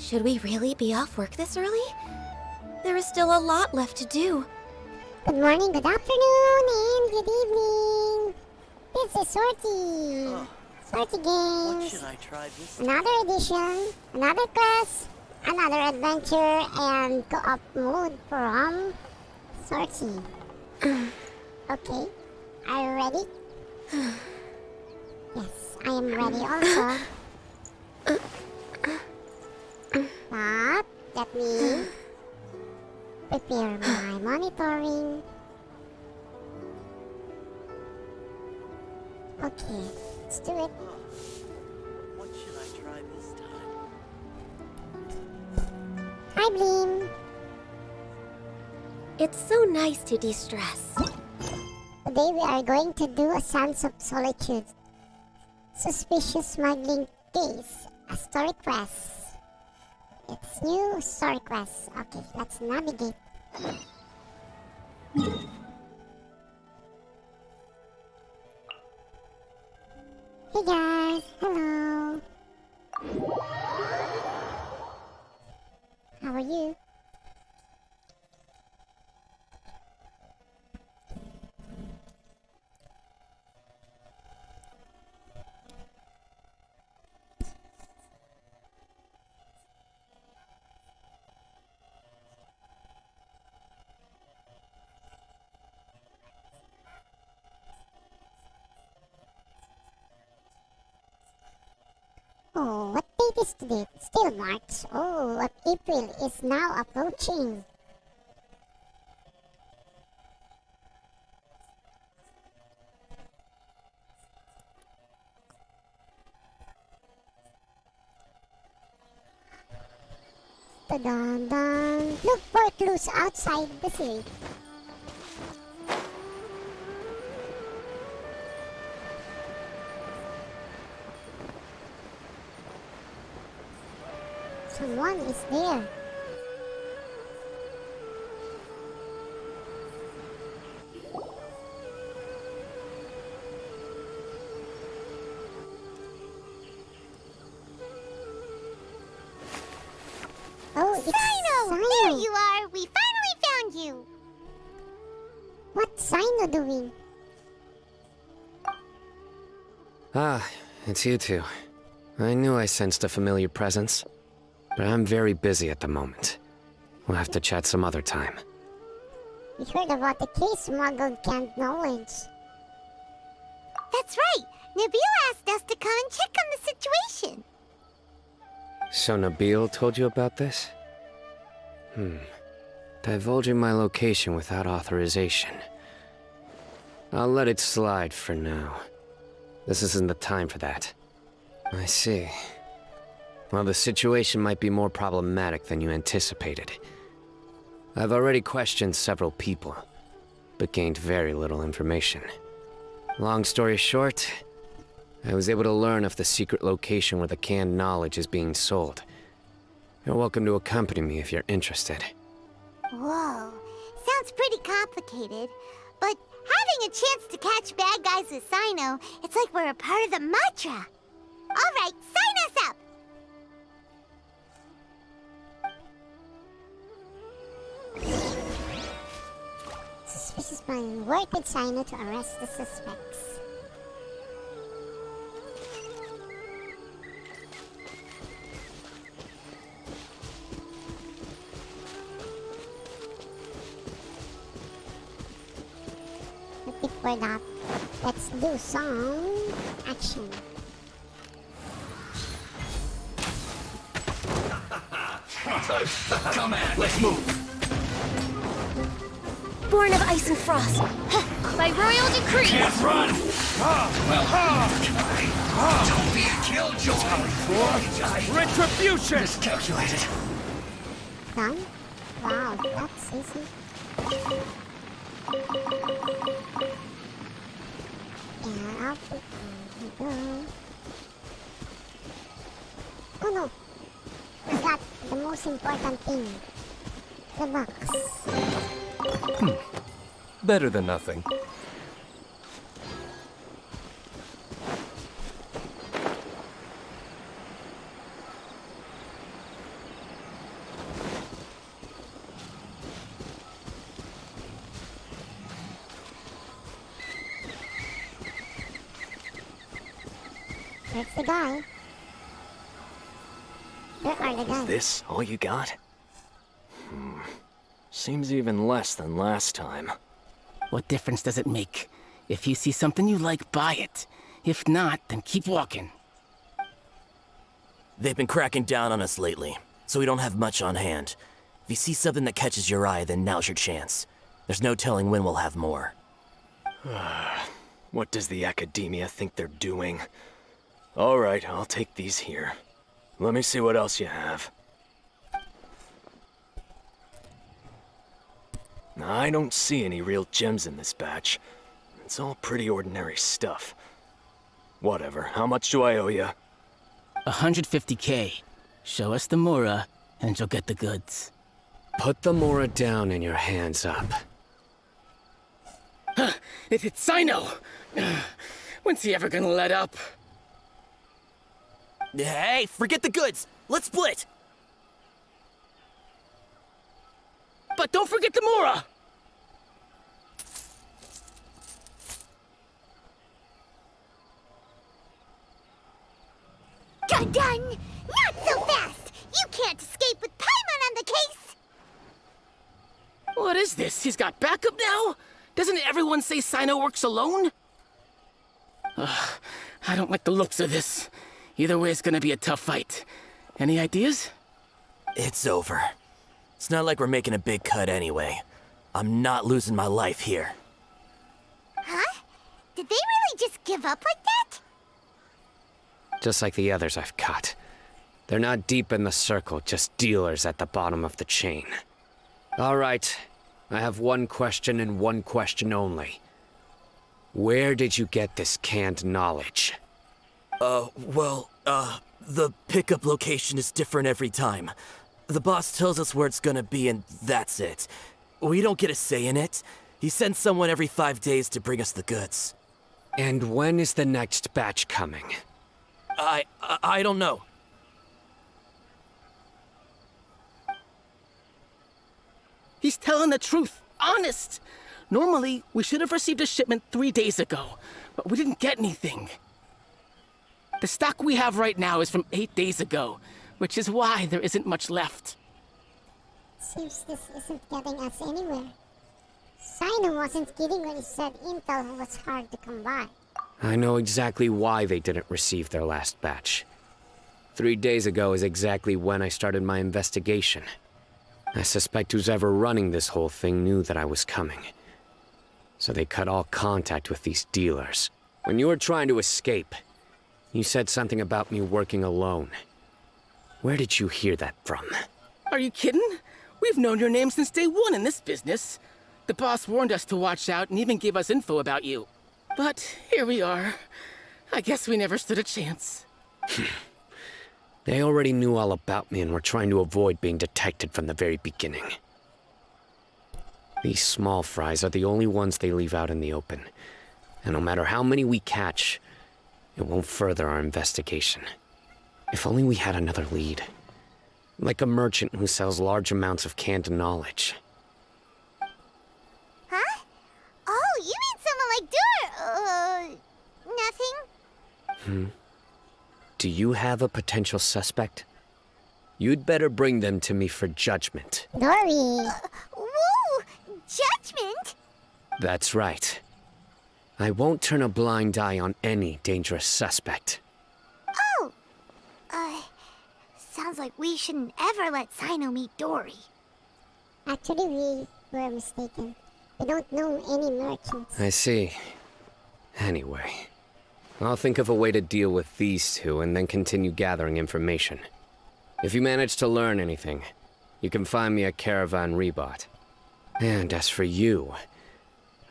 Should we really be off work this early? There is still a lot left to do. Good morning, good afternoon, and good evening. This is Sorty. Sorty What Games. should I try this time? Another edition, another quest, another adventure, and co-op mode from Sorty. Okay, are you ready? Yes, I am ready also. But let me prepare my monitoring. Okay, let's do it. What should I try this time? Hi, Blim. It's so nice to de-stress. Today we are going to do a Sands of Solitude. Suspicious smuggling case. A story quest. It's new story quest. Okay, let's navigate. Hey guys, hello. How are you? Oh, what date is today? Still March. Oh, what April is now approaching. Dun-dun-dun. Look for clues outside the city. Someone is there. Oh, it's Sino! Sino. There you are! We finally found you! What's Sino doing? Ah, it's you two. I knew I sensed a familiar presence, but I'm very busy at the moment. We'll have to chat some other time. We heard about the case smuggled canned knowledge. That's right! Nabil asked us to come and check on the situation. So Nabil told you about this? Divulging my location without authorization. I'll let it slide for now. This isn't the time for that. I see. Well, the situation might be more problematic than you anticipated. I've already questioned several people, but gained very little information. Long story short, I was able to learn of the secret location where the canned knowledge is being sold. You're welcome to accompany me if you're interested. Whoa, sounds pretty complicated. But having a chance to catch bad guys with Sino, it's like we're a part of the mantra. Alright, sign us up! Suspicious man worked with Sino to arrest the suspects. But before that, let's do some action. Come on, let's move. Born of ice and frost. By royal decree. Can't run. Don't be a killjoy. Retribution! Miscalculated. Done? Wow, that's easy. Yeah, I'll put there we go. Oh no! Forgot the most important thing. The box. Better than nothing. There's the guy. Where are the guys? This all you got? Seems even less than last time. What difference does it make? If you see something you like, buy it. If not, then keep walking. They've been cracking down on us lately, so we don't have much on hand. If you see something that catches your eye, then now's your chance. There's no telling when we'll have more. What does the academia think they're doing? Alright, I'll take these here. Let me see what else you have. I don't see any real gems in this batch. It's all pretty ordinary stuff. Whatever, how much do I owe you? 150K. Show us the Mora, and you'll get the goods. Put the Mora down and your hands up. It's Sino! When's he ever gonna let up? Hey, forget the goods! Let's split! But don't forget the Mora! Dun dun! Not so fast! You can't escape with Paimon on the case! What is this? He's got backup now? Doesn't everyone say Sino works alone? I don't like the looks of this. Either way, it's gonna be a tough fight. Any ideas? It's over. It's not like we're making a big cut anyway. I'm not losing my life here. Huh? Did they really just give up like that? Just like the others I've cut. They're not deep in the circle, just dealers at the bottom of the chain. All right, I have one question and one question only. Where did you get this canned knowledge? The pickup location is different every time. The boss tells us where it's gonna be and that's it. We don't get a say in it. He sends someone every 5 days to bring us the goods. And when is the next batch coming? I don't know. He's telling the truth. Honest. Normally, we should have received a shipment 3 days ago, but we didn't get anything. The stock we have right now is from 8 days ago, which is why there isn't much left. Seems this isn't getting us anywhere. Sino wasn't kidding when he said intel was hard to come by. I know exactly why they didn't receive their last batch. 3 days ago is exactly when I started my investigation. I suspect who's ever running this whole thing knew that I was coming. So they cut all contact with these dealers. When you were trying to escape, you said something about me working alone. Where did you hear that from? Are you kidding? We've known your name since day one in this business. The boss warned us to watch out and even gave us info about you. But here we are. I guess we never stood a chance. They already knew all about me and were trying to avoid being detected from the very beginning. These small fries are the only ones they leave out in the open. And no matter how many we catch, it won't further our investigation. If only we had another lead. Like a merchant who sells large amounts of canned knowledge. Huh? Oh, you mean someone like nothing? Do you have a potential suspect? You'd better bring them to me for judgment. Dory! Whoa! Judgment? That's right. I won't turn a blind eye on any dangerous suspect. Oh! Sounds like we shouldn't ever let Sino meet Dory. Actually, we were mistaken. We don't know any merchants. I see. Anyway, I'll think of a way to deal with these two and then continue gathering information. If you manage to learn anything, you can find me at Caravan Rebot. And as for you,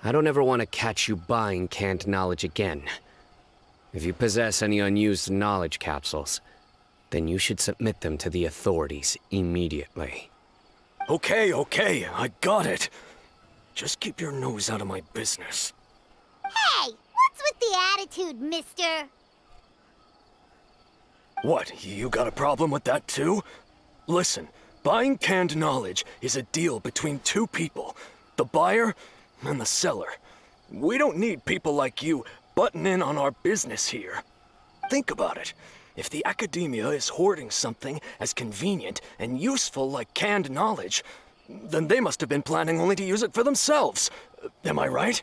I don't ever want to catch you buying canned knowledge again. If you possess any unused knowledge capsules, then you should submit them to the authorities immediately. Okay, I got it. Just keep your nose out of my business. Hey! What's with the attitude, mister? What, you got a problem with that too? Listen, buying canned knowledge is a deal between two people, the buyer and the seller. We don't need people like you butting in on our business here. think about it. If the academia is hoarding something as convenient and useful like canned knowledge, then they must have been planning only to use it for themselves. Am I right?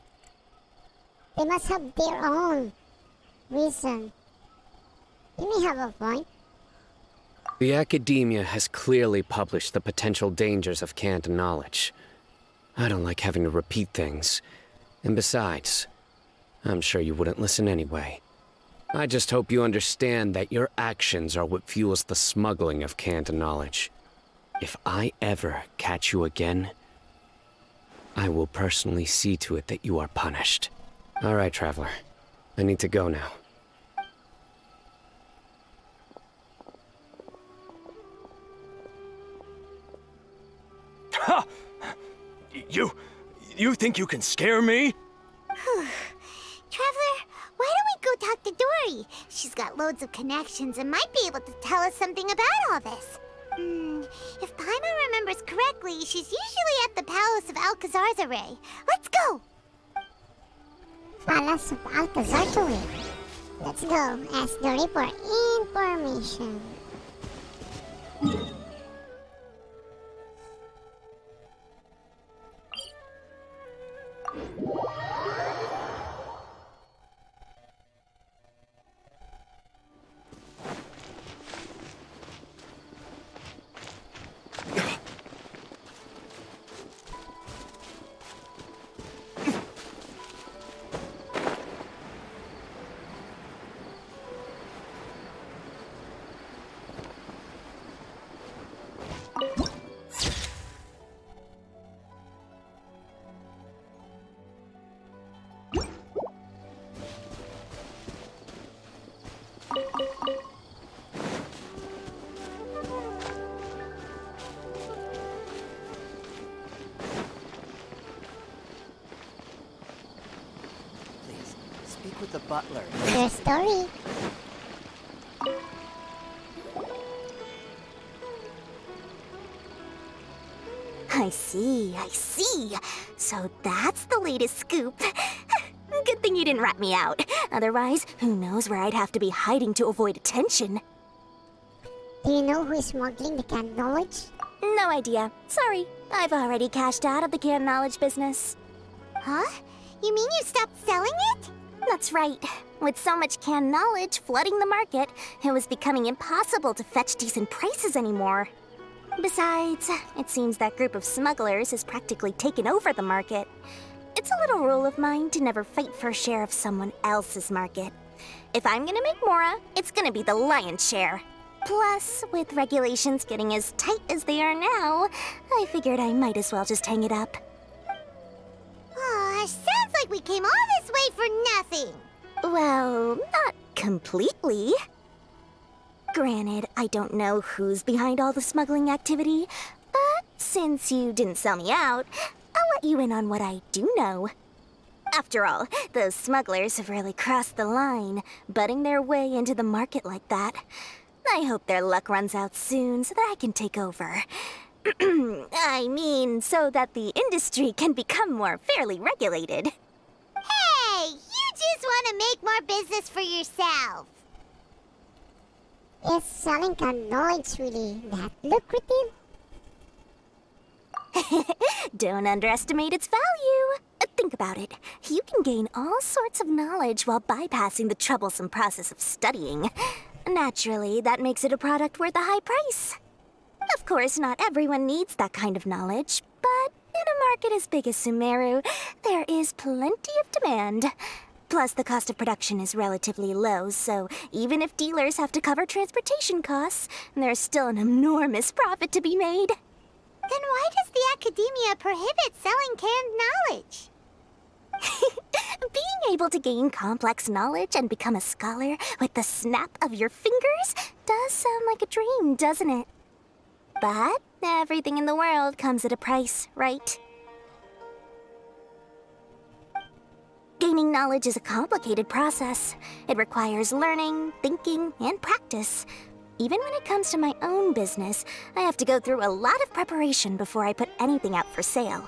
They must have their own reason. You may have a point. The academia has clearly published the potential dangers of canned knowledge. I don't like having to repeat things. And besides, I'm sure you wouldn't listen anyway. I just hope you understand that your actions are what fuels the smuggling of canned knowledge. If I ever catch you again, I will personally see to it that you are punished. All right, Traveler. I need to go now. Ha! You think you can scare me? Traveler, why don't we go talk to Dory? She's got loads of connections and might be able to tell us something about all this. If Paimon remembers correctly, she's usually at the Palace of Alcazar's. Let's go! Palace of Alcazar. Let's go. Ask Dory for information. Please, speak with the butler. There's Dory. I see. So that's the latest scoop. Good thing you didn't rat me out. Otherwise, who knows where I'd have to be hiding to avoid attention. Do you know who is smuggling the canned knowledge? No idea. Sorry, I've already cashed out of the canned knowledge business. Huh? You mean you stopped selling it? That's right. With so much canned knowledge flooding the market, it was becoming impossible to fetch decent prices anymore. Besides, it seems that group of smugglers has practically taken over the market. It's a little rule of mine to never fight for a share of someone else's market. If I'm gonna make Mora, it's gonna be the lion's share. Plus, with regulations getting as tight as they are now, I figured I might as well just hang it up. Aw, sounds like we came all this way for nothing. Well, not completely. Granted, I don't know who's behind all the smuggling activity, but since you didn't sell me out, I'll let you in on what I do know. After all, those smugglers have really crossed the line, butting their way into the market like that. I hope their luck runs out soon so that I can take over. I mean, so that the industry can become more fairly regulated. Hey, you just want to make more business for yourself. Is selling canned knowledge really that lucrative? Don't underestimate its value. Think about it. You can gain all sorts of knowledge while bypassing the troublesome process of studying. Naturally, that makes it a product worth a high price. Of course, not everyone needs that kind of knowledge, but in a market as big as Sumeru, there is plenty of demand. Plus, the cost of production is relatively low, so even if dealers have to cover transportation costs, there's still an enormous profit to be made. Then why does the academia prohibit selling canned knowledge? Being able to gain complex knowledge and become a scholar with the snap of your fingers does sound like a dream, doesn't it? But everything in the world comes at a price, right? Gaining knowledge is a complicated process. It requires learning, thinking, and practice. Even when it comes to my own business, I have to go through a lot of preparation before I put anything out for sale.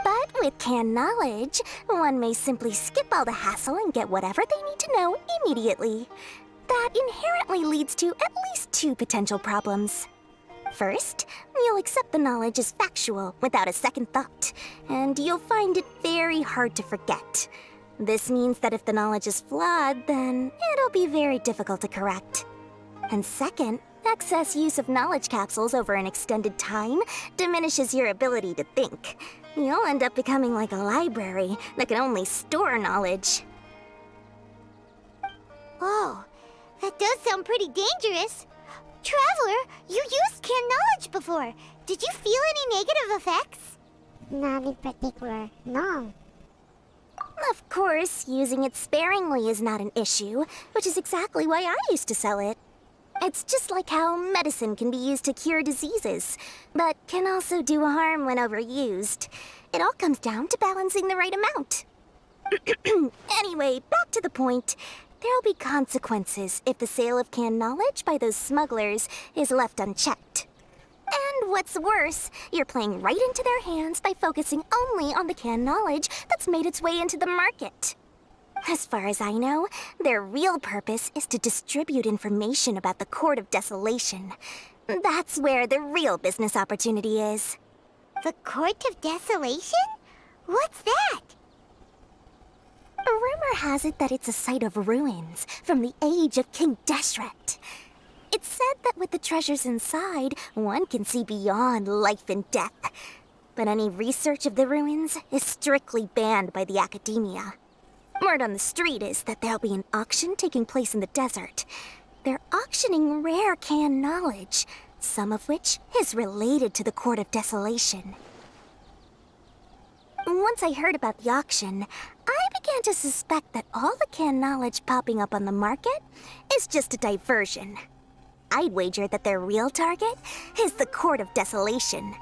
But with canned knowledge, one may simply skip all the hassle and get whatever they need to know immediately. That inherently leads to at least two potential problems. First, you'll accept the knowledge as factual without a second thought, and you'll find it very hard to forget. This means that if the knowledge is flawed, then it'll be very difficult to correct. And second, excess use of knowledge capsules over an extended time diminishes your ability to think. You'll end up becoming like a library that can only store knowledge. Oh, that does sound pretty dangerous. Traveler, you used canned knowledge before. Did you feel any negative effects? Not in particular, no. Of course, using it sparingly is not an issue, which is exactly why I used to sell it. It's just like how medicine can be used to cure diseases, but can also do harm when overused. It all comes down to balancing the right amount. Anyway, back to the point. There'll be consequences if the sale of canned knowledge by those smugglers is left unchecked. And what's worse, you're playing right into their hands by focusing only on the canned knowledge that's made its way into the market. As far as I know, their real purpose is to distribute information about the Court of Desolation. That's where the real business opportunity is. The Court of Desolation? What's that? Rumor has it that it's a site of ruins from the age of King Deshret. It's said that with the treasures inside, one can see beyond life and death. But any research of the ruins is strictly banned by the academia. Word on the street is that there'll be an auction taking place in the desert. They're auctioning rare canned knowledge, some of which is related to the Court of Desolation. Once I heard about the auction, I began to suspect that all the canned knowledge popping up on the market is just a diversion. I'd wager that their real target is the Court of Desolation.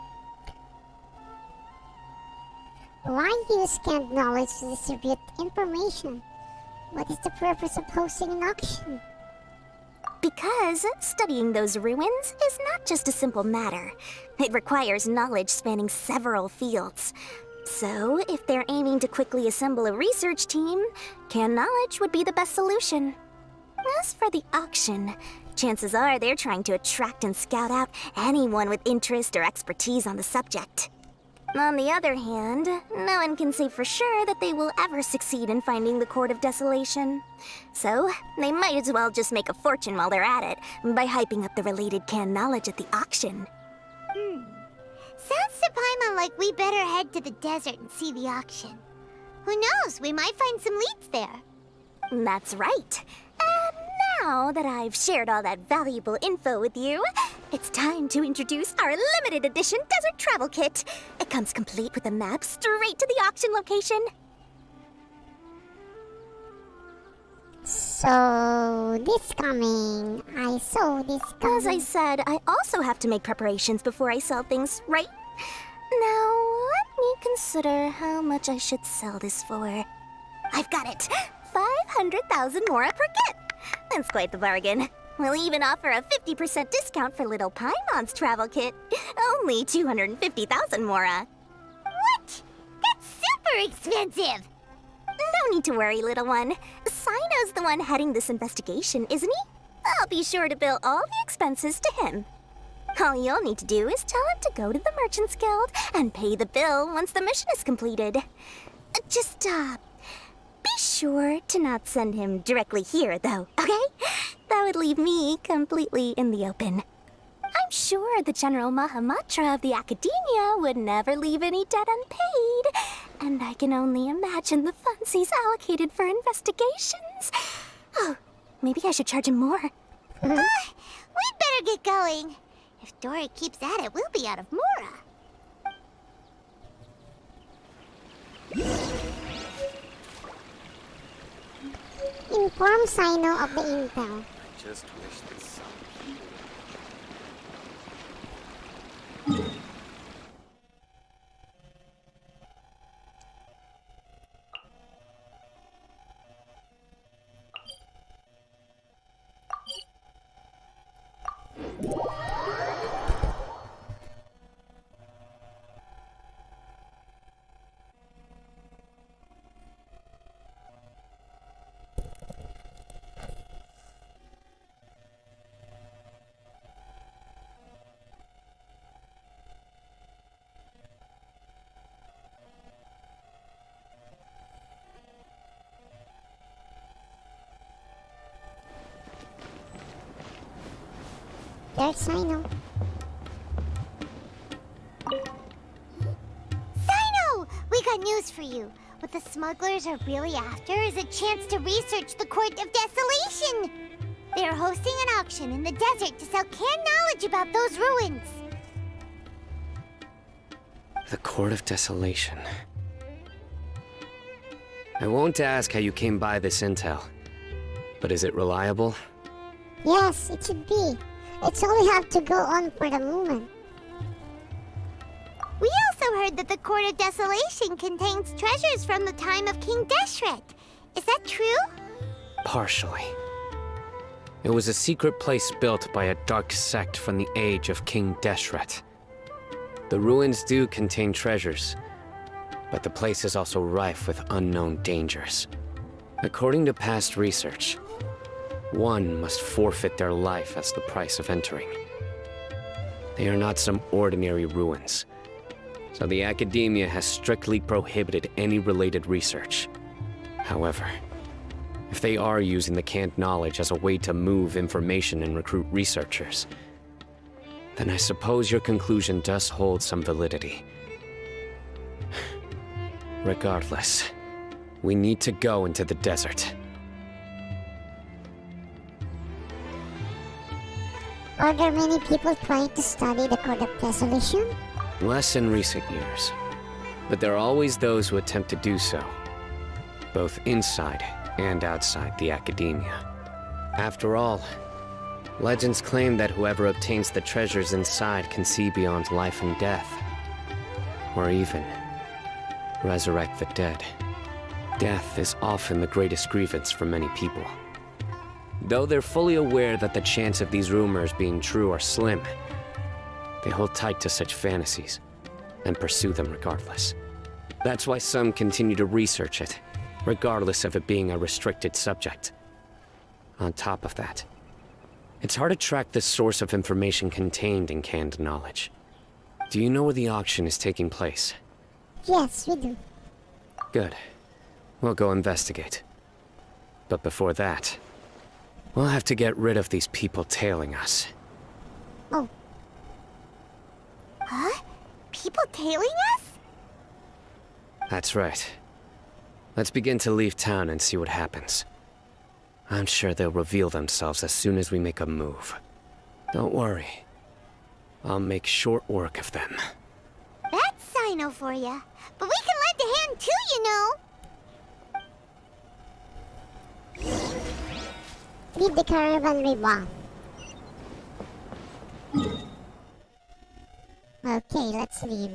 Why use canned knowledge to distribute information? What is the purpose of hosting an auction? Because studying those ruins is not just a simple matter. It requires knowledge spanning several fields. So, if they're aiming to quickly assemble a research team, canned knowledge would be the best solution. As for the auction, chances are they're trying to attract and scout out anyone with interest or expertise on the subject. On the other hand, no one can say for sure that they will ever succeed in finding the Court of Desolation. So, they might as well just make a fortune while they're at it by hyping up the related canned knowledge at the auction. Sounds to Paimon like we better head to the desert and see the auction. Who knows, we might find some leads there. That's right. And now that I've shared all that valuable info with you, it's time to introduce our limited edition desert travel kit. It comes complete with a map straight to the auction location. So, this coming. I saw this coming. As I said, I also have to make preparations before I sell things, right? Now, let me consider how much I should sell this for. I've got it! 500,000 mora per kit! That's quite the bargain. We'll even offer a 50% discount for little Paimon's travel kit. Only 250,000 mora. What? That's super expensive! No need to worry, little one. Sino's the one heading this investigation, isn't he? I'll be sure to bill all the expenses to him. All you'll need to do is tell him to go to the Merchants Guild and pay the bill once the mission is completed. Just, be sure to not send him directly here, though, okay? That would leave me completely in the open. I'm sure the General Mahamatra of the Academia would never leave any debt unpaid, and I can only imagine the funds he's allocated for investigations. Oh, maybe I should charge him more. We'd better get going. If Dory keeps at it, we'll be out of mora. Inform Sino of the intel. Just wish that some there's Sino. Sino! We got news for you. What the smugglers are really after is a chance to research the Court of Desolation. They are hosting an auction in the desert to sell canned knowledge about those ruins. The Court of Desolation. I won't ask how you came by this intel, but is it reliable? Yes, it should be. It's all we have to go on for the moment. We also heard that the Court of Desolation contains treasures from the time of King Deshret. Is that true? Partially. It was a secret place built by a dark sect from the age of King Deshret. The ruins do contain treasures, but the place is also rife with unknown dangers. According to past research, one must forfeit their life as the price of entering. They are not some ordinary ruins, so the Academia has strictly prohibited any related research. However, if they are using the canned knowledge as a way to move information and recruit researchers, then I suppose your conclusion does hold some validity. Regardless, we need to go into the desert. Are there many people trying to study the Court of Desolation? Less in recent years, but there are always those who attempt to do so, both inside and outside the Academia. After all, legends claim that whoever obtains the treasures inside can see beyond life and death, or even resurrect the dead. Death is often the greatest grievance for many people. Though they're fully aware that the chance of these rumors being true are slim, they hold tight to such fantasies and pursue them regardless. That's why some continue to research it, regardless of it being a restricted subject. On top of that, it's hard to track the source of information contained in canned knowledge. Do you know where the auction is taking place? Yes, we do. Good. We'll go investigate. But before that, we'll have to get rid of these people tailing us. Oh. Huh? People tailing us? That's right. Let's begin to leave town and see what happens. I'm sure they'll reveal themselves as soon as we make a move. Don't worry. I'll make short work of them. That's Sino for ya. But we can lend a hand too, you know. Leave the caravan revolve. Okay, let's leave.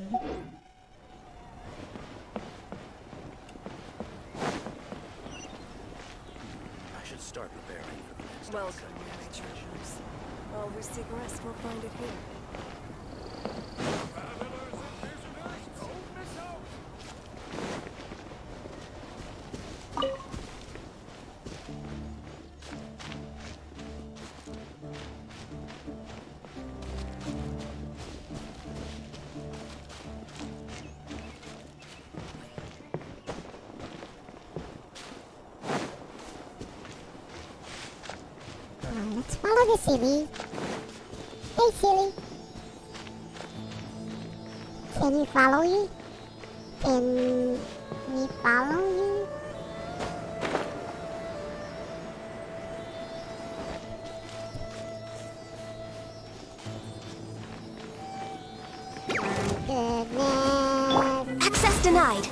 I should start preparing for the next Welcome, merry travelers. All who seek rest will find it here. Let's follow the silly. Hey, silly. Can we follow you? Can we follow you? My goodness. Access denied.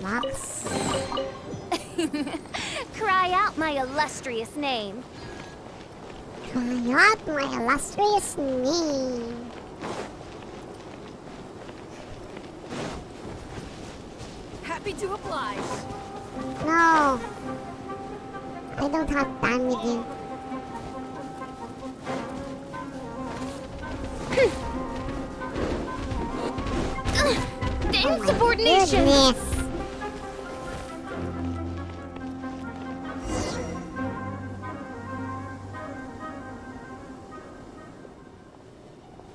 Box. Cry out my illustrious name. Cry out my illustrious name. Happy to oblige. No. I don't have time with you. Insubordination! Goodness.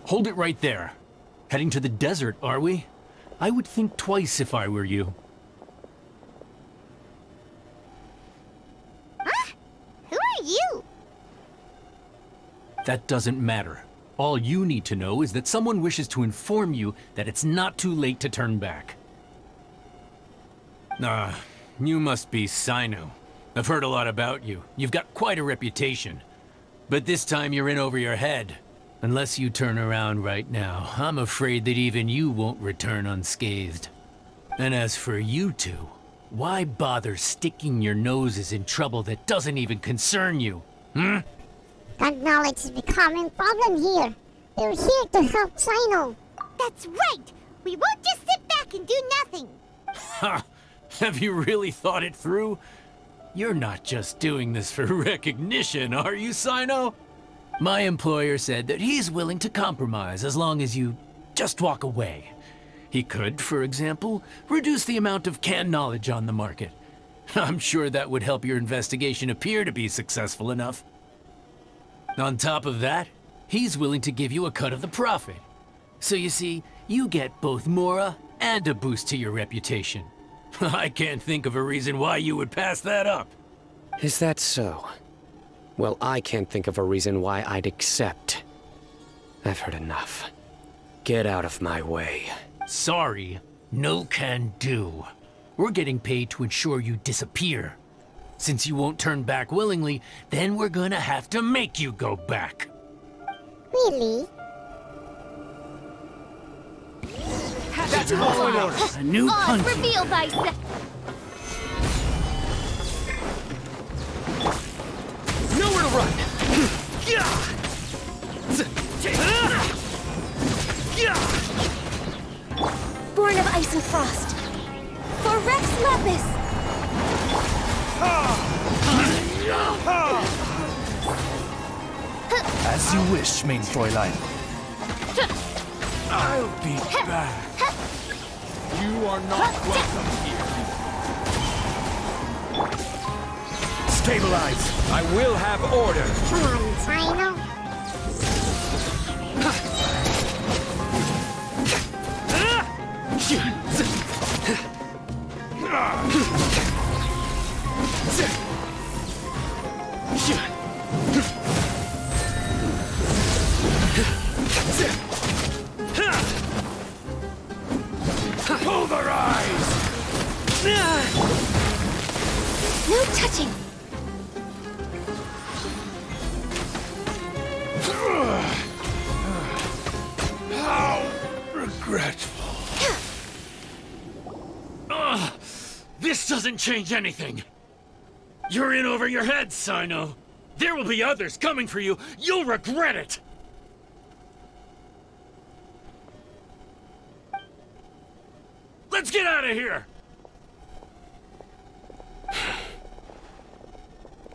Hold it right there. Heading to the desert, are we? I would think twice if I were you. Huh? Who are you? That doesn't matter. All you need to know is that someone wishes to inform you that it's not too late to turn back. You must be Sino. I've heard a lot about you. You've got quite a reputation. But this time you're in over your head. Unless you turn around right now, I'm afraid that even you won't return unscathed. And as for you two, why bother sticking your noses in trouble that doesn't even concern you? Hmm? That knowledge is becoming a problem here. We're here to help Sino. That's right! We won't just sit back and do nothing! Ha! Have you really thought it through? You're not just doing this for recognition, are you, Sino? My employer said that he's willing to compromise as long as you just walk away. He could, for example, reduce the amount of canned knowledge on the market. I'm sure that would help your investigation appear to be successful enough. On top of that, he's willing to give you a cut of the profit. So you see, you get both Mora and a boost to your reputation. I can't think of a reason why you would pass that up. Is that so? Well, I can't think of a reason why I'd accept. I've heard enough. Get out of my way. Sorry, no can do. We're getting paid to ensure you disappear. Since you won't turn back willingly, then we're gonna have to make you go back. Really? That's all in order. A new punch. Reveal thyself. Nowhere to run! Born of ice and frost. For Rex Lapis! As you wish, main Fräulein. I'll be back. You are not welcome here. Stabilize! I will have order! Come on, Sino. Pulverize! No touching! How regretful. This doesn't change anything. You're in over your head, Sino. There will be others coming for you. You'll regret it. Let's get out of here!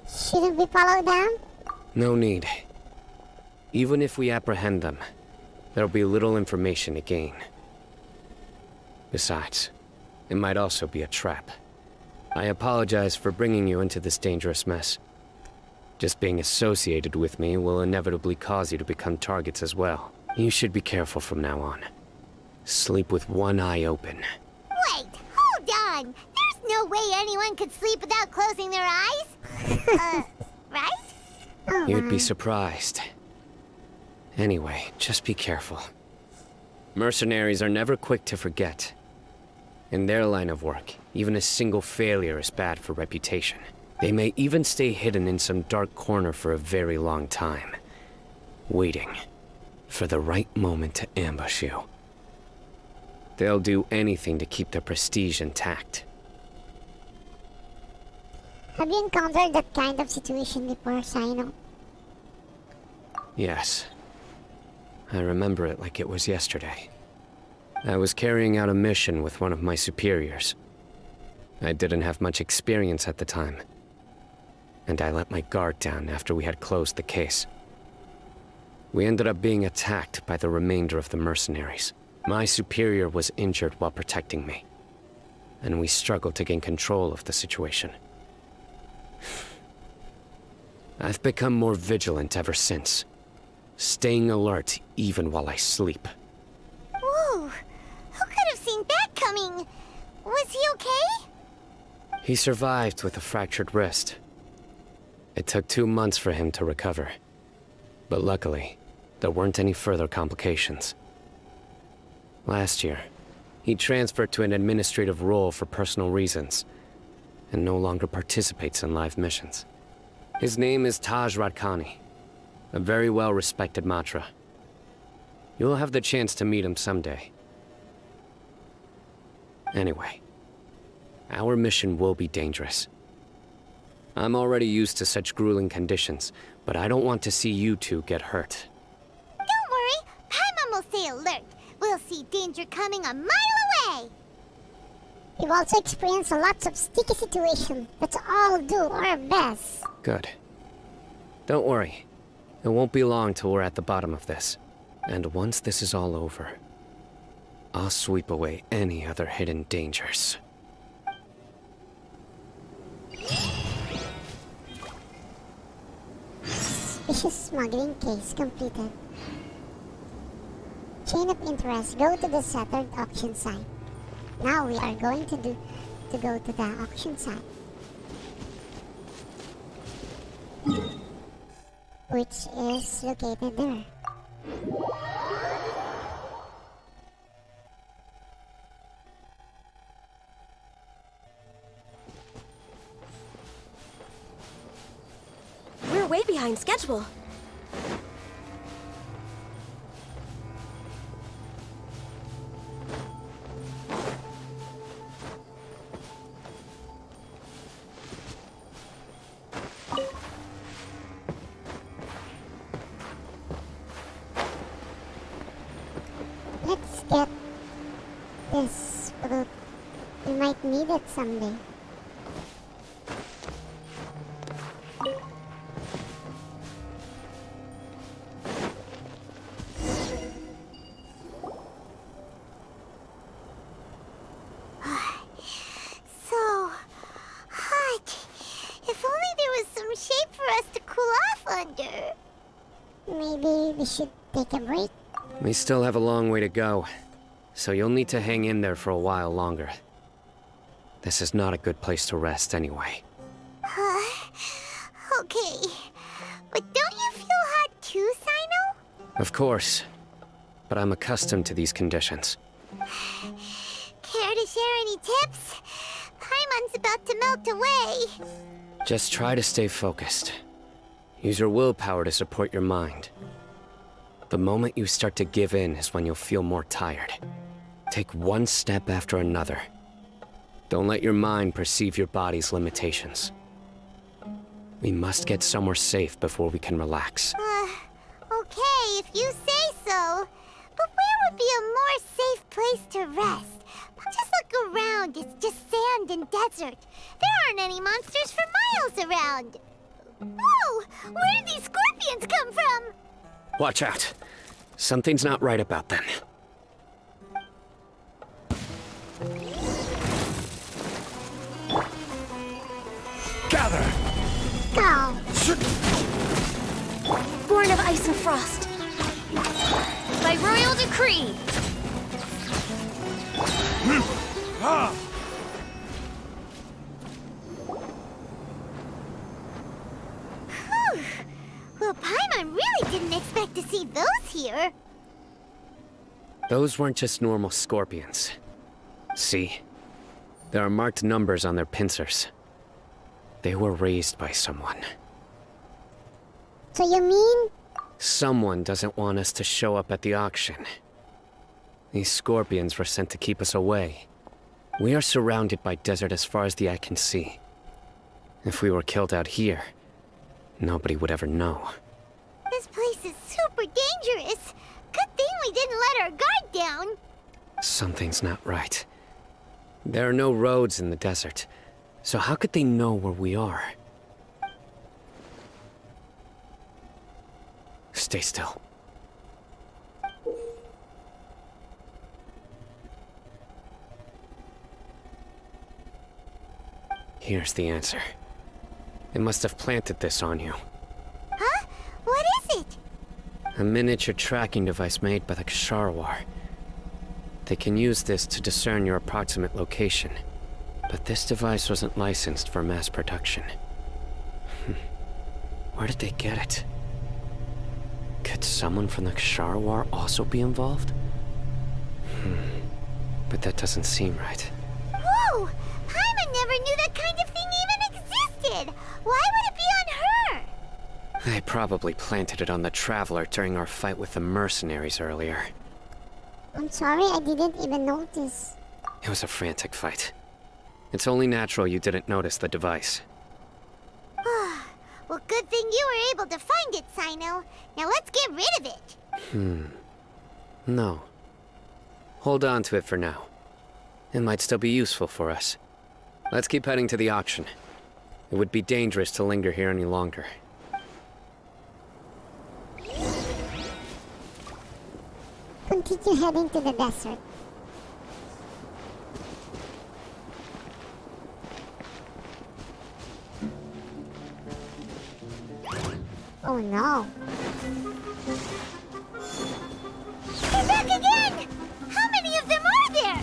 Shouldn't we follow them? No need. Even if we apprehend them, there'll be little information to gain. Besides, it might also be a trap. I apologize for bringing you into this dangerous mess. Just being associated with me will inevitably cause you to become targets as well. You should be careful from now on. Sleep with one eye open. Wait, hold on! There's no way anyone could sleep without closing their eyes? Right? You'd be surprised. Anyway, just be careful. Mercenaries are never quick to forget. In their line of work, even a single failure is bad for reputation. They may even stay hidden in some dark corner for a very long time, waiting for the right moment to ambush you. They'll do anything to keep their prestige intact. Have you encountered that kind of situation before, Sino? Yes. I remember it like it was yesterday. I was carrying out a mission with one of my superiors. I didn't have much experience at the time, and I let my guard down after we had closed the case. We ended up being attacked by the remainder of the mercenaries. My superior was injured while protecting me, and we struggled to gain control of the situation. I've become more vigilant ever since. staying alert even while I sleep. Whoa! Who could have seen that coming? Was he okay? He survived with a fractured wrist. It took 2 months for him to recover. But luckily, there weren't any further complications. Last year, he transferred to an administrative role for personal reasons, and no longer participates in live missions. His name is Taj Radkani, a very well-respected Matra. You'll have the chance to meet him someday. Anyway, our mission will be dangerous. I'm already used to such grueling conditions, but I don't want to see you two get hurt. Don't worry, Paimon will stay alert. We'll see danger coming a mile away. We've also experienced lots of sticky situations. Let's all do our best. Good. Don't worry. It won't be long till we're at the bottom of this. And once this is all over, I'll sweep away any other hidden dangers. Suspicious smuggling case completed. Chain of interest. Go to the Saturn auction site. Now we are going to go to the auction site, which is located there. We're way behind schedule. Let's get this fruit. We might need it someday. So hot. If only there was some shade for us to cool off under. Maybe we should take a break. We still have a long way to go, so you'll need to hang in there for a while longer. This is not a good place to rest anyway. Okay. But don't you feel hot too, Sino? Of course, but I'm accustomed to these conditions. Care to share any tips? Paimon's about to melt away. Just try to stay focused. Use your willpower to support your mind. The moment you start to give in is when you'll feel more tired. Take one step after another. Don't let your mind perceive your body's limitations. We must get somewhere safe before we can relax. Okay, if you say so. But where would be a more safe place to rest? Just look around, it's just sand and desert. There aren't any monsters for miles around. Whoa! Where did these scorpions come from? Watch out. Something's not right about them. Gather! Go! Born of ice and frost. By royal decree. Whew. Well, Paimon really didn't expect to see those here. Those weren't just normal scorpions. See? There are marked numbers on their pincers. They were raised by someone. So you mean? Someone doesn't want us to show up at the auction. These scorpions were sent to keep us away. We are surrounded by desert as far as the eye can see. If we were killed out here, nobody would ever know. This place is super dangerous. Good thing we didn't let our guard down. Something's not right. There are no roads in the desert, so how could they know where we are? Stay still. Here's the answer. They must have planted this on you. Huh? What is it? A miniature tracking device made by the Ksharawar. They can use this to discern your approximate location. But this device wasn't licensed for mass production. Where did they get it? Could someone from the Ksharawar also be involved? But that doesn't seem right. Whoa! Paimon never knew that kind of thing even existed! Why would it be on her? They probably planted it on the Traveler during our fight with the mercenaries earlier. I'm sorry, I didn't even notice. It was a frantic fight. It's only natural you didn't notice the device. Well, good thing you were able to find it, Sino. Now let's get rid of it. No. Hold on to it for now. It might still be useful for us. Let's keep heading to the auction. It would be dangerous to linger here any longer. Continue heading to the desert. Oh no. They're back again! How many of them are there?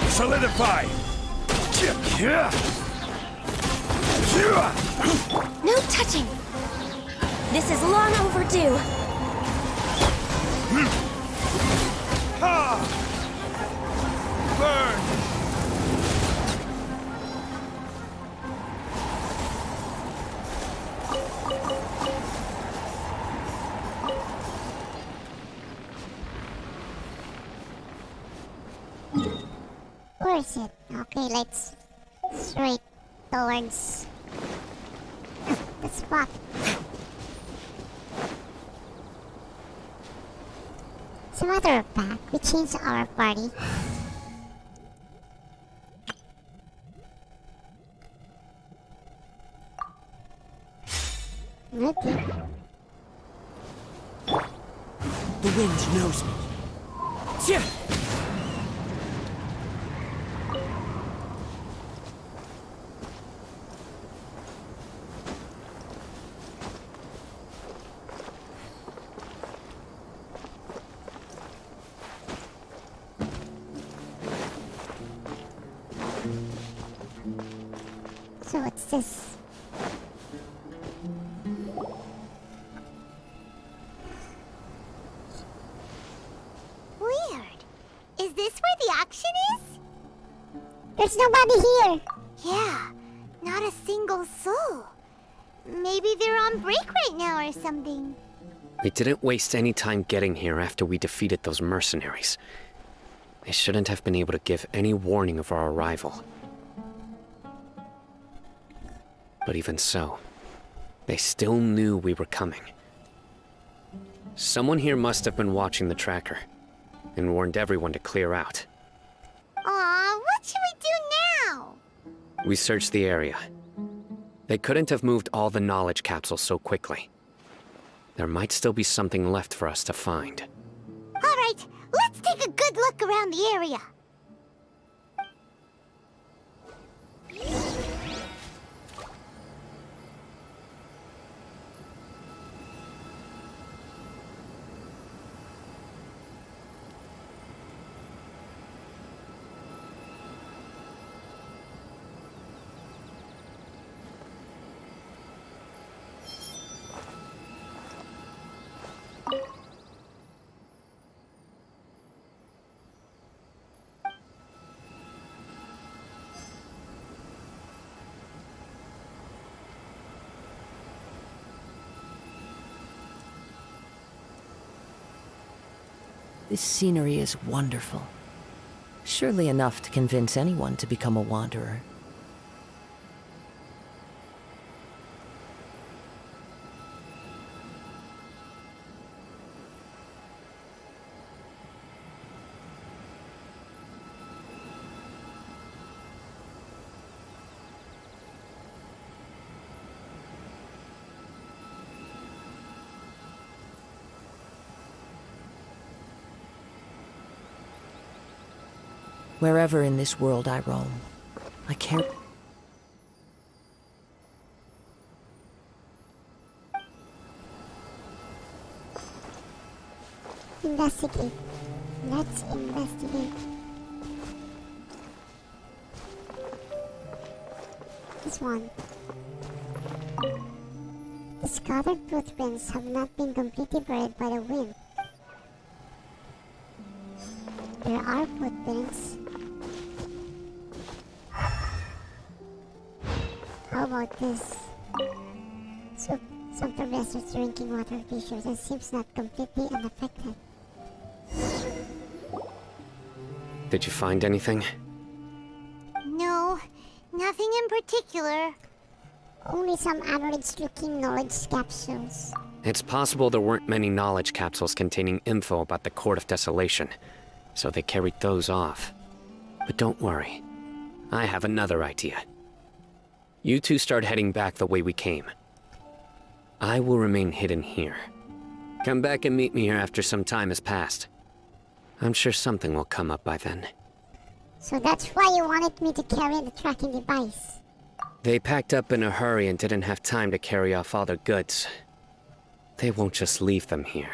Solidify! No touching! This is long overdue. Burn! Where is it? Okay, let's straight towards the spot. As a matter of fact, we changed our party. Okay. The wind knows me. So what's this? Weird. Is this where the auction is? There's nobody here! Yeah, not a single soul. Maybe they're on break right now or something. We didn't waste any time getting here after we defeated those mercenaries. They shouldn't have been able to give any warning of our arrival. But even so, they still knew we were coming. Someone here must have been watching the tracker and warned everyone to clear out. Aw, what should we do now? We searched the area. They couldn't have moved all the knowledge capsules so quickly. There might still be something left for us to find. Alright, let's take a good look around the area. This scenery is wonderful. Surely enough to convince anyone to become a wanderer. Wherever in this world I roam, I care. investigate. Let's investigate. This one. The scattered footprints have not been completely buried by the wind. There are footprints. How about this? Some professors drinking water features and seems not completely unaffected. Did you find anything? No, nothing in particular. Only some average-looking knowledge capsules. It's possible there weren't many knowledge capsules containing info about the Court of Desolation, so they carried those off. But don't worry. I have another idea. You two start heading back the way we came. I will remain hidden here. Come back and meet me here after some time has passed. I'm sure something will come up by then. So that's why you wanted me to carry the tracking device. They packed up in a hurry and didn't have time to carry off all their goods. They won't just leave them here.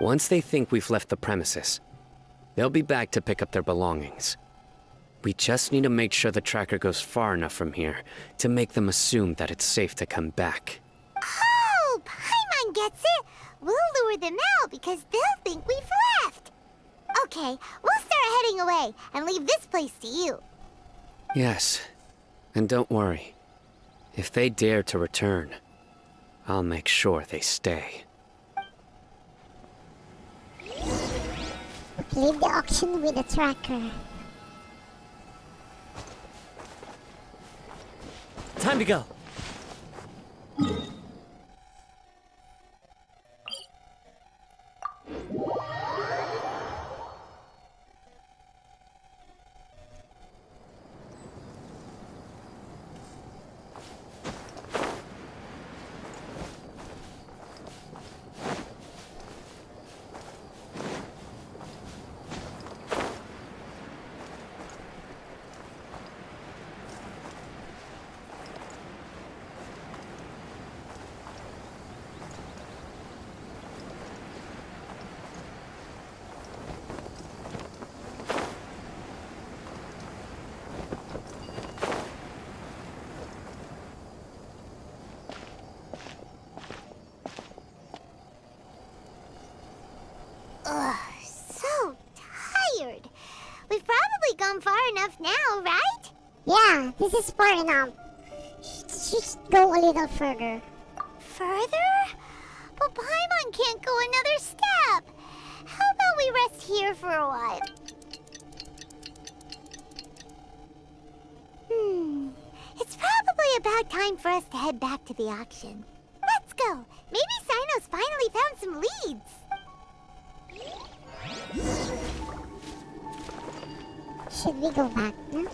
Once they think we've left the premises, they'll be back to pick up their belongings. We just need to make sure the tracker goes far enough from here to make them assume that it's safe to come back. Oh, Paimon gets it! We'll lure them out because they'll think we've left! Okay, we'll start heading away and leave this place to you. Yes, and don't worry. If they dare to return, I'll make sure they stay. Leave the auction with the tracker. Time to go. Ugh, so tired. We've probably gone far enough now, right? Yeah, this is far enough. Just go a little further. Further? But Paimon can't go another step. How about we rest here for a while? It's probably about time for us to head back to the auction. Let's go. Maybe Sino's finally found some leads. Should we go back now?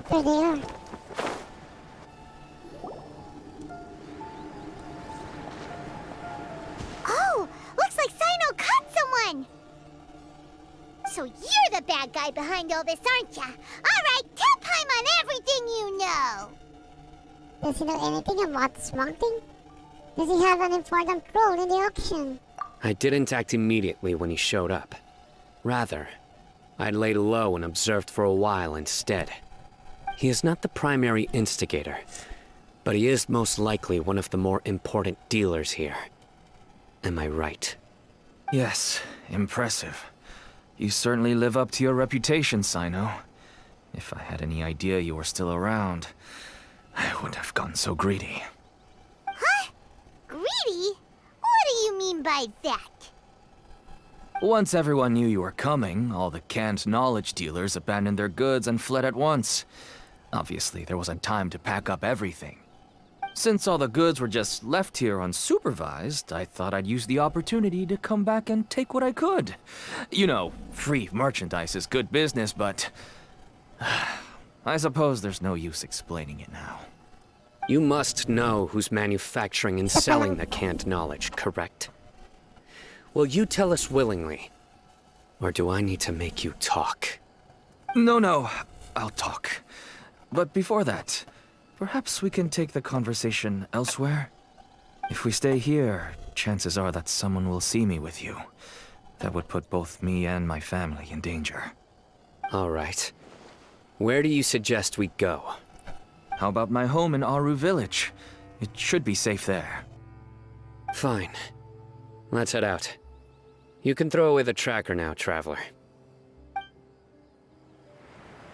There they are. Oh, looks like Sino caught someone. So you're the bad guy behind all this, aren't ya? All right, tell Paimon everything you know. Does he know anything about smuggling? Does he have an important role in the auction? I didn't act immediately when he showed up. Rather, I laid low and observed for a while instead. He is not the primary instigator, but he is most likely one of the more important dealers here. Am I right? Yes, impressive. You certainly live up to your reputation, Sino. If I had any idea you were still around, I wouldn't have gotten so greedy. Huh? Greedy? What do you mean by that? Once everyone knew you were coming, all the canned knowledge dealers abandoned their goods and fled at once. Obviously, there wasn't time to pack up everything. Since all the goods were just left here unsupervised, I thought I'd use the opportunity to come back and take what I could. You know, free merchandise is good business, but... I suppose there's no use explaining it now. You must know who's manufacturing and selling the canned knowledge, correct? Will you tell us willingly? Or do I need to make you talk? No, I'll talk. But before that, perhaps we can take the conversation elsewhere? If we stay here, chances are that someone will see me with you. That would put both me and my family in danger. All right. Where do you suggest we go? How about my home in Aru Village? It should be safe there. Fine. Let's head out. You can throw away the tracker now, traveler.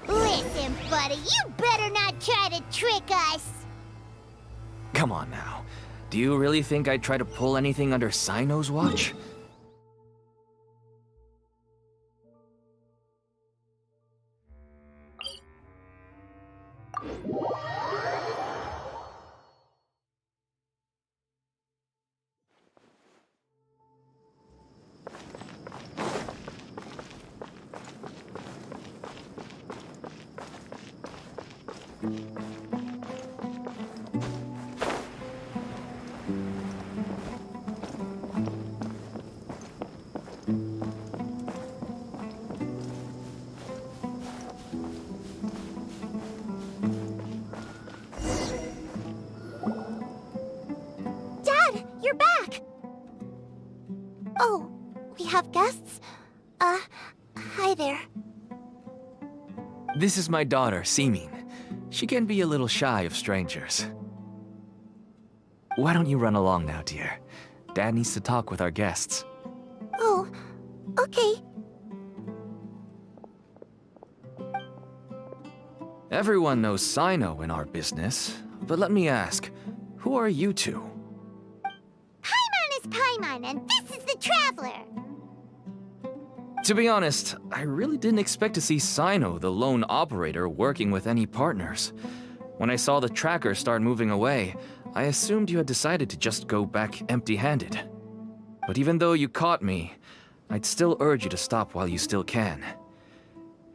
Listen, buddy, you better not try to trick us! Come on now. Do you really think I'd try to pull anything under Sino's watch? Dad, you're back! Oh, we have guests? Hi there. This is my daughter, Seeming. She can be a little shy of strangers. Why don't you run along now, dear? Dad needs to talk with our guests. Oh, okay. Everyone knows Sino in our business, but let me ask, who are you two? Paimon is Paimon, and this is the Traveler! To be honest, I really didn't expect to see Sino, the lone operator, working with any partners. When I saw the tracker start moving away, I assumed you had decided to just go back empty-handed. But even though you caught me, I'd still urge you to stop while you still can.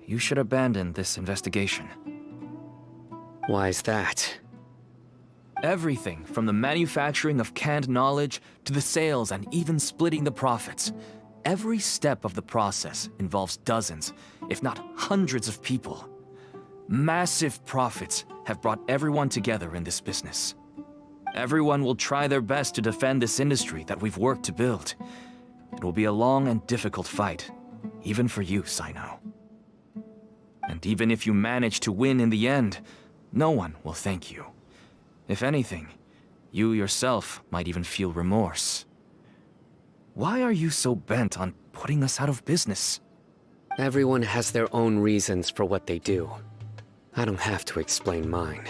You should abandon this investigation. Why is that? Everything from the manufacturing of canned knowledge to the sales and even splitting the profits. Every step of the process involves dozens, if not hundreds of people. Massive profits have brought everyone together in this business. Everyone will try their best to defend this industry that we've worked to build. It will be a long and difficult fight, even for you, Sino. And even if you manage to win in the end, no one will thank you. If anything, you yourself might even feel remorse. Why are you so bent on putting us out of business? Everyone has their own reasons for what they do. I don't have to explain mine.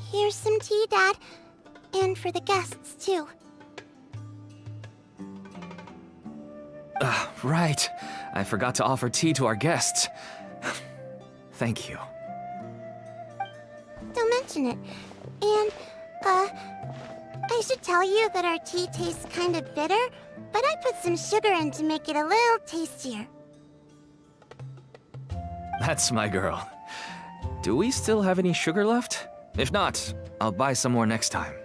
Here's some tea, Dad. And for the guests, too. Right. I forgot to offer tea to our guests. Thank you. Don't mention it. And, I should tell you that our tea tastes kind of bitter, but I put some sugar in to make it a little tastier. That's my girl. Do we still have any sugar left? If not, I'll buy some more next time.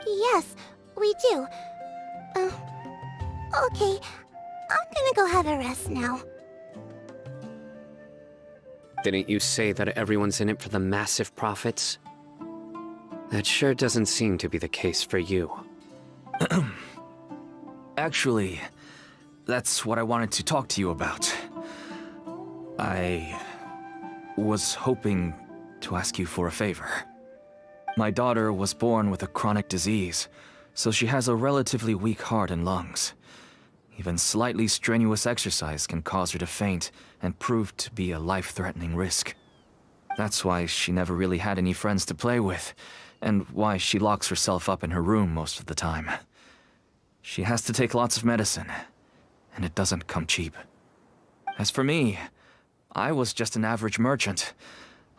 Yes, we do. Okay. I'm gonna go have a rest now. Didn't you say that everyone's in it for the massive profits? That sure doesn't seem to be the case for you. Actually, that's what I wanted to talk to you about. I was hoping to ask you for a favor. My daughter was born with a chronic disease, so she has a relatively weak heart and lungs. Even slightly strenuous exercise can cause her to faint and prove to be a life-threatening risk. That's why she never really had any friends to play with, and why she locks herself up in her room most of the time. She has to take lots of medicine, and it doesn't come cheap. As for me, I was just an average merchant.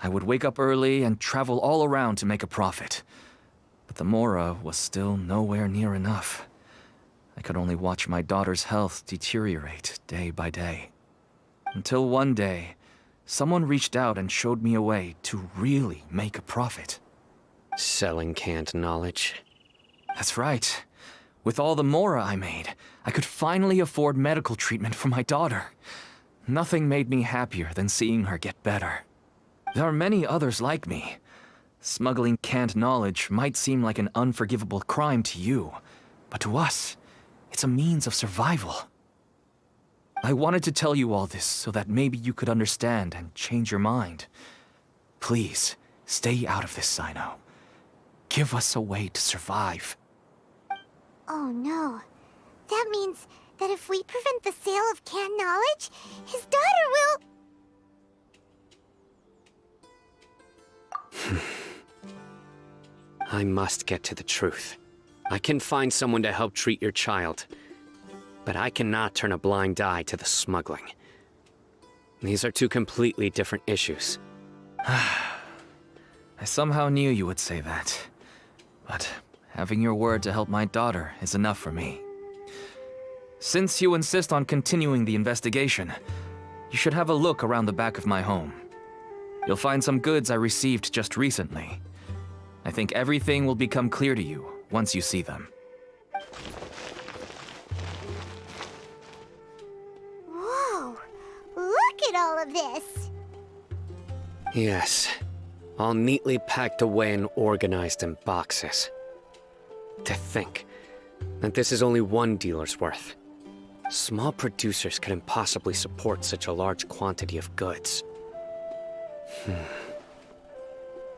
I would wake up early and travel all around to make a profit. But the Mora was still nowhere near enough. I could only watch my daughter's health deteriorate day by day. Until one day, someone reached out and showed me a way to really make a profit. Selling canned knowledge? That's right. With all the Mora I made, I could finally afford medical treatment for my daughter. Nothing made me happier than seeing her get better. There are many others like me. Smuggling canned knowledge might seem like an unforgivable crime to you, but to us, it's a means of survival. I wanted to tell you all this so that maybe you could understand and change your mind. Please, stay out of this, Sino. Give us a way to survive. Oh no. That means that if we prevent the sale of canned knowledge, his daughter will... I must get to the truth. I can find someone to help treat your child, but I cannot turn a blind eye to the smuggling. These are two completely different issues. I somehow knew you would say that. But having your word to help my daughter is enough for me. Since you insist on continuing the investigation, you should have a look around the back of my home. You'll find some goods I received just recently. I think everything will become clear to you once you see them. Whoa! Look at all of this! Yes, all neatly packed away and organized in boxes. To think that this is only one dealer's worth. Small producers couldn't possibly support such a large quantity of goods.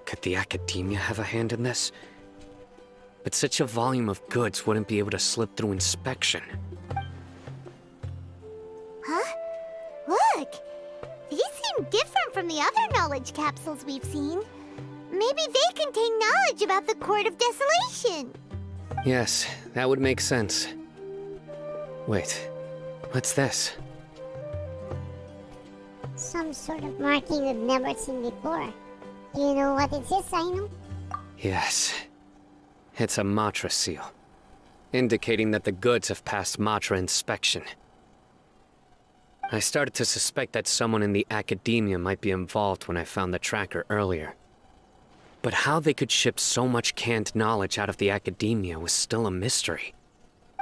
Could the academia have a hand in this? But such a volume of goods wouldn't be able to slip through inspection. Huh? Look! These seem different from the other knowledge capsules we've seen. Maybe they contain knowledge about the Court of Desolation. Yes, that would make sense. Wait, what's this? Some sort of marking we've never seen before. Do you know what it is, Sino? Yes. It's a Matra seal, indicating that the goods have passed Matra inspection. I started to suspect that someone in the academia might be involved when I found the tracker earlier. But how they could ship so much canned knowledge out of the academia was still a mystery.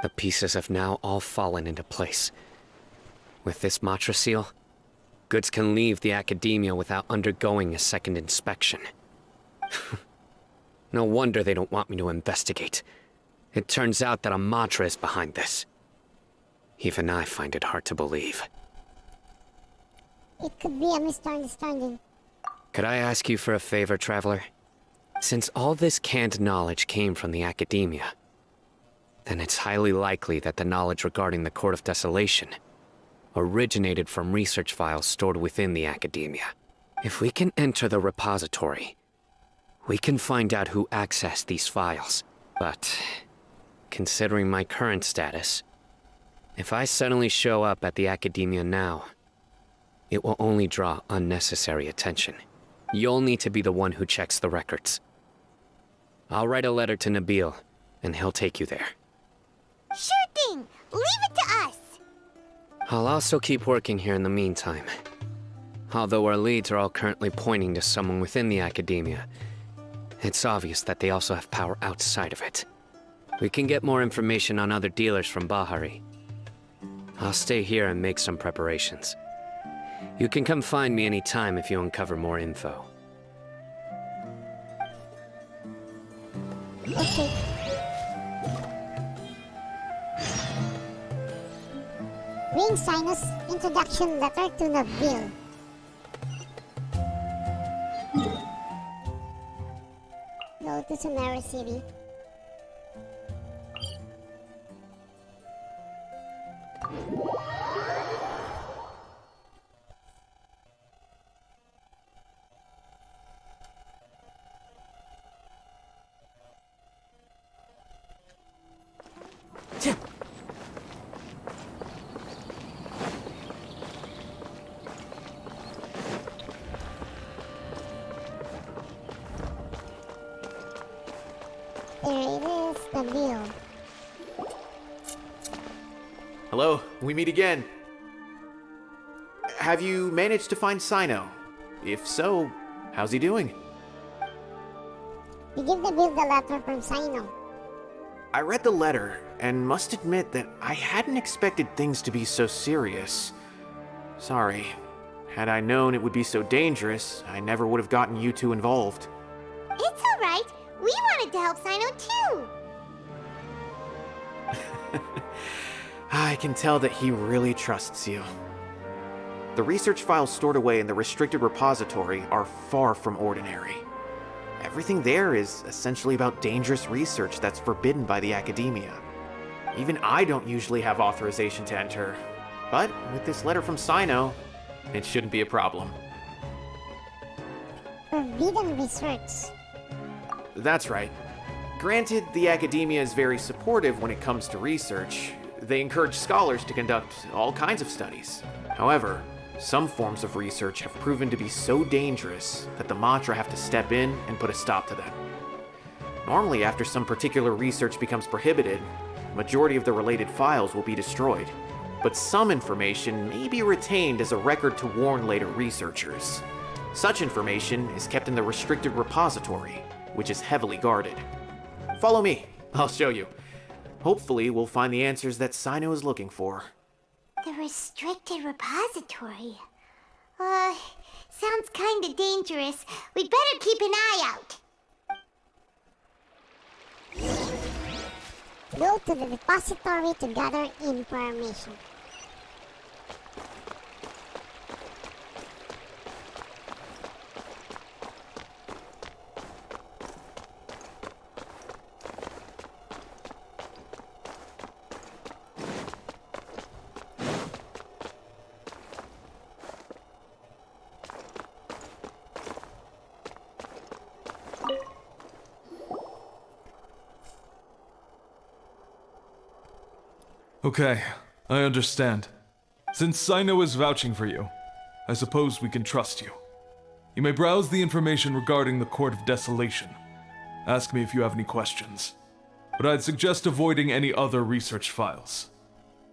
The pieces have now all fallen into place. With this Matra seal, goods can leave the academia without undergoing a second inspection. No wonder they don't want me to investigate. It turns out that a Matra is behind this. Even I find it hard to believe. It could be a misunderstanding. Could I ask you for a favor, Traveler? Since all this canned knowledge came from the academia, then it's highly likely that the knowledge regarding the Court of Desolation originated from research files stored within the academia. If we can enter the repository, we can find out who accessed these files. But considering my current status, if I suddenly show up at the academia now, it will only draw unnecessary attention. You'll need to be the one who checks the records. I'll write a letter to Nabil, and he'll take you there. Sure thing! Leave it to us! I'll also keep working here in the meantime. Although our leads are all currently pointing to someone within the academia, it's obvious that they also have power outside of it. We can get more information on other dealers from Bahari. I'll stay here and make some preparations. You can come find me anytime if you uncover more info. Okay. Bring Sinus introduction letter to Nabil. Go to Sumera City. the bill. Hello, we meet again. Have you managed to find Sino? If so, how's he doing? You give the bill the letter from Sino. I read the letter and must admit that I hadn't expected things to be so serious. Sorry. Had I known it would be so dangerous, I never would have gotten you two involved. It's alright. We wanted to help Sino too. I can tell that he really trusts you. The research files stored away in the restricted repository are far from ordinary. Everything there is essentially about dangerous research that's forbidden by the academia. Even I don't usually have authorization to enter, but with this letter from Sino, it shouldn't be a problem. Forbidden research. That's right. Granted, the academia is very supportive when it comes to research. They encourage scholars to conduct all kinds of studies. However, some forms of research have proven to be so dangerous that the Matra have to step in and put a stop to them. Normally, after some particular research becomes prohibited, the majority of the related files will be destroyed. But some information may be retained as a record to warn later researchers. Such information is kept in the restricted repository, which is heavily guarded. Follow me, I'll show you. Hopefully, we'll find the answers that Sino is looking for. The restricted repository. Sounds kinda dangerous. We'd better keep an eye out. Go to the repository to gather information. Okay, I understand. Since Sino is vouching for you, I suppose we can trust you. You may browse the information regarding the Court of Desolation. Ask me if you have any questions. But I'd suggest avoiding any other research files.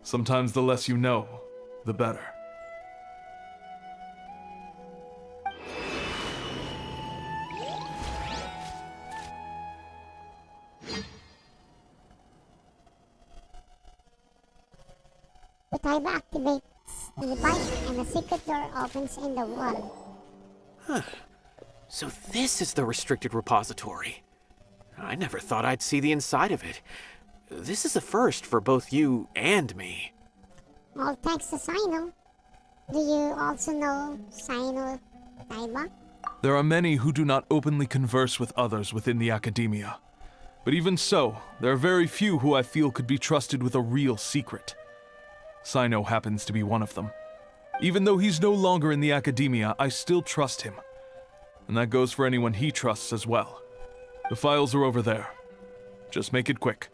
Sometimes the less you know, the better. The timer activates the device and a secret door opens in the wall. Huh. So this is the restricted repository. I never thought I'd see the inside of it. This is a first for both you and me. All thanks to Sino. Do you also know Sino Taiba? There are many who do not openly converse with others within the academia. But even so, there are very few who I feel could be trusted with a real secret. Sino happens to be one of them. Even though he's no longer in the academia, I still trust him. And that goes for anyone he trusts as well. The files are over there. Just make it quick.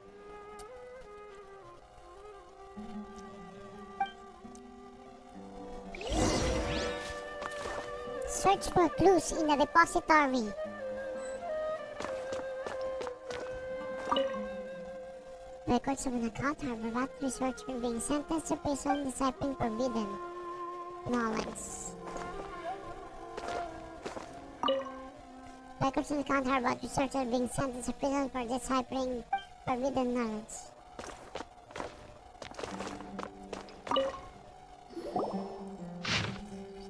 Search for clues in the repository. Records of an account have about researcher being sentenced to prison deciphering forbidden knowledge. Records of an account have about researcher being sentenced to prison for deciphering forbidden knowledge.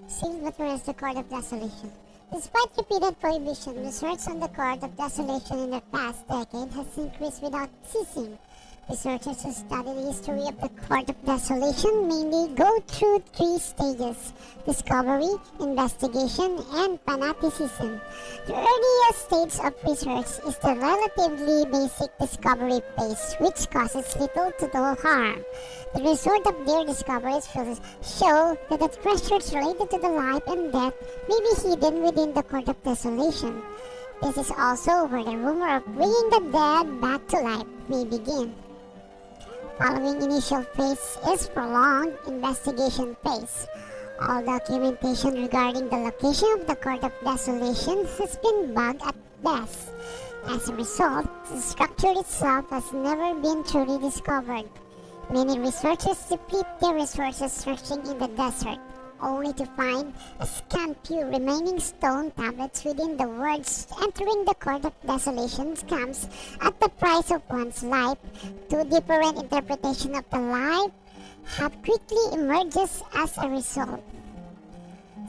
Sealed materials the Court of Desolation. Despite repeated prohibition, research on the Court of Desolation in the past decade has increased without ceasing. Researchers who study the history of the Court of Desolation mainly go through 3 stages: discovery, investigation, and fanaticism. The earliest stage of research is the relatively basic discovery phase, which causes little to no harm. The result of their discoveries show that the treasures related to the life and death may be hidden within the Court of Desolation. This is also where the rumor of bringing the dead back to life may begin. Following initial phase is prolonged investigation phase. All documentation regarding the location of the Court of Desolation has been bugged at best. As a result, the structure itself has never been truly discovered. Many researchers deplete their resources searching in the desert, only to find a scant few remaining stone tablets within the words entering the Court of Desolation comes at the price of one's life. Two different interpretations of the life have quickly emerges as a result.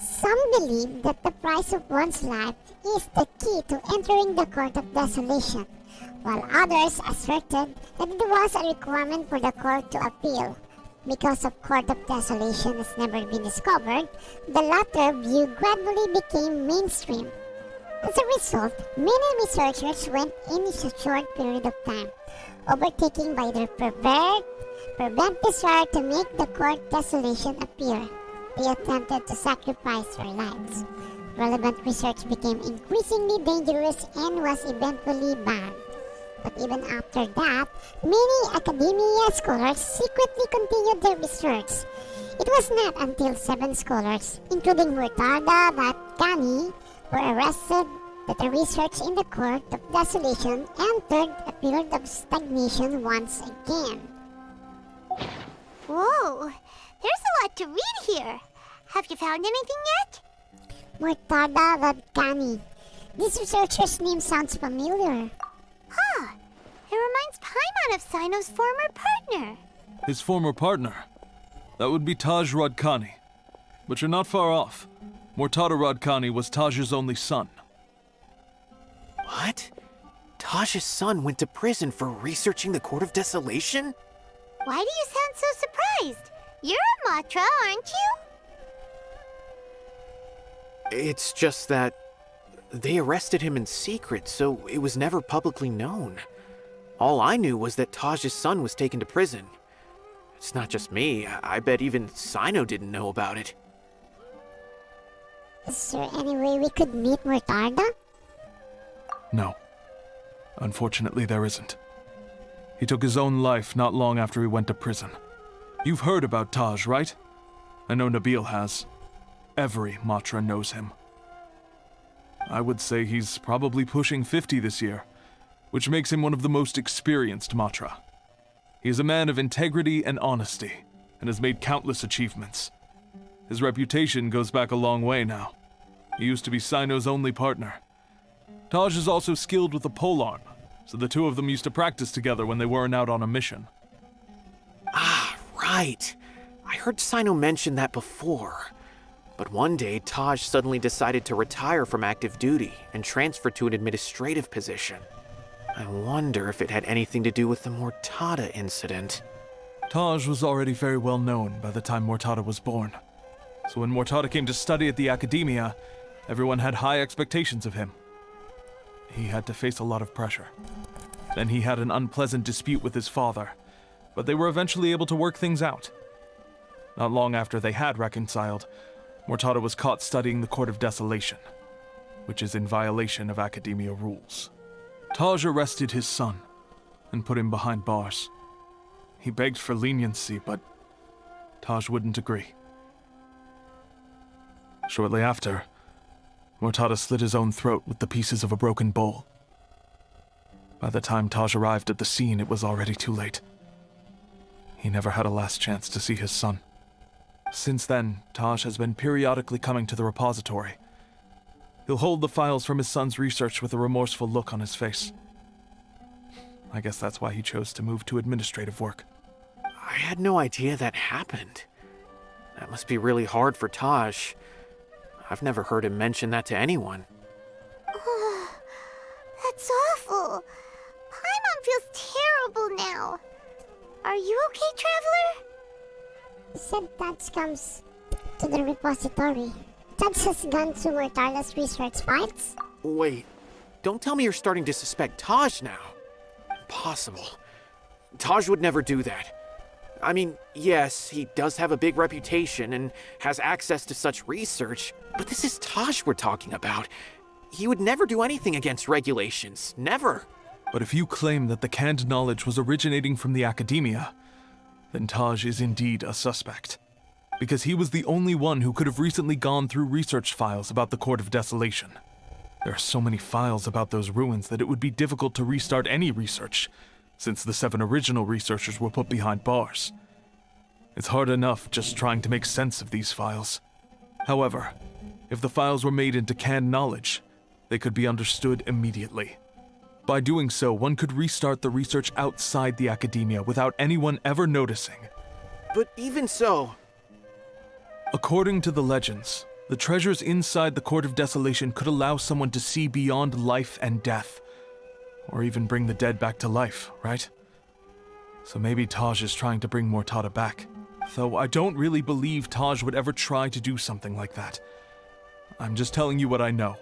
Some believe that the price of one's life is the key to entering the Court of Desolation, while others asserted that it was a requirement for the court to appeal. Because of Court of Desolation has never been discovered, the latter view gradually became mainstream. As a result, many researchers went in a short period of time, overtaken by their fervent desire to make the Court Desolation appear. They attempted to sacrifice their lives. Relevant research became increasingly dangerous and was eventually banned. But even after that, many academia scholars secretly continued their research. It was not until 7 scholars, including Murtada Vatkani, were arrested that the research in the Court of Desolation entered a period of stagnation once again. Whoa, there's a lot to read here. Have you found anything yet? Murtada Vatkani. This researcher's name sounds familiar. Huh. It reminds Paimon of Sino's former partner. His former partner? That would be Taj Radkani. But you're not far off. Murtada Radkani was Taj's only son. What? Taj's son went to prison for researching the Court of Desolation? Why do you sound so surprised? You're a Matra, aren't you? It's just that they arrested him in secret, so it was never publicly known. All I knew was that Taj's son was taken to prison. It's not just me. I bet even Sino didn't know about it. Is there any way we could meet Murtada? No. Unfortunately, there isn't. He took his own life not long after he went to prison. You've heard about Taj, right? I know Nabil has. Every Matra knows him. I would say he's probably pushing 50 this year, which makes him one of the most experienced Matra. He is a man of integrity and honesty, and has made countless achievements. His reputation goes back a long way now. He used to be Sino's only partner. Taj is also skilled with the polearm, so the two of them used to practice together when they weren't out on a mission. Ah, right. I heard Sino mention that before. But one day, Taj suddenly decided to retire from active duty and transfer to an administrative position. I wonder if it had anything to do with the Murtada incident. Taj was already very well known by the time Murtada was born. So when Murtada came to study at the Academia, everyone had high expectations of him. He had to face a lot of pressure. Then he had an unpleasant dispute with his father, but they were eventually able to work things out. Not long after they had reconciled, Murtada was caught studying the Court of Desolation, which is in violation of Academia rules. Taj arrested his son and put him behind bars. He begged for leniency, but Taj wouldn't agree. Shortly after, Murtada slit his own throat with the pieces of a broken bowl. By the time Taj arrived at the scene, it was already too late. He never had a last chance to see his son. Since then, Taj has been periodically coming to the repository. He'll hold the files from his son's research with a remorseful look on his face. I guess that's why he chose to move to administrative work. I had no idea that happened. That must be really hard for Taj. I've never heard him mention that to anyone. That's awful. Paimon feels terrible now. Are you okay, Traveler? He said Taj comes to the repository. Taj has gone to Murtada's research files? Wait, don't tell me you're starting to suspect Taj now. Impossible. Taj would never do that. I mean, yes, he does have a big reputation and has access to such research, but this is Taj we're talking about. He would never do anything against regulations. Never. But if you claim that the canned knowledge was originating from the Academia, then Taj is indeed a suspect. because he was the only one who could have recently gone through research files about the Court of Desolation. There are so many files about those ruins that it would be difficult to restart any research, since the 7 original researchers were put behind bars. It's hard enough just trying to make sense of these files. However, if the files were made into canned knowledge, they could be understood immediately. By doing so, one could restart the research outside the academia without anyone ever noticing. But even so... According to the legends, the treasures inside the Court of Desolation could allow someone to see beyond life and death, or even bring the dead back to life, right? So maybe Taj is trying to bring Mortada back, though I don't really believe Taj would ever try to do something like that. I'm just telling you what I know.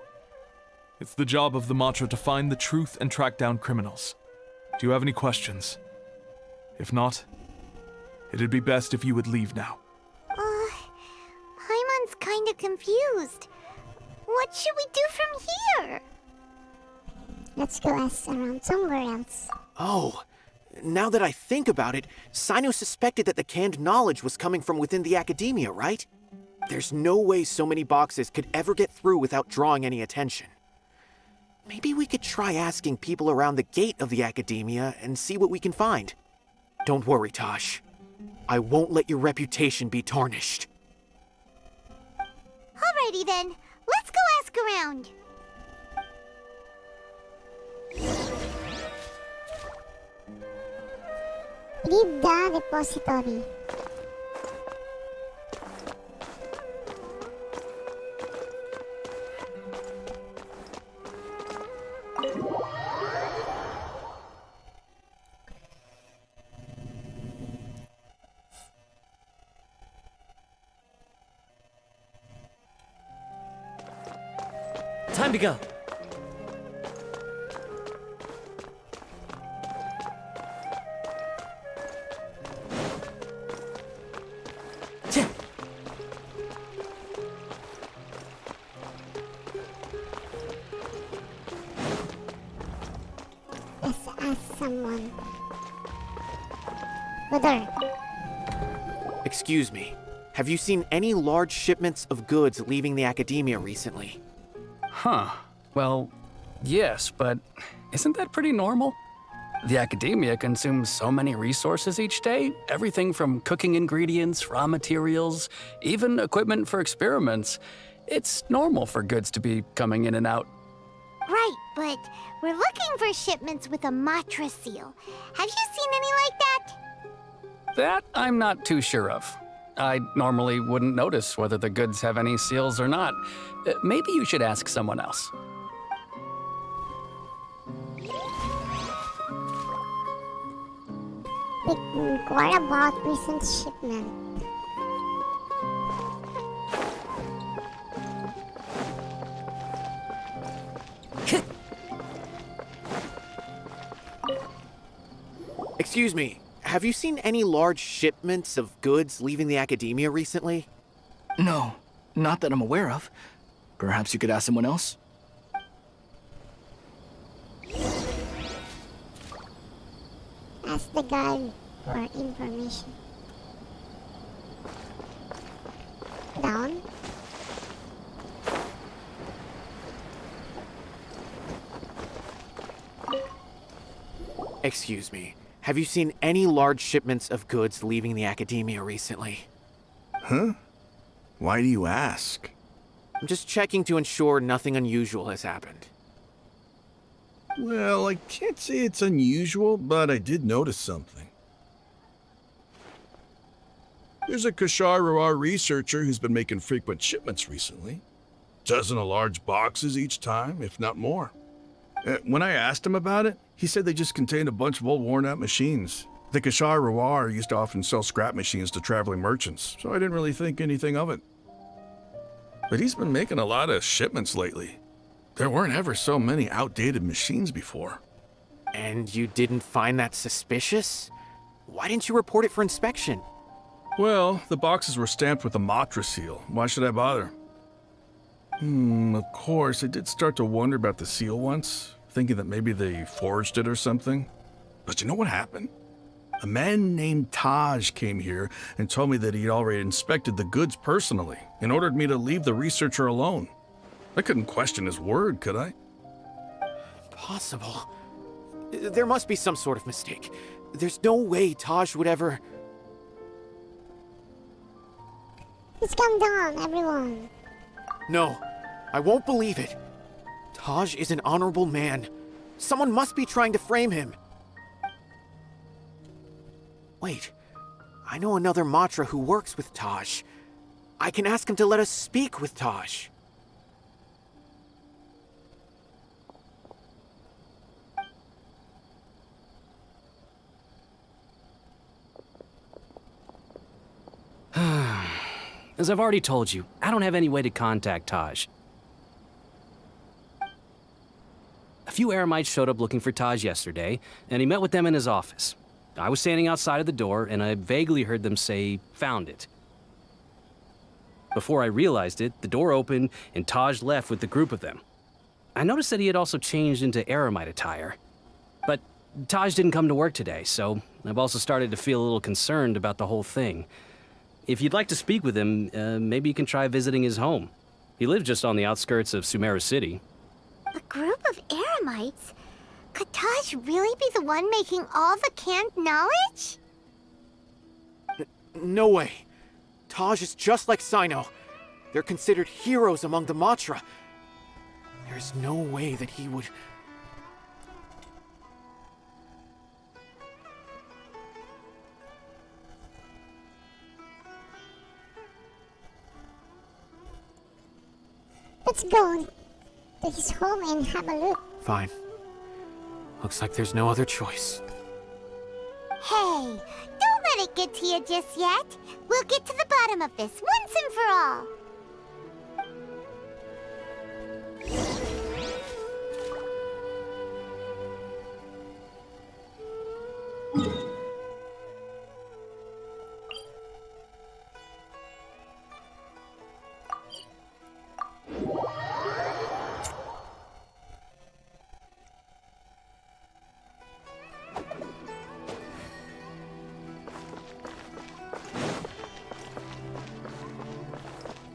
It's the job of the Matra to find the truth and track down criminals. Do you have any questions? If not, it'd be best if you would leave now. Paimon's kinda confused. What should we do from here? Let's go ask around somewhere else. Oh, now that I think about it, Sino suspected that the canned knowledge was coming from within the academia, right? There's no way so many boxes could ever get through without drawing any attention. Maybe we could try asking people around the gate of the academia and see what we can find. Don't worry, Tosh. I won't let your reputation be tarnished. Alrighty then, let's go ask around. Read the repository. Time to go. Let's ask someone. Brother. Excuse me. Have you seen any large shipments of goods leaving the academia recently? Huh. Well, yes, but isn't that pretty normal? The academia consumes so many resources each day, everything from cooking ingredients, raw materials, even equipment for experiments. It's normal for goods to be coming in and out. Right, but we're looking for shipments with a Matra seal. Have you seen any like that? That I'm not too sure of. I normally wouldn't notice whether the goods have any seals or not. Maybe you should ask someone else. Inquire about recent shipment. Excuse me, have you seen any large shipments of goods leaving the academia recently? No, not that I'm aware of. Perhaps you could ask someone else? Ask the guard for information. Down. Excuse me, have you seen any large shipments of goods leaving the academia recently? Huh? Why do you ask? I'm just checking to ensure nothing unusual has happened. Well, I can't say it's unusual, but I did notice something. There's a Kashar researcher who's been making frequent shipments recently. Dozen of large boxes each time, if not more. When I asked him about it, he said they just contained a bunch of old worn-out machines. The Kashar used to often sell scrap machines to traveling merchants, so I didn't really think anything of it. But he's been making a lot of shipments lately. There weren't ever so many outdated machines before. And you didn't find that suspicious? Why didn't you report it for inspection? Well, the boxes were stamped with a Matra seal. Why should I bother? Of course, I did start to wonder about the seal once, thinking that maybe they forged it or something. But you know what happened? A man named Taj came here and told me that he'd already inspected the goods personally and ordered me to leave the researcher alone. I couldn't question his word, could I? Impossible. There must be some sort of mistake. There's no way Taj would ever... Let's calm down, everyone. No, I won't believe it. Taj is an honorable man. Someone must be trying to frame him. Wait, I know another Matra who works with Taj. I can ask him to let us speak with Taj. As I've already told you, I don't have any way to contact Taj. A few Eremites showed up looking for Taj yesterday, and he met with them in his office. I was standing outside of the door, and I vaguely heard them say, "Found it." Before I realized it, the door opened, and Taj left with the group of them. I noticed that he had also changed into Eremite attire. But Taj didn't come to work today, so I've also started to feel a little concerned about the whole thing. If you'd like to speak with him, maybe you can try visiting his home. He lives just on the outskirts of Sumeru City. A group of Eremites? Could Taj really be the one making all the canned knowledge? No way. Taj is just like Sino. They're considered heroes among the Matra. There's no way that he would... Let's go to his home and have a look. Fine. Looks like there's no other choice. Hey, don't let it get to you just yet. We'll get to the bottom of this once and for all.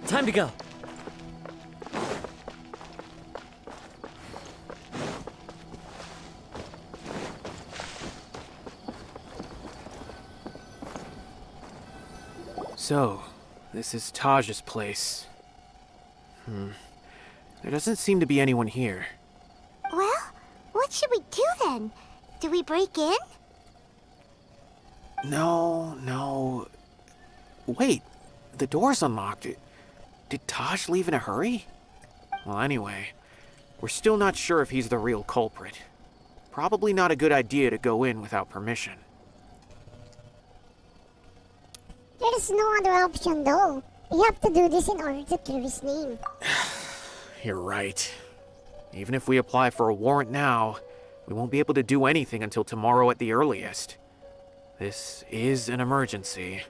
Time to go. So, this is Taj's place. There doesn't seem to be anyone here. Well, what should we do then? Do we break in? No. Wait, the door's unlocked. Did Taj leave in a hurry? Well, anyway, we're still not sure if he's the real culprit. Probably not a good idea to go in without permission. There is no other option though. We have to do this in order to clear his name. You're right. Even if we apply for a warrant now, we won't be able to do anything until tomorrow at the earliest. This is an emergency.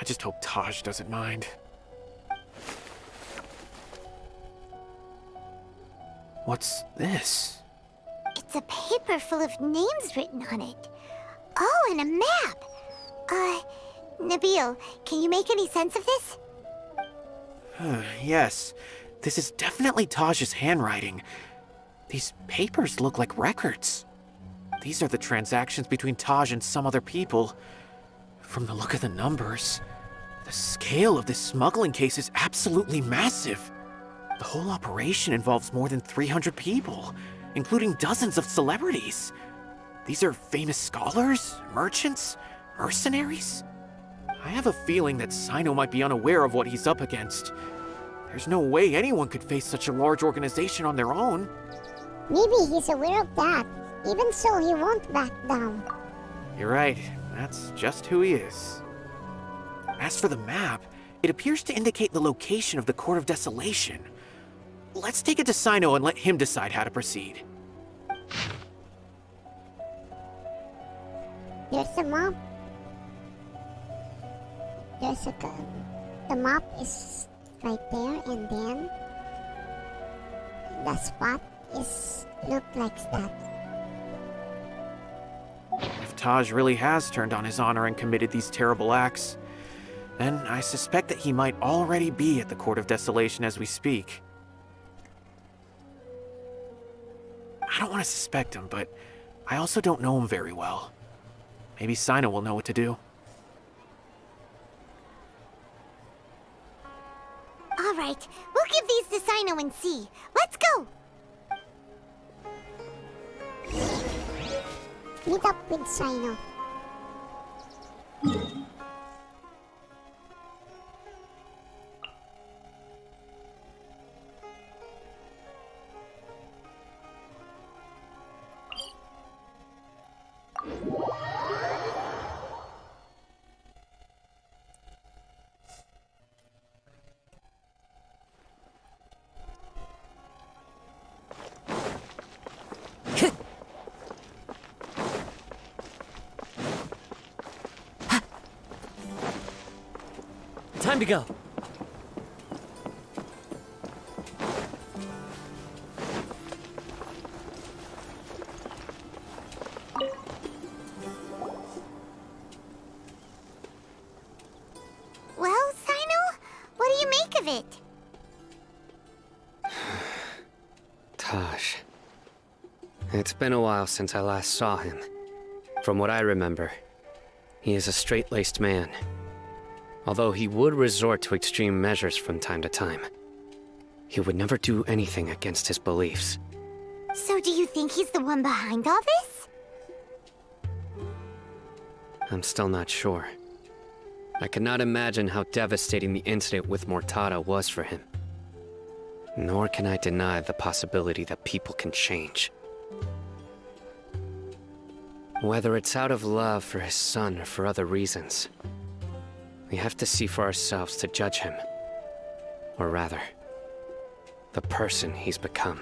I just hope Taj doesn't mind. What's this? It's a paper full of names written on it. Oh, and a map. Nabil, can you make any sense of this? Yes, this is definitely Taj's handwriting. These papers look like records. These are the transactions between Taj and some other people. From the look of the numbers, the scale of this smuggling case is absolutely massive. The whole operation involves more than 300 people, including dozens of celebrities. These are famous scholars, merchants, mercenaries. I have a feeling that Sino might be unaware of what he's up against. There's no way anyone could face such a large organization on their own. Maybe he's aware of that. Even so, he won't back down. You're right. That's just who he is. As for the map, it appears to indicate the location of the Court of Desolation. Let's take it to Sino and let him decide how to proceed. There's the map. The map is right there, and then the spot is look like that. If Taj really has turned on his honor and committed these terrible acts, then I suspect that he might already be at the Court of Desolation as we speak. I don't want to suspect him, but I also don't know him very well. Maybe Sino will know what to do. All right, we'll give these to Sino and see. Let's go! Meet up with Sino. Time to go. Well, Sino, what do you make of it? Taj. It's been a while since I last saw him. From what I remember, he is a straight-laced man. Although he would resort to extreme measures from time to time, he would never do anything against his beliefs. So do you think he's the one behind all this? I'm still not sure. I cannot imagine how devastating the incident with Mortada was for him. Nor can I deny the possibility that people can change. Whether it's out of love for his son or for other reasons, we have to see for ourselves to judge him. Or rather, the person he's become.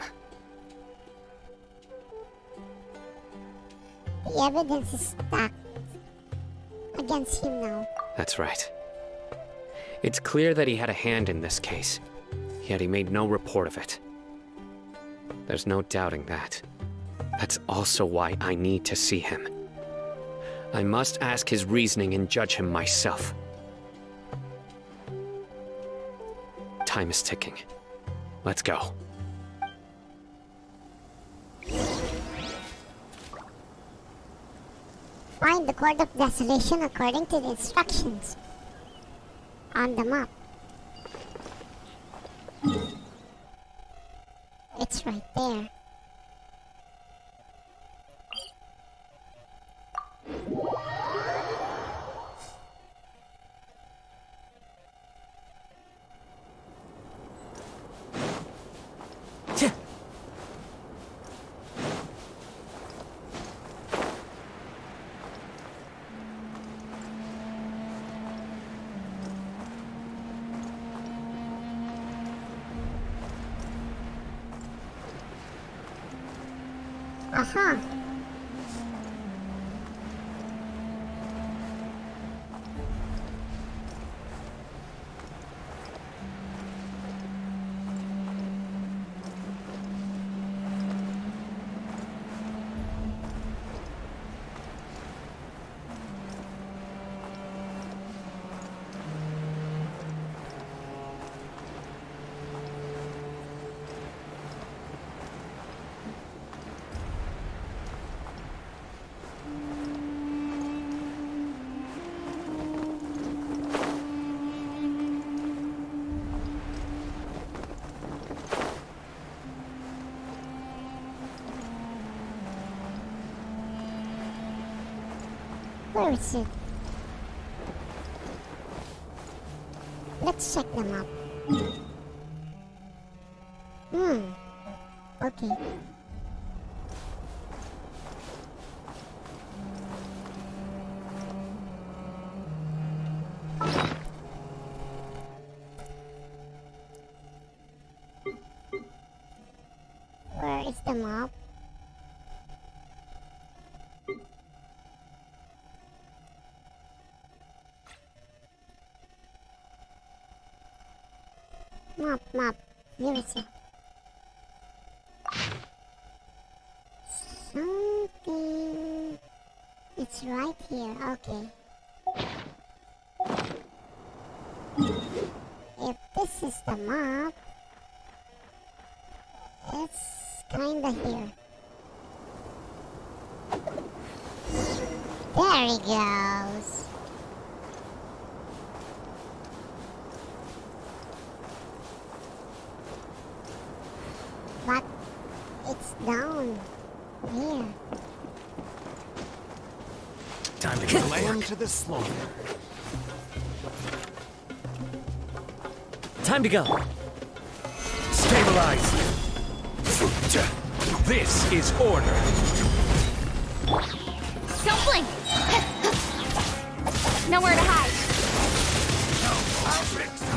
The evidence is stacked against him now. That's right. It's clear that he had a hand in this case, yet he made no report of it. There's no doubting that. That's also why I need to see him. I must ask his reasoning and judge him myself. Time is ticking. Let's go. Find the Court of Desolation according to the instructions on the map. It's right there. Aha! Where is it? Let's check them out. Okay. Where is the map? Map. Here is it. Something It's right here, okay. If this is the map, it's kinda here. There he goes. But it's down here. Time to get Lamb to the slaughter. Time to go. Stabilize. This is order. Don't blink! Nowhere to hide.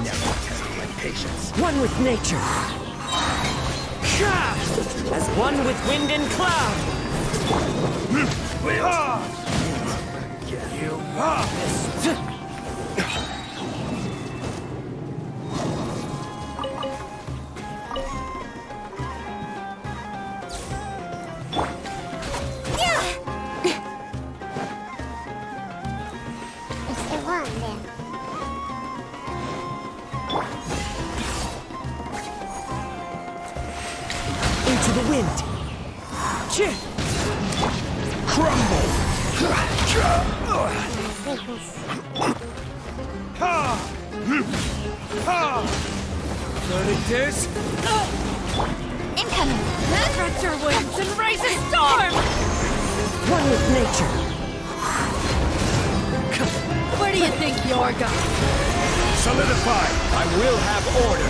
Never test my patience. One with nature. As one with wind and cloud. It's the one there. Into the wind. Crumble. There it is. Incoming! Stretch your wings and raise a storm! One with nature. Where do you think you're going? Solidify. I will have order.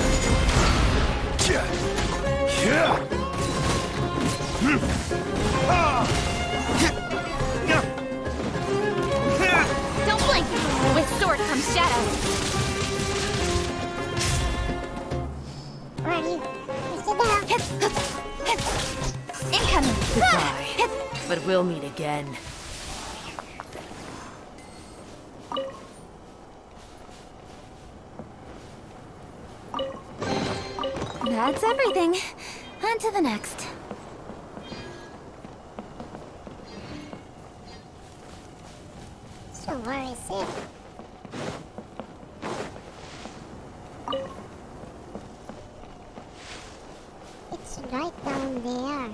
Don't blink! With sword comes shadow. Ready? Sit down. Incoming! Goodbye. But we'll meet again. That's everything. On to the next. So where is it? It's right down there.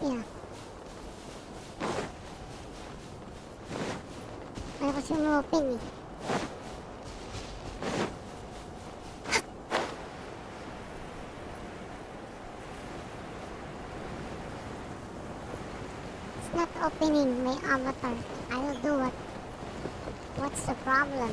Yeah. Malakas yung open eh. It's not opening my avatar. I will do what? What's the problem?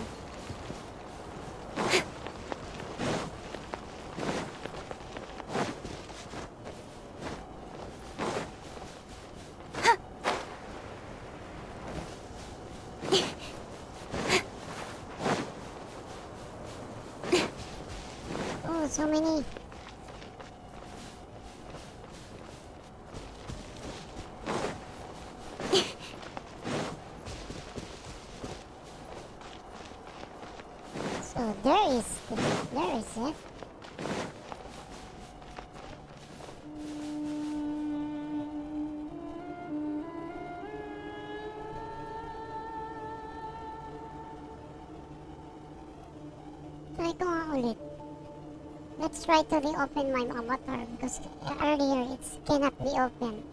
Oh, so many. So there is it. Try ko nga ulit. Let's try to reopen my avatar because earlier it cannot be opened.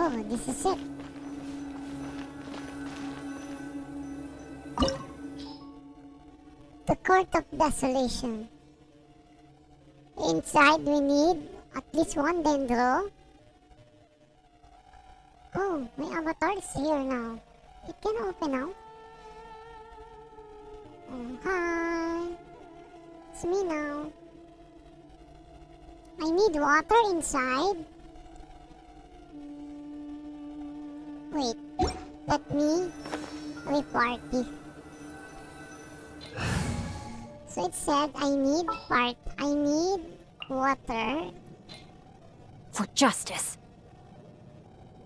Oh, this is it. The Court of Desolation. Inside we need at least one dendro. Oh, my avatar is here now. It can open now. Oh, hi. It's me now. I need water inside. Wait, let me reparty. So it said I need water. For justice.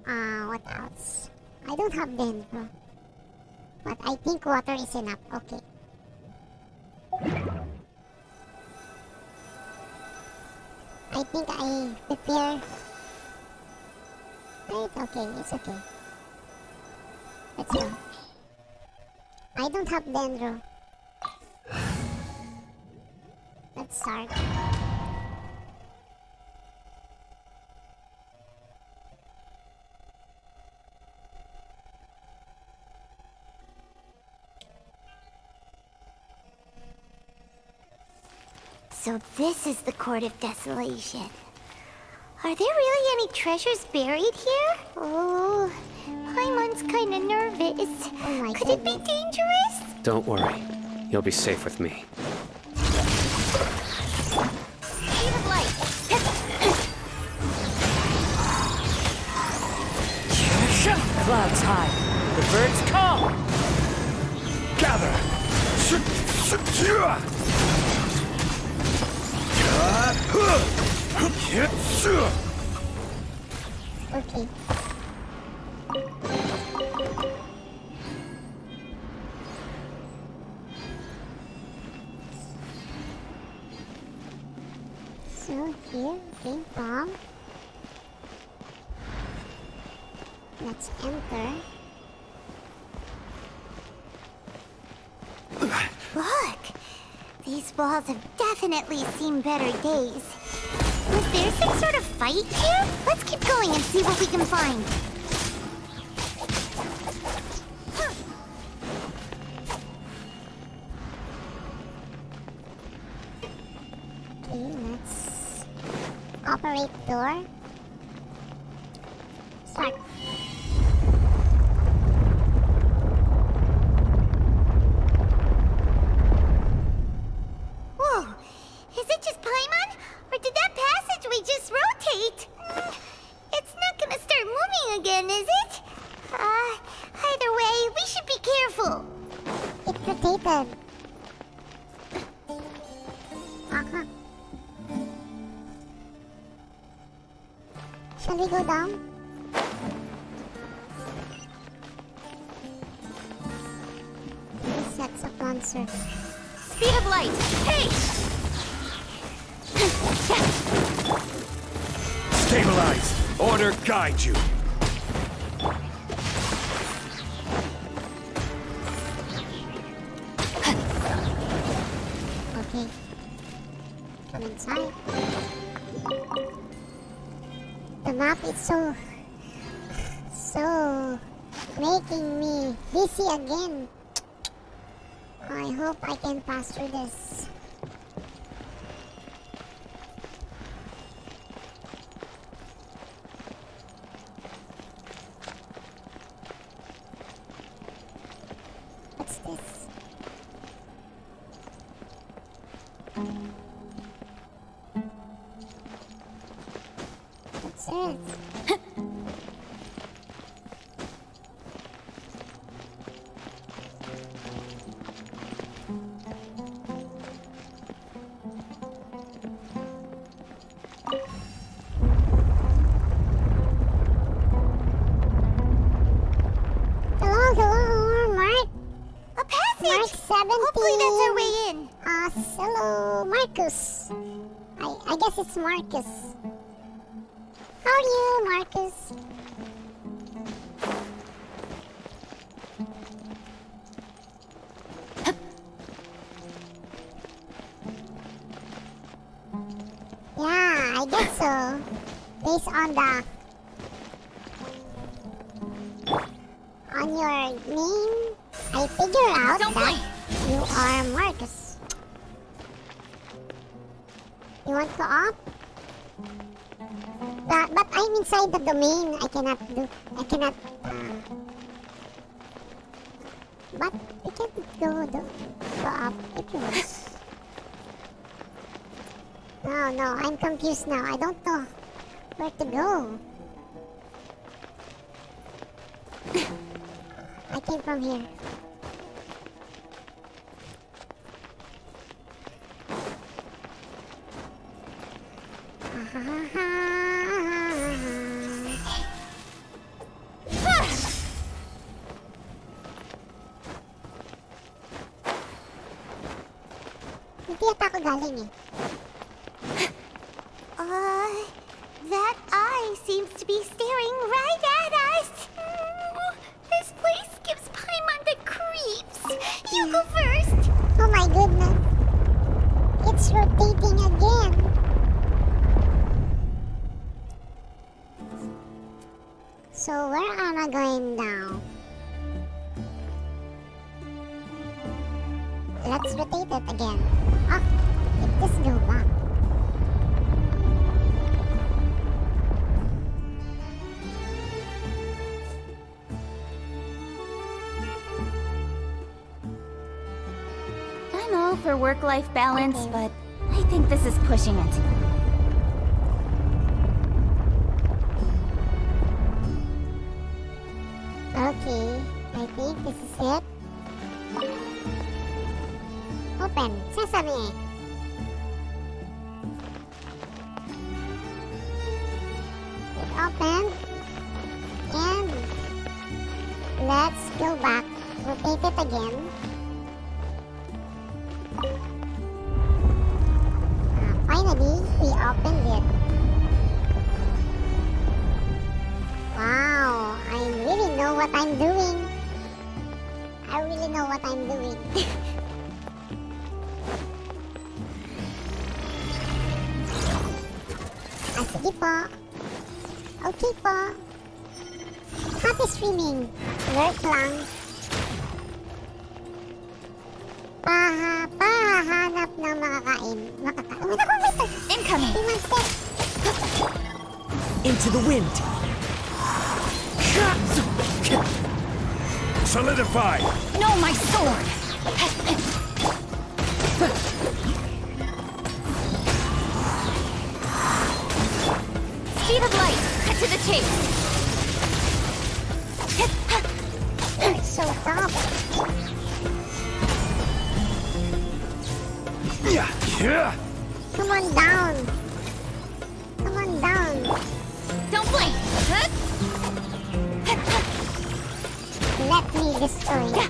What else? I don't have dendro. But I think water is enough. Okay. I think I prepare. It's okay, it's okay. Let's go. I don't have dendro. Let's start. So this is the Court of Desolation. Are there really any treasures buried here? Oh, Paimon's kinda nervous. Could it be dangerous? Don't worry. You'll be safe with me. Speed of light. Clouds high. The birds come. Gather. Okay. So here came from. Let's enter. Look! These walls have definitely seen better days. Was there some sort of fight here? Let's keep going and see what we can find. Okay, let's operate door. Start. Whoa! Is it just Paimon? Or did that passageway just rotate? It's not gonna start moving again, is it? Either way, we should be careful. It rotated. Shall we go down? Three sets of monsters. Speed of light. Hey! Stabilize. Order guide you. Okay. Come inside. The map is so making me dizzy again. I hope I can pass through this. What's this? What's this? Hello, Mark. A passage! Mark 17. Hopefully that's our way in. Hello, Marcus. I guess it's Marcus. How are you, Marcus? Yeah, I guess so. Based on the on your name, I figure out that you are Marcus. You want to opt? But I'm inside the domain. I cannot. But we can go up if you wish. No, I'm confused now. I don't know where to go. I came from here. Hindi yata ako galing eh. That eye seems to be staring right at us. This place gives Paimon the creeps. You go first. Oh my goodness. It's rotating again. So where am I going now? Let's rotate it again. Ah, just go back. I'm all for work-life balance, but I think this is pushing it. Okay, I think this is it. Open, sesame. It opened. And let's go back. Rotate it again. Finally, we opened it. Wow, I really know what I'm doing. I really know what I'm doing. Sige po. Okay po. Happy streaming. Work lang. Pahahanap ng makakain. Incoming. Into the wind. Solidify! No, my sword! Speed of light! Cut to the chase! It's so tough. Come on down. Come on down. Don't blink! Let me destroy you.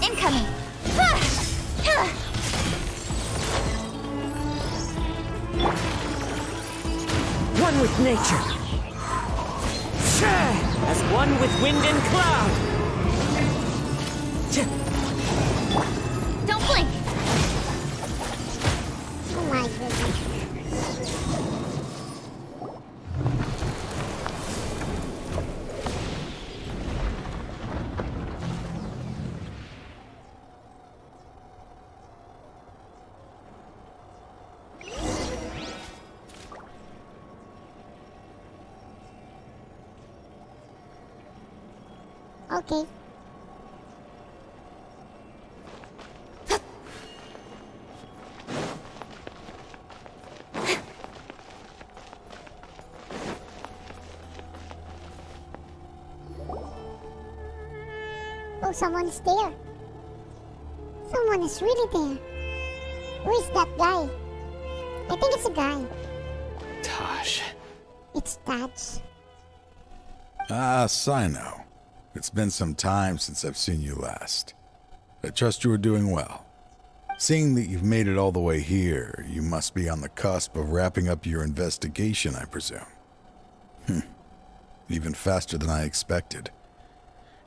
Incoming! One with nature. As one with wind and cloud. Don't blink! Oh my goodness. Okay. Oh, someone's there. Someone is really there. Who is that guy? I think it's a guy. Taj. It's Taj. Ah, Sino. It's been some time since I've seen you last. I trust you are doing well. Seeing that you've made it all the way here, you must be on the cusp of wrapping up your investigation, I presume. Even faster than I expected.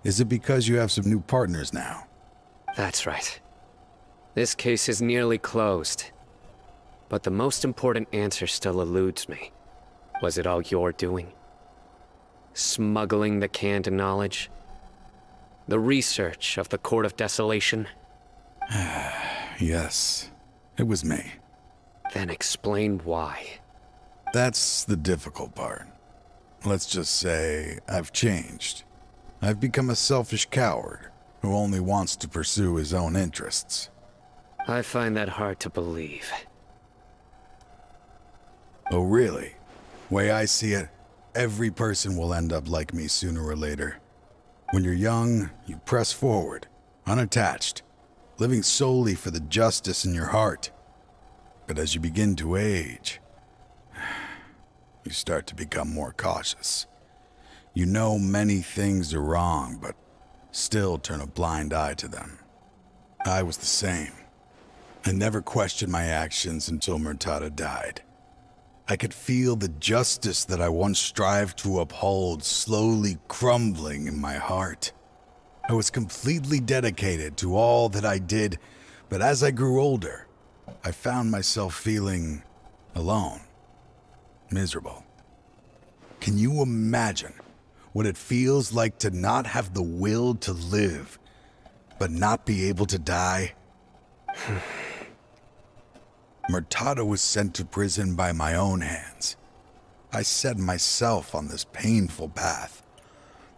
Is it because you have some new partners now? That's right. This case is nearly closed. But the most important answer still eludes me. Was it all your doing? Smuggling the canned knowledge? The research of the Court of Desolation? Yes, it was me. Then explain why. That's the difficult part. Let's just say I've changed. I've become a selfish coward who only wants to pursue his own interests. I find that hard to believe. Oh, really? Way I see it, every person will end up like me sooner or later. When you're young, you press forward, unattached, living solely for the justice in your heart. But as you begin to age, you start to become more cautious. You know many things are wrong, but still turn a blind eye to them. I was the same. I never questioned my actions until Murtada died. I could feel the justice that I once strived to uphold slowly crumbling in my heart. I was completely dedicated to all that I did, but as I grew older, I found myself feeling alone, miserable. Can you imagine what it feels like to not have the will to live, but not be able to die? Murtada was sent to prison by my own hands. I set myself on this painful path.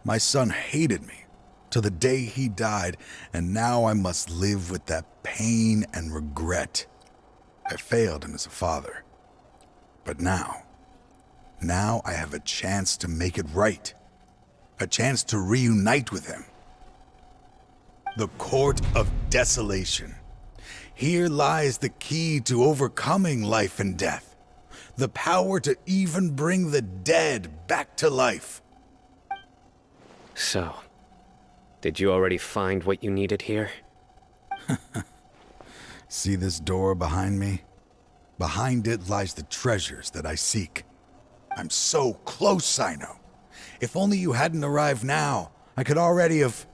My son hated me till the day he died, and now I must live with that pain and regret. I failed him as a father. But now I have a chance to make it right. A chance to reunite with him. The Court of Desolation. Here lies the key to overcoming life and death. The power to even bring the dead back to life. So, did you already find what you needed here? See this door behind me? Behind it lies the treasures that I seek. I'm so close, Sino. If only you hadn't arrived now, I could already have...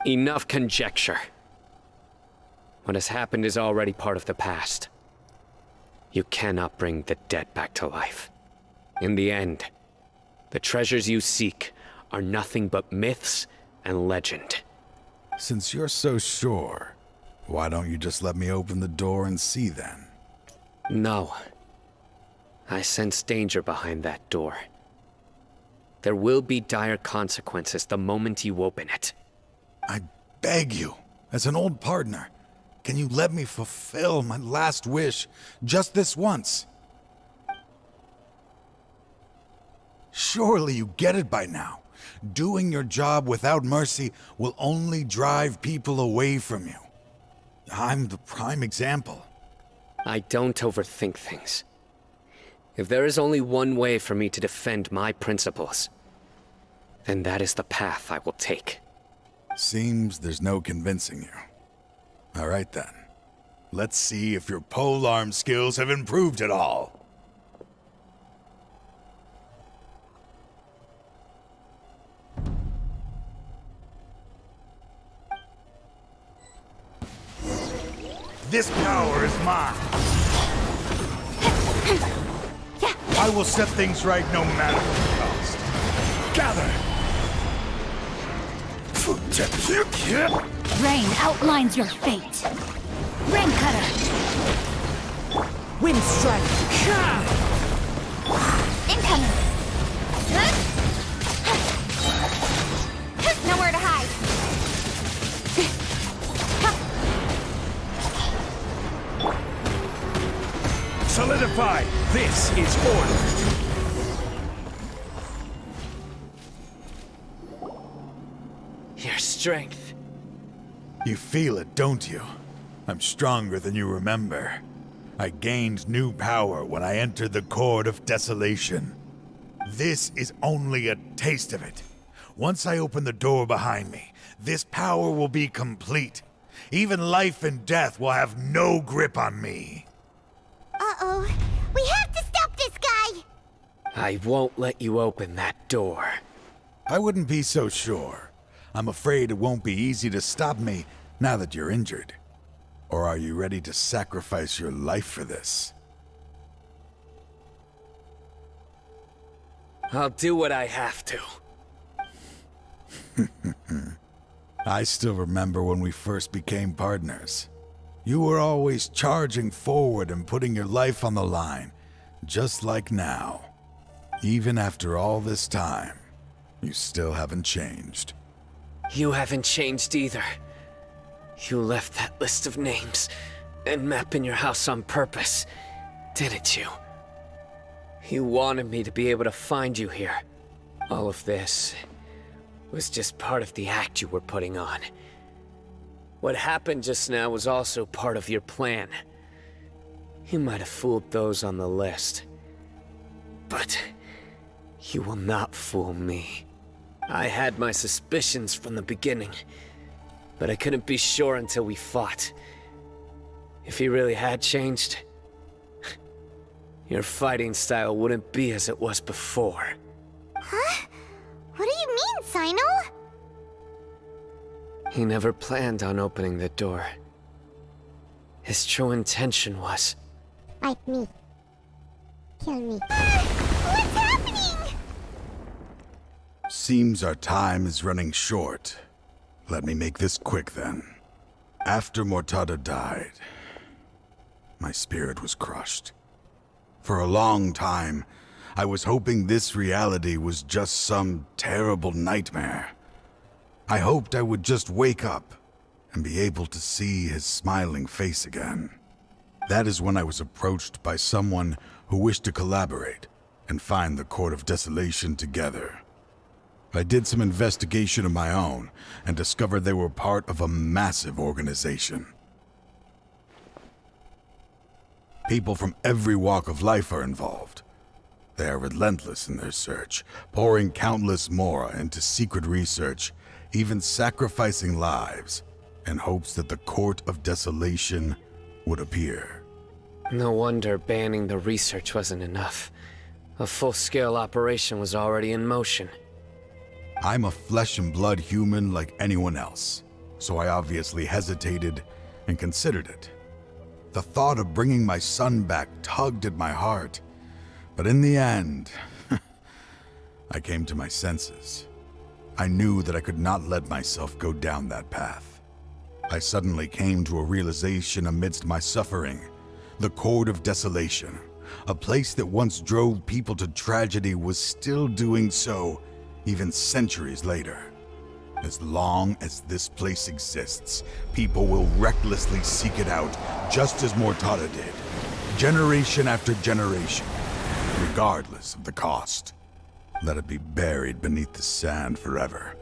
Enough conjecture. What has happened is already part of the past. You cannot bring the dead back to life. In the end, the treasures you seek are nothing but myths and legend. Since you're so sure, why don't you just let me open the door and see then? No. I sense danger behind that door. There will be dire consequences the moment you open it. I beg you, as an old partner, can you let me fulfill my last wish just this once? Surely you get it by now. Doing your job without mercy will only drive people away from you. I'm the prime example. I don't overthink things. If there is only one way for me to defend my principles, then that is the path I will take. Seems there's no convincing you. All right then. Let's see if your polearm skills have improved at all. This power is mine. I will set things right no matter the cost. Gather! Rain outlines your fate. Rain cutter. Wind strike. Incoming. Nowhere to hide. Solidify! This is order! Your strength. You feel it, don't you? I'm stronger than you remember. I gained new power when I entered the Court of Desolation. This is only a taste of it. Once I open the door behind me, this power will be complete. Even life and death will have no grip on me. Uh-oh. We have to stop this guy! I won't let you open that door. I wouldn't be so sure. I'm afraid it won't be easy to stop me now that you're injured. Or are you ready to sacrifice your life for this? I'll do what I have to. I still remember when we first became partners. You were always charging forward and putting your life on the line, just like now. Even after all this time, you still haven't changed. You haven't changed either. You left that list of names and map in your house on purpose, didn't you? You wanted me to be able to find you here. All of this was just part of the act you were putting on. What happened just now was also part of your plan. You might have fooled those on the list, but you will not fool me. I had my suspicions from the beginning, but I couldn't be sure until we fought. If he really had changed, your fighting style wouldn't be as it was before. Huh? What do you mean, Sino? He never planned on opening the door. His true intention was... Fight me. Kill me. What's happening? Seems our time is running short. Let me make this quick then. After Mortada died, my spirit was crushed. For a long time, I was hoping this reality was just some terrible nightmare. I hoped I would just wake up and be able to see his smiling face again. That is when I was approached by someone who wished to collaborate and find the Court of Desolation together. I did some investigation of my own and discovered they were part of a massive organization. People from every walk of life are involved. They are relentless in their search, pouring countless mora into secret research, even sacrificing lives in hopes that the Court of Desolation would appear. No wonder banning the research wasn't enough. A full-scale operation was already in motion. I'm a flesh and blood human like anyone else, so I obviously hesitated and considered it. The thought of bringing my son back tugged at my heart, but in the end, I came to my senses. I knew that I could not let myself go down that path. I suddenly came to a realization amidst my suffering. The Court of Desolation, a place that once drove people to tragedy, was still doing so even centuries later. As long as this place exists, people will recklessly seek it out, just as Mortada did, generation after generation, regardless of the cost. Let it be buried beneath the sand forever.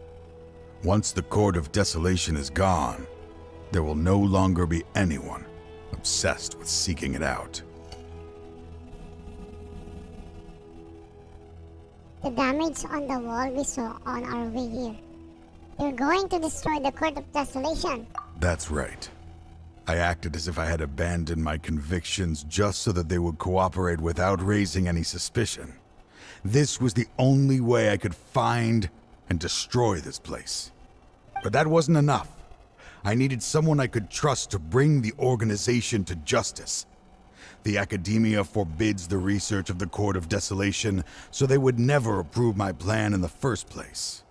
Once the Court of Desolation is gone, there will no longer be anyone obsessed with seeking it out. The damage on the wall we saw on our way here. You're going to destroy the Court of Desolation. That's right. I acted as if I had abandoned my convictions just so that they would cooperate without raising any suspicion. This was the only way I could find and destroy this place. But that wasn't enough. I needed someone I could trust to bring the organization to justice. The Academia forbids the research of the Court of Desolation, so they would never approve my plan in the first place.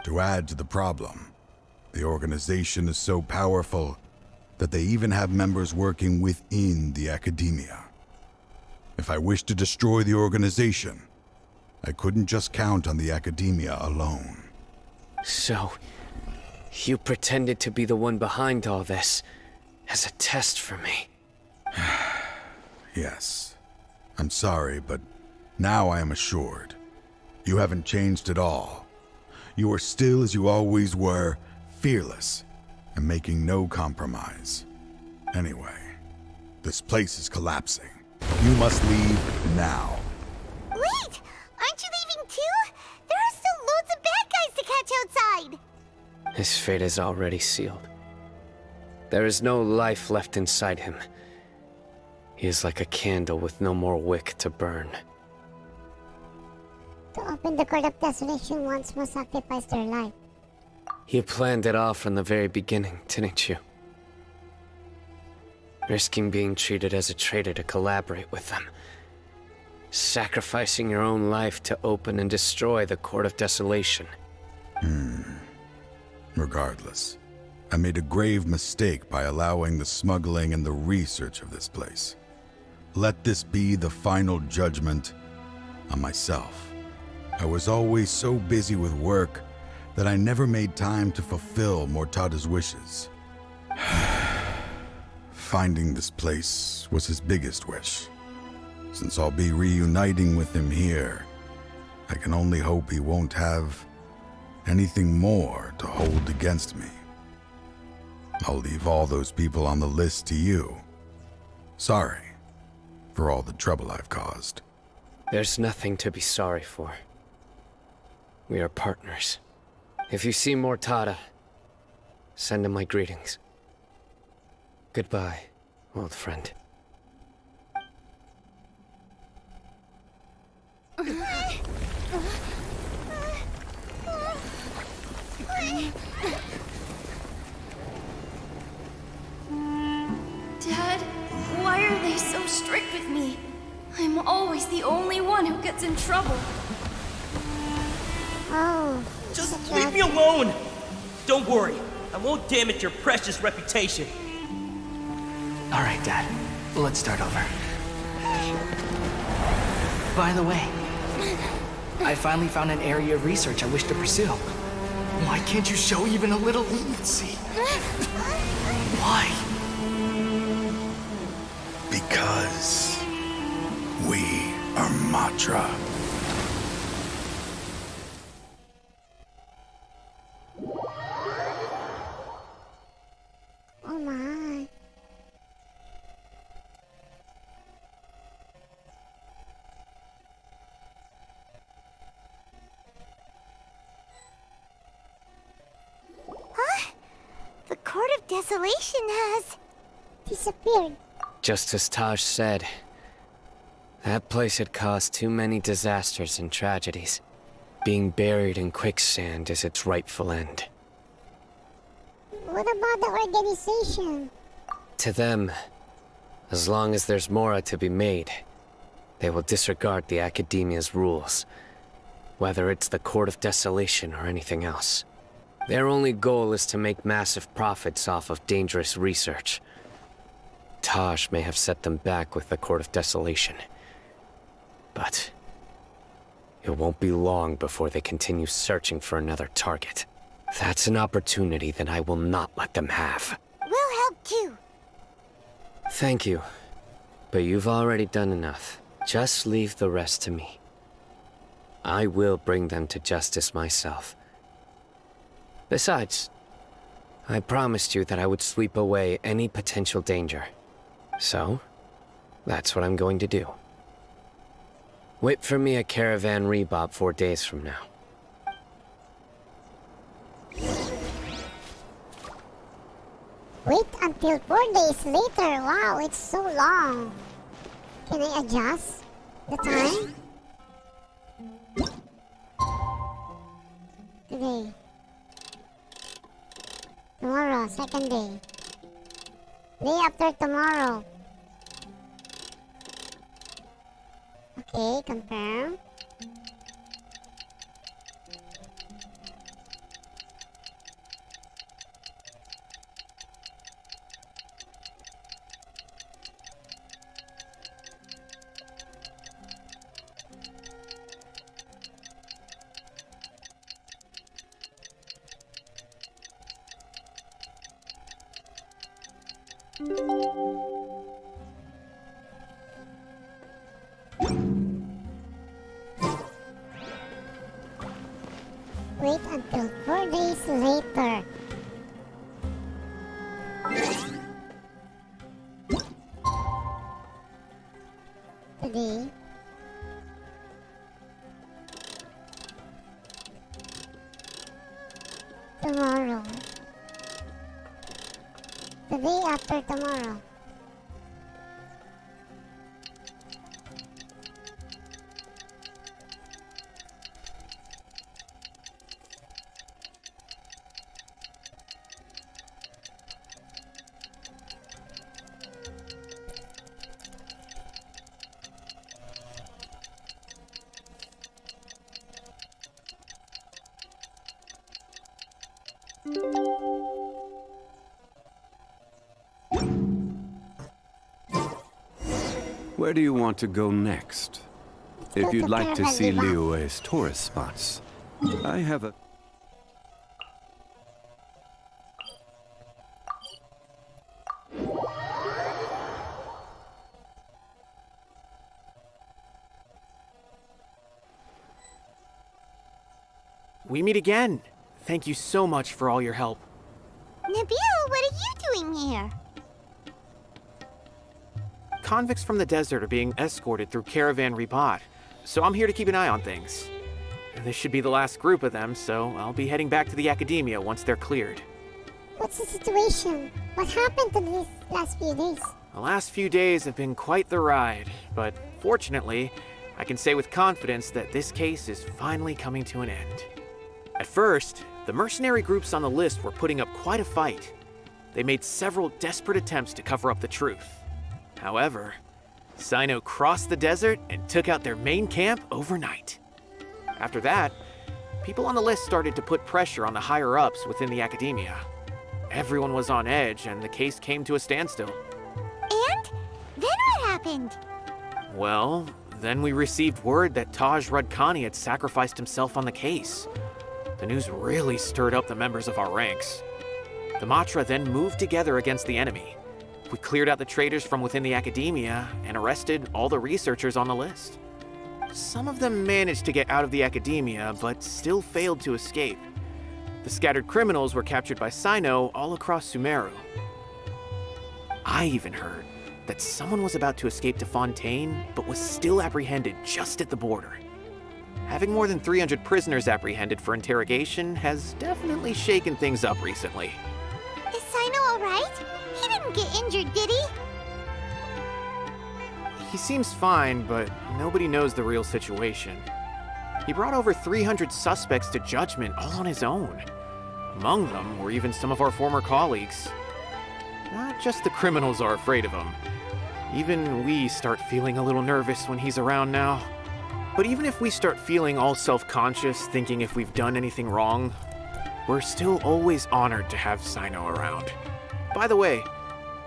To add to the problem, the organization is so powerful that they even have members working within the Academia. If I wished to destroy the organization, I couldn't just count on the Academia alone. So, you pretended to be the one behind all this, as a test for me. Yes. I'm sorry, but now I am assured. You haven't changed at all. You are still as you always were, fearless, and making no compromise. Anyway, this place is collapsing. You must leave now. Wait! Aren't you leaving too? There are still loads of bad guys to catch outside! His fate is already sealed. There is no life left inside him. He is like a candle with no more wick to burn. To open the Court of Desolation once must sacrifice their life. You planned it all from the very beginning, didn't you? Risking being treated as a traitor to collaborate with them. Sacrificing your own life to open and destroy the Court of Desolation. Regardless, I made a grave mistake by allowing the smuggling and the research of this place. Let this be the final judgment on myself. I was always so busy with work that I never made time to fulfill Mortada's wishes. Finding this place was his biggest wish. Since I'll be reuniting with him here, I can only hope he won't have anything more to hold against me. I'll leave all those people on the list to you. Sorry for all the trouble I've caused. There's nothing to be sorry for. We are partners. If you see Mortada, send him my greetings. Goodbye, old friend. Dad, why are they so strict with me? I'm always the only one who gets in trouble. Oh. Just leave me alone! Don't worry, I won't damage your precious reputation. All right, Dad. Let's start over. By the way, I finally found an area of research I wish to pursue. Why can't you show even a little leniency? Why? Because we are Matra. Oh my. Huh? The Court of Desolation has disappeared. Just as Taj said, that place had caused too many disasters and tragedies. Being buried in quicksand is its rightful end. What about the organization? To them, as long as there's Mora to be made, they will disregard the Academia's rules, whether it's the Court of Desolation or anything else. Their only goal is to make massive profits off of dangerous research. Taj may have set them back with the Court of Desolation, but it won't be long before they continue searching for another target. That's an opportunity that I will not let them have. We'll help too. Thank you, but you've already done enough. Just leave the rest to me. I will bring them to justice myself. Besides, I promised you that I would sweep away any potential danger. So, that's what I'm going to do. Wait for me at Caravan Rebob 4 days from now. Wait until 4 days later. Wow, it's so long. Can I adjust the time? Today. Tomorrow, second day. Day after tomorrow. Okay, confirm. Wait until 4 days later. Today. Tomorrow. The day after tomorrow. Where do you want to go next? If you'd like to see Liyue's tourist spots, I have a... We meet again. Thank you so much for all your help. Nabil, what are you doing here? Convicts from the desert are being escorted through Caravan Ribat, so I'm here to keep an eye on things. This should be the last group of them, so I'll be heading back to the Academia once they're cleared. What's the situation? What happened to these last few days? The last few days have been quite the ride, but fortunately, I can say with confidence that this case is finally coming to an end. At first, the mercenary groups on the list were putting up quite a fight. They made several desperate attempts to cover up the truth. However, Sino crossed the desert and took out their main camp overnight. After that, people on the list started to put pressure on the higher-ups within the Academia. Everyone was on edge, and the case came to a standstill. And? Then what happened? Well, then we received word that Taj Rudkani had sacrificed himself on the case. The news really stirred up the members of our ranks. The Matra then moved together against the enemy. We cleared out the traitors from within the Academia and arrested all the researchers on the list. Some of them managed to get out of the Academia, but still failed to escape. The scattered criminals were captured by Sino all across Sumeru. I even heard that someone was about to escape to Fontaine, but was still apprehended just at the border. Having more than 300 prisoners apprehended for interrogation has definitely shaken things up recently. Is Sino alright? He didn't get injured, did he? He seems fine, but nobody knows the real situation. He brought over 300 suspects to judgment all on his own. Among them were even some of our former colleagues. Not just the criminals are afraid of him. Even we start feeling a little nervous when he's around now. But even if we start feeling all self-conscious, thinking if we've done anything wrong, we're still always honored to have Sino around. By the way,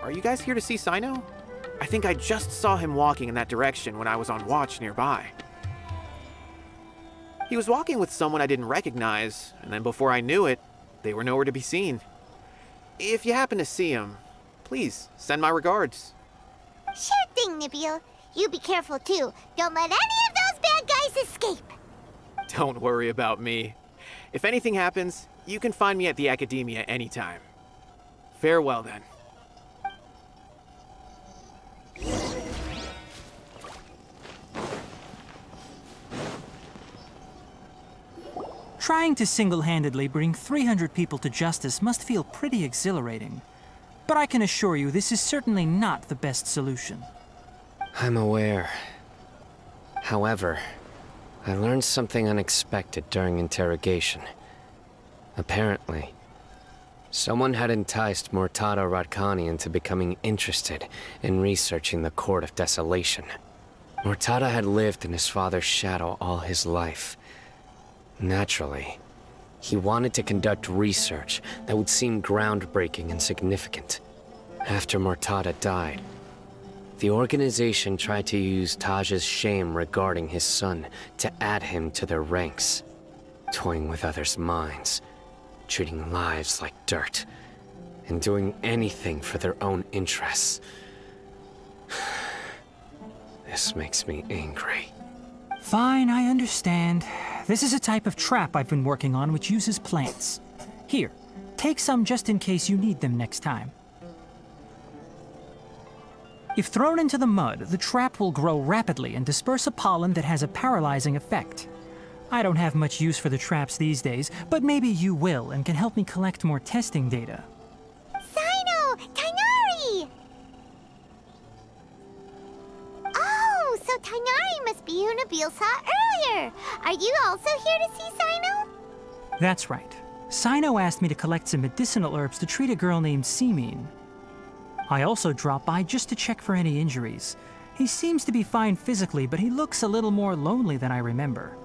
are you guys here to see Sino? I think I just saw him walking in that direction when I was on watch nearby. He was walking with someone I didn't recognize, and then before I knew it, they were nowhere to be seen. If you happen to see him, please send my regards. Sure thing, Nabil. You be careful too. Don't let any of those bad guys escape. Don't worry about me. If anything happens, you can find me at the Academia anytime. Farewell then. Trying to single-handedly bring 300 people to justice must feel pretty exhilarating. But I can assure you this is certainly not the best solution. I'm aware. However, I learned something unexpected during interrogation. Apparently, someone had enticed Murtada Radkani into becoming interested in researching the Court of Desolation. Murtada had lived in his father's shadow all his life. Naturally, he wanted to conduct research that would seem groundbreaking and significant. After Murtada died, the organization tried to use Taj's shame regarding his son to add him to their ranks, toying with others' minds, treating lives like dirt, and doing anything for their own interests. This makes me angry. Fine, I understand. This is a type of trap I've been working on which uses plants. Here, take some just in case you need them next time. If thrown into the mud, the trap will grow rapidly and disperse a pollen that has a paralyzing effect. I don't have much use for the traps these days, but maybe you will and can help me collect more testing data. Sino! Tainari! Oh, so Tainari must be who Nabil saw earlier. Are you also here to see Sino? That's right. Sino asked me to collect some medicinal herbs to treat a girl named Simin. I also dropped by just to check for any injuries. He seems to be fine physically, but he looks a little more lonely than I remember.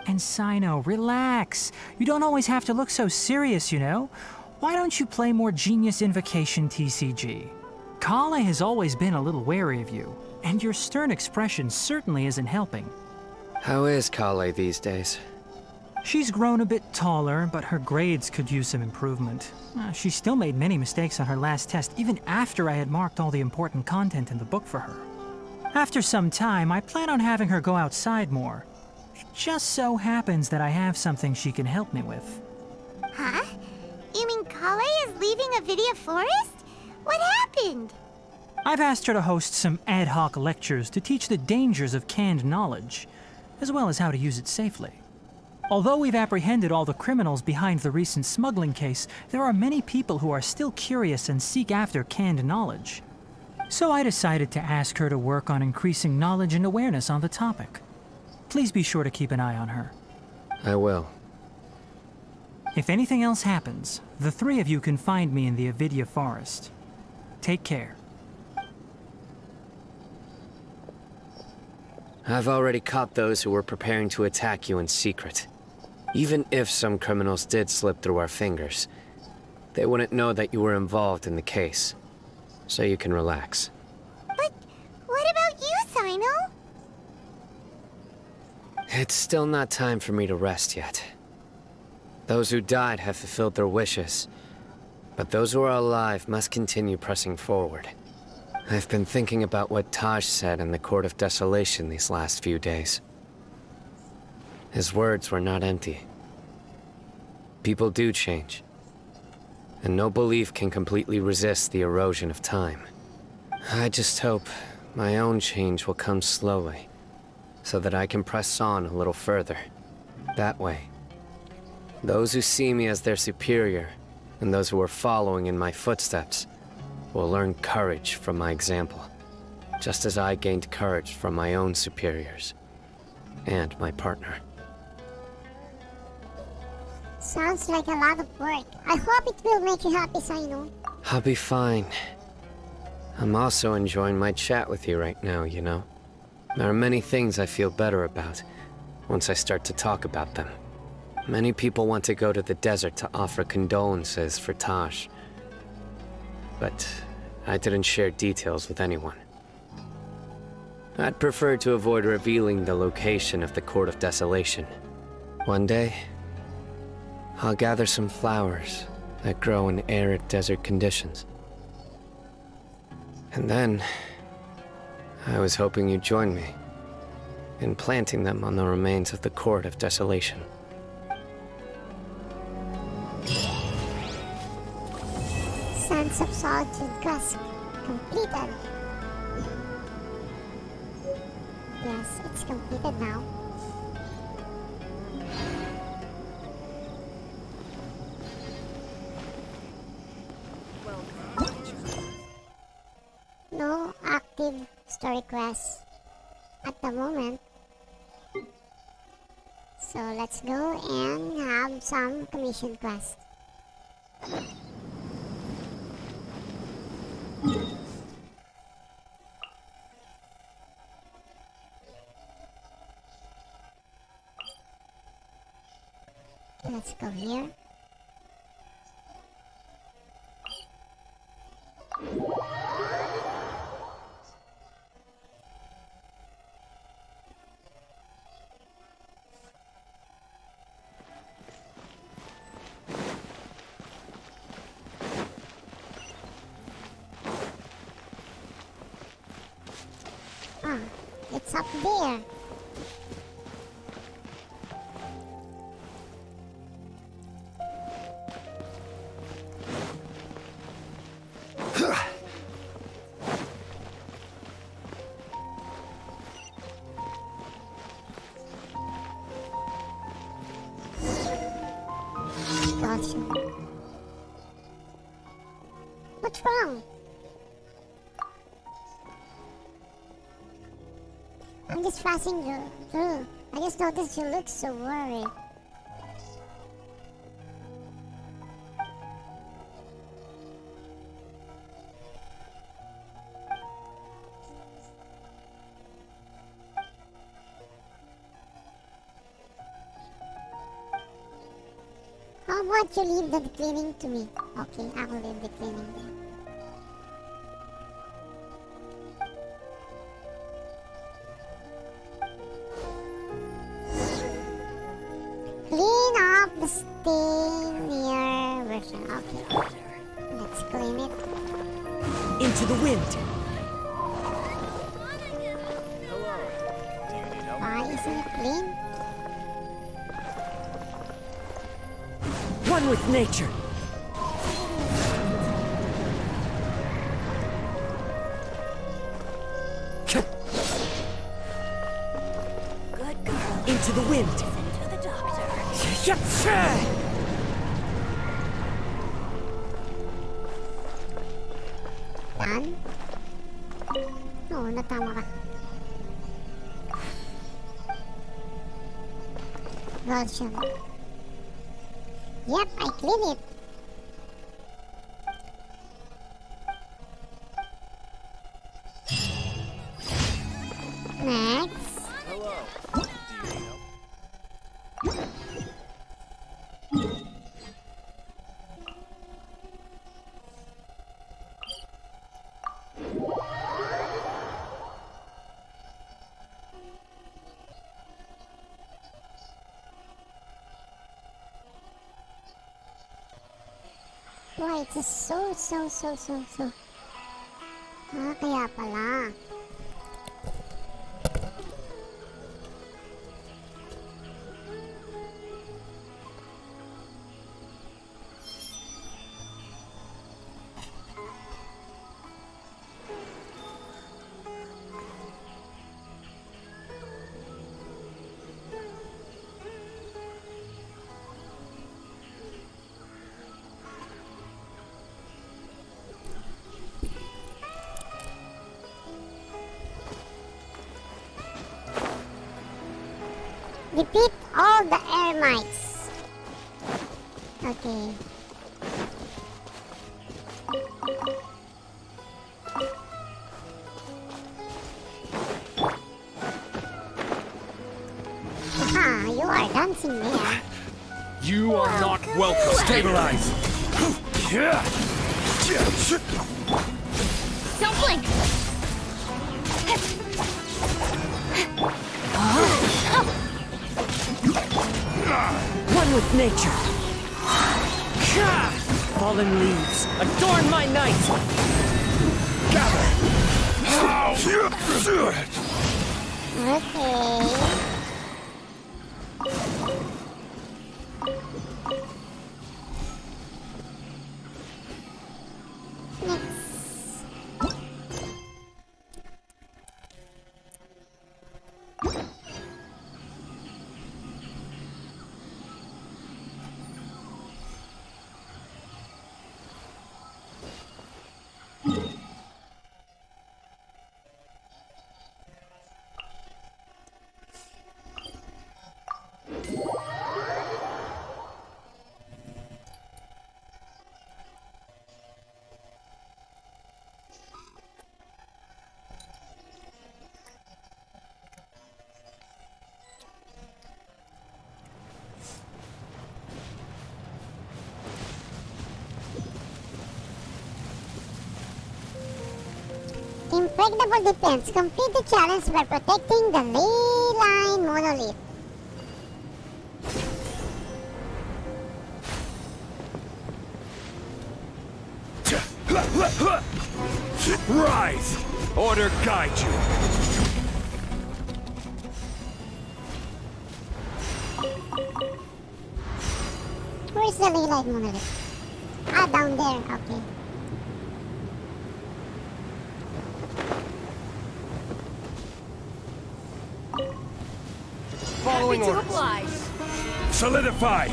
And Sino, relax. You don't always have to look so serious, you know? Why don't you play more Genius Invocation TCG? Kale has always been a little wary of you, and your stern expression certainly isn't helping. How is Kale these days? She's grown a bit taller, but her grades could use some improvement. She still made many mistakes on her last test, even after I had marked all the important content in the book for her. After some time, I plan on having her go outside more. It just so happens that I have something she can help me with. Huh? You mean Kale is leaving Avidia Forest? What happened? I've asked her to host some ad hoc lectures to teach the dangers of canned knowledge, as well as how to use it safely. Although we've apprehended all the criminals behind the recent smuggling case, there are many people who are still curious and seek after canned knowledge. So I decided to ask her to work on increasing knowledge and awareness on the topic. Please be sure to keep an eye on her. I will. If anything else happens, the three of you can find me in the Avidia Forest. Take care. I've already caught those who were preparing to attack you in secret. Even if some criminals did slip through our fingers, they wouldn't know that you were involved in the case. So you can relax. But what about you, Sino? It's still not time for me to rest yet. Those who died have fulfilled their wishes, but those who are alive must continue pressing forward. I've been thinking about what Taj said in the Court of Desolation these last few days. His words were not empty. People do change, and no belief can completely resist the erosion of time. I just hope my own change will come slowly, so that I can press on a little further. That way, those who see me as their superior, and those who are following in my footsteps, will learn courage from my example, just as I gained courage from my own superiors, and my partner. Sounds like a lot of work. I hope it will make you happy, Sino. I'll be fine. I'm also enjoying my chat with you right now, you know? There are many things I feel better about once I start to talk about them. Many people want to go to the desert to offer condolences for Taj, but I didn't share details with anyone. I'd prefer to avoid revealing the location of the Court of Desolation. One day, I'll gather some flowers that grow in arid desert conditions. And then, I was hoping you'd join me in planting them on the remains of the Court of Desolation. Sands of Solitude quest completed. Yes, it's completed now. No active story quests at the moment. So let's go and have some commission quests. Let's go here. Ah, it's up there. Gotcha. What's wrong? I'm just passing you through. I just noticed you look so worried. How about you leave the cleaning to me? Okay, I will leave the cleaning then. Stay near version. Okay. Let's clean it. Into the wind. Why isn't it clean? One with nature. Good girl. Into the wind. To the doctor. Done? Oo, natama ka. Genshin. Yep, I clean it. Next. Hello. Do you need help? Why, it's just so. Ah, kaya pala. Defeat all the ermites. Okay. Ah, you are dancing there. You are not welcome. Stabilize. Don't blink! One with nature. Fallen leaves, adorn my night. Okay. Impregnable defense. Complete the challenge by protecting the ley line monolith. Rise! Order guide you. Where's the ley line monolith? Ah, down there. Okay. Following Happy to orders. oblige. Solidify.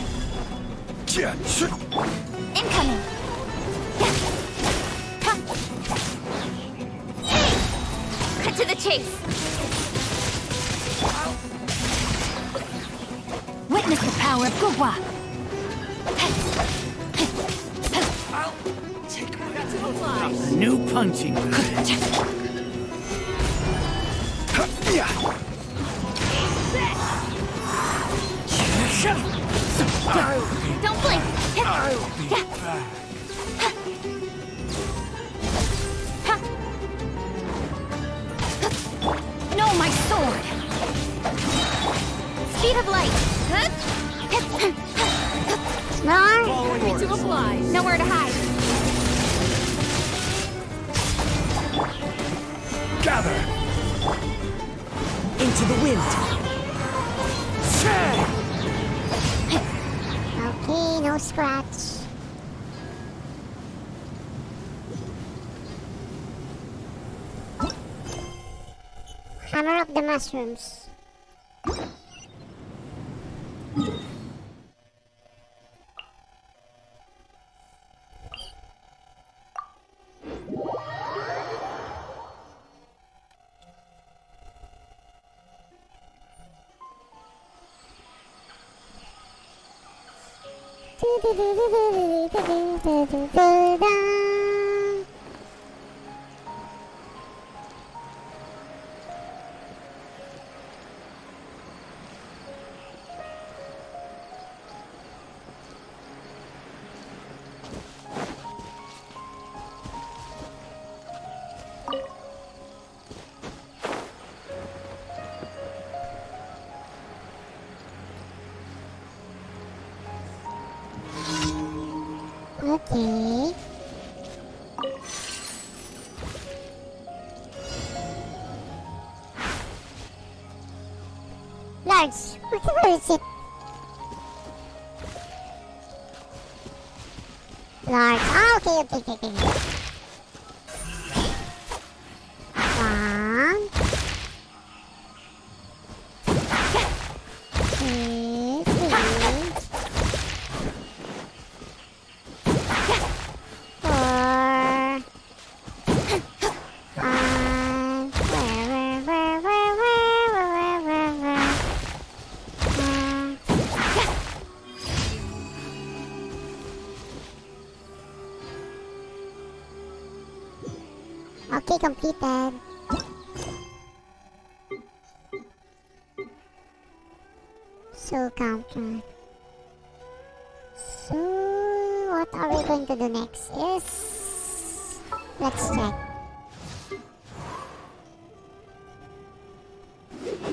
Incoming. Cut to the chase. Witness the power of Gugwa. A new punching bag. Don't blink. I'll be back. No, my sword. Speed of light. More? Following Ready to apply. Nowhere to hide. Gather! Into the wind. Okay, no scratch. Hammer of the mushrooms. Okay. Large, where is it? Large. Ah, okay. One. Two, three. Four. Okay, completed. So counter. So what are we going to do next is let's check.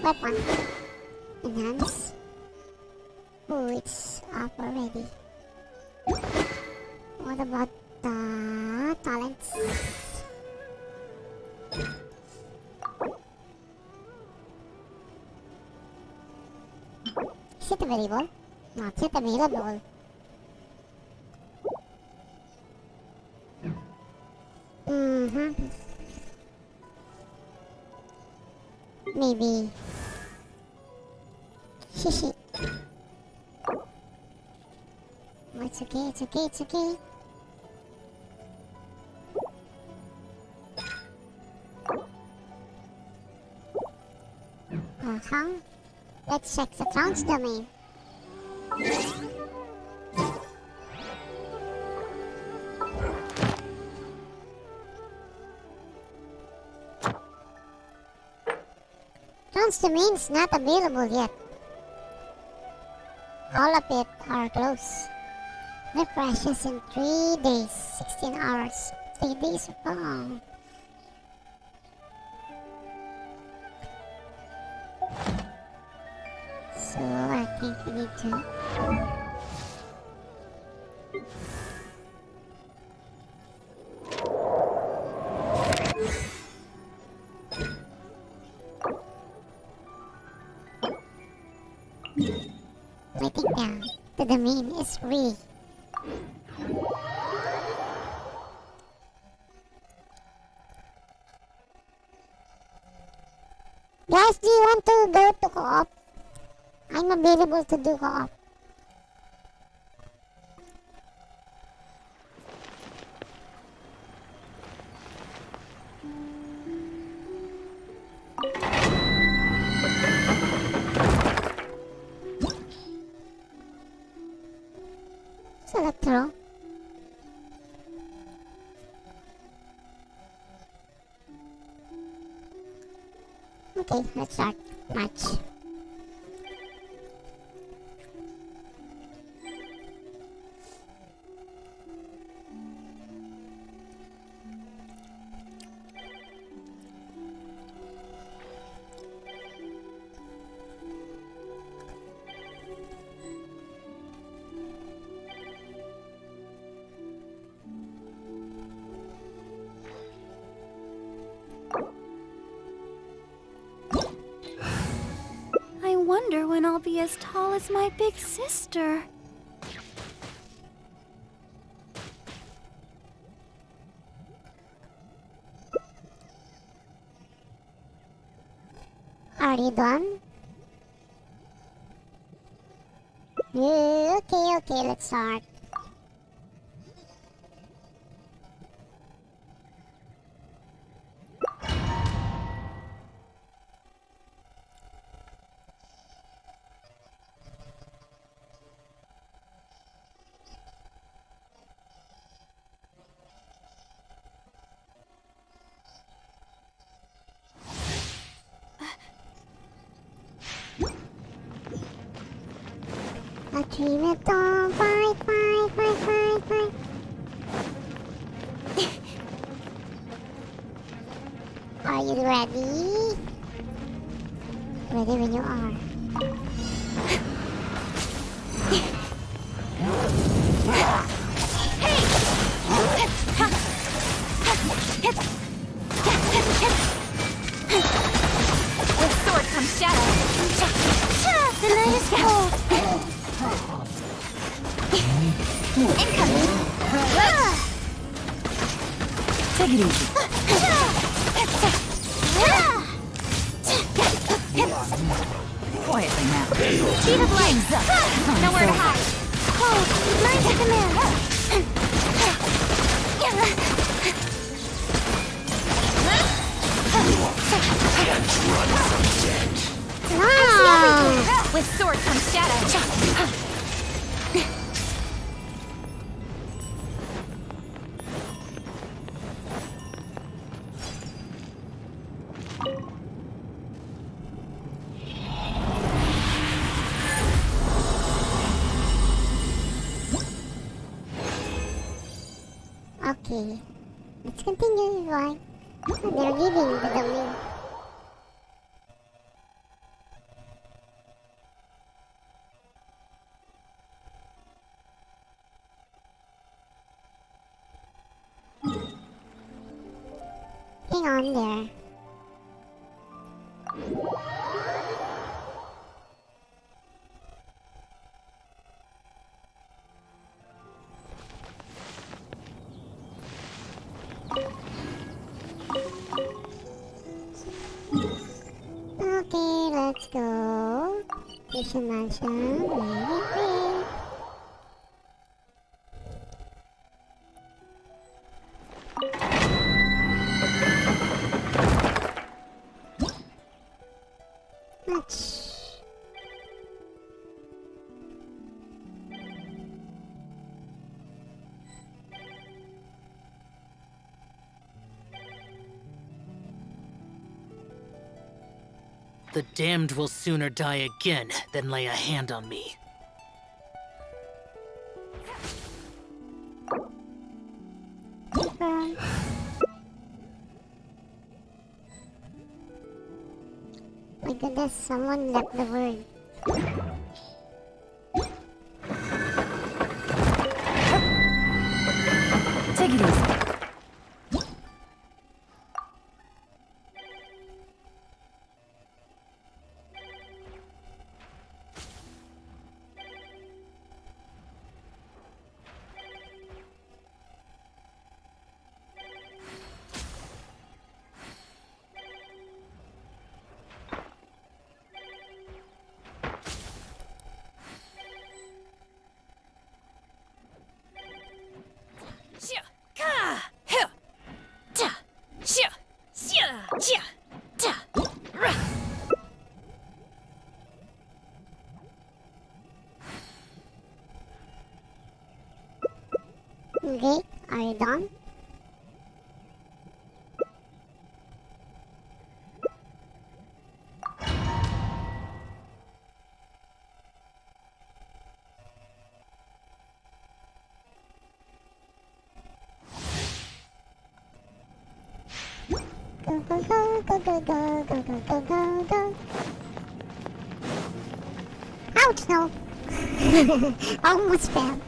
Weapon. Enhance. Oh, it's up already. What about the talents? Is it available? Not yet available. Maybe. Shishi. Oh, it's okay. Let's check the trans domain. Trans domain is not available yet. All of it are closed. Refreshes in 3 days, 16 hours. 3 days long. So I think we need to I think the domain is free. Guys, do you want to go to co-op? I'm available to do co-op. Select row. Okay, let's start match. wonder when I'll be as tall as my big sister. Are you done? Okay, let's start. I dream it all, bye. Are you ready? Ready when you are. With sword comes shadow. The night is cold. Incoming. Take it easy. Quietly now. Speed of light. Nowhere to hide. Cold. Mind to command. With sword comes shadow. Okay, let's continue, right? They're leaving the domain. Hang on there. Okay, let's go. Mission mansion, very quick. Much. The damned will sooner die again than lay a hand on me. My goodness, someone left the word. Take it easy. Okay, are you done? Go, go, go, go, go, go, go, go, go, go, go. Ouch, no. Almost fell.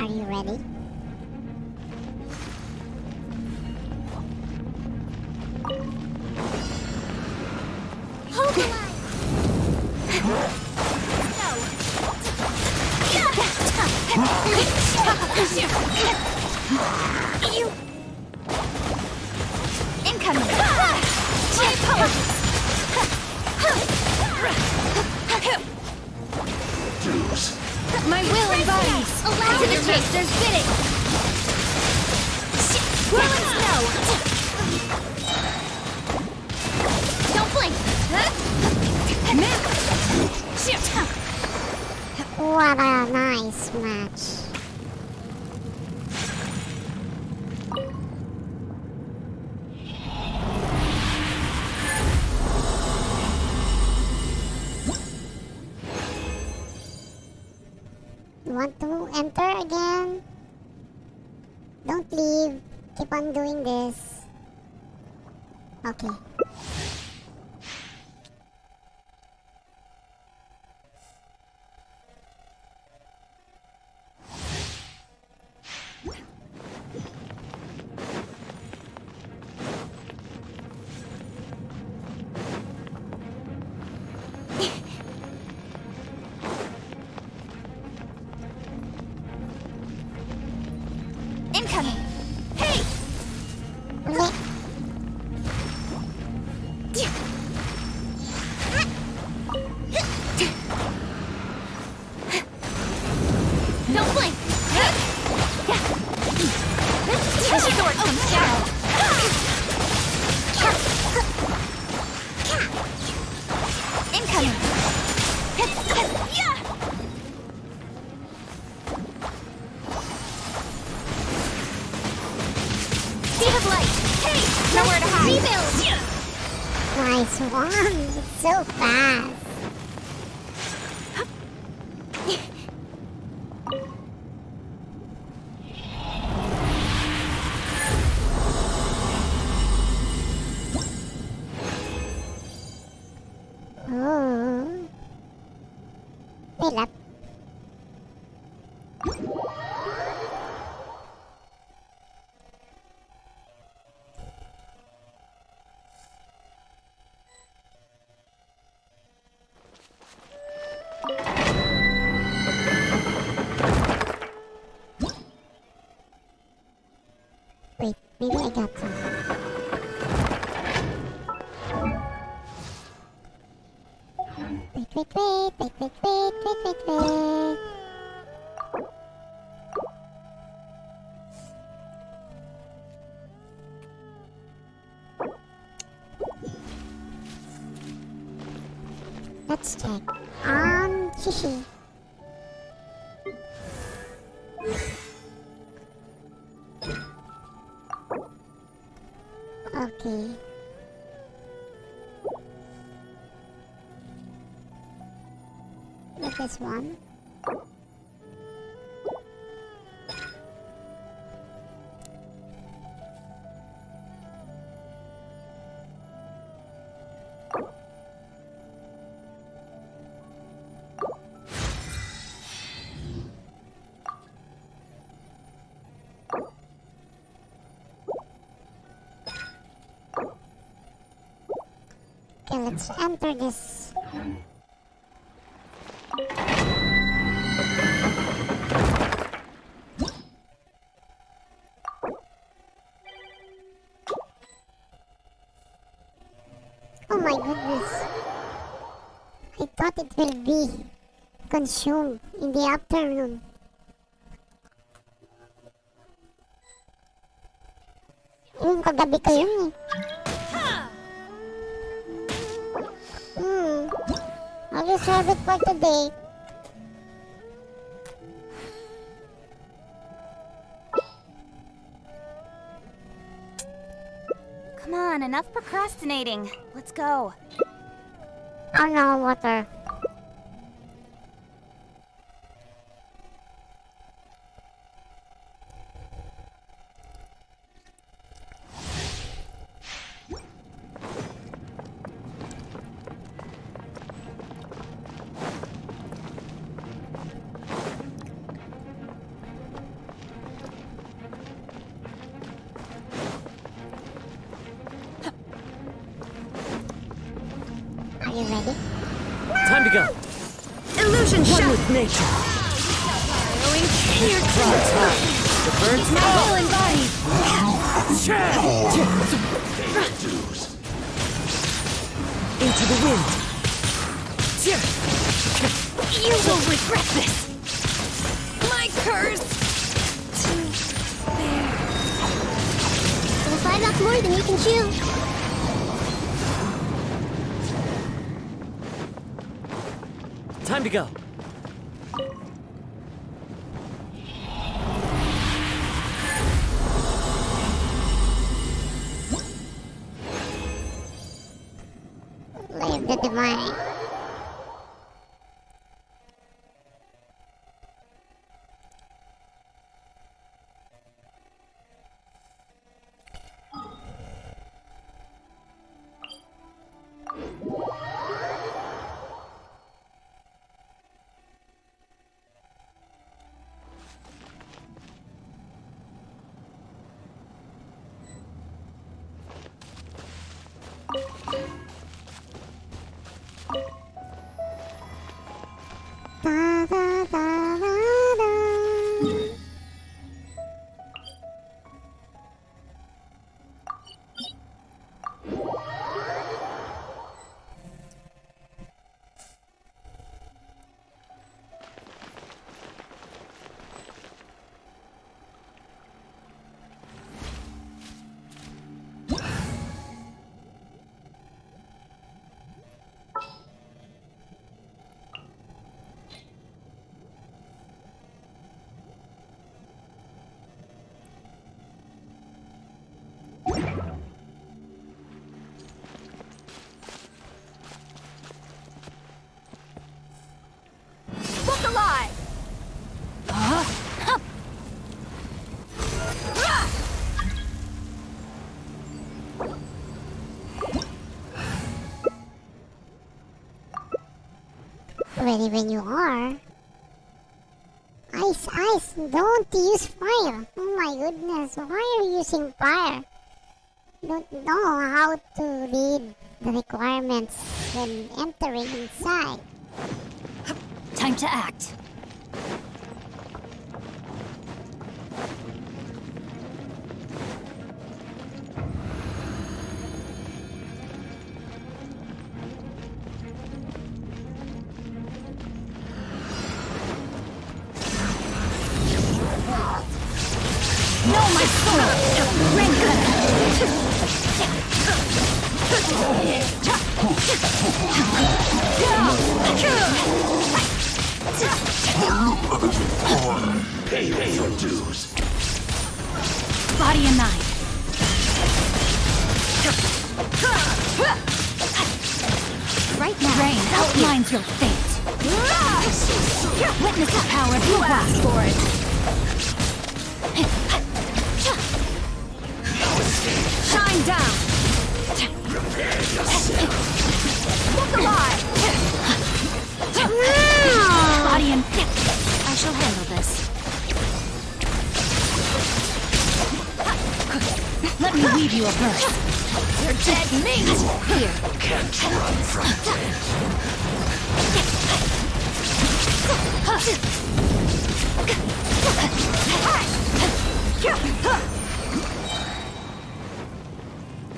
Are you ready? Hold the line! You... Incoming! My apologies! My will embodies! Allow to the master's bidding! Will and snow! Don't blink! What a nice match. You want to enter again? Don't leave. Keep on doing this. Okay. Incoming! Hey! Don't blink! This sword comes down! Incoming! Speed of light! Hey! Nowhere to hide! Rebuild! Nice one. It's so fast. Oh. Fill up. Wait, maybe I got some. Wait. Let's check on Shishi. Okay. With this one. Okay, let's enter this. Oh my goodness. I thought it will be consumed in the afternoon. Yung kagabi ko yun eh. I'll just have it for today. Come on, enough procrastinating. Let's go. Oh no, water. Ready? Time to go. Illusion One shot! with nature. Here The birds my know. healing body! Into the wind. You will regret this! My curse! To bear. We'll bite off more than you can chew. Time to go. Leave the divine. Da, da, da, da, da. Look alive! Ready when you are. Ice, ice, don't use fire. Oh my goodness, why are you using fire? Don't know how to read the requirements when entering inside. Time to act. No, my sword! Rain Pay your dues. Body and mind. Right now, rain outlines your fate. Witness the power of you asked for it. Shine down. Prepare yourself. Look alive. Body and I shall handle this. Let me weave you a verse. You're dead meat! Here. Can't run from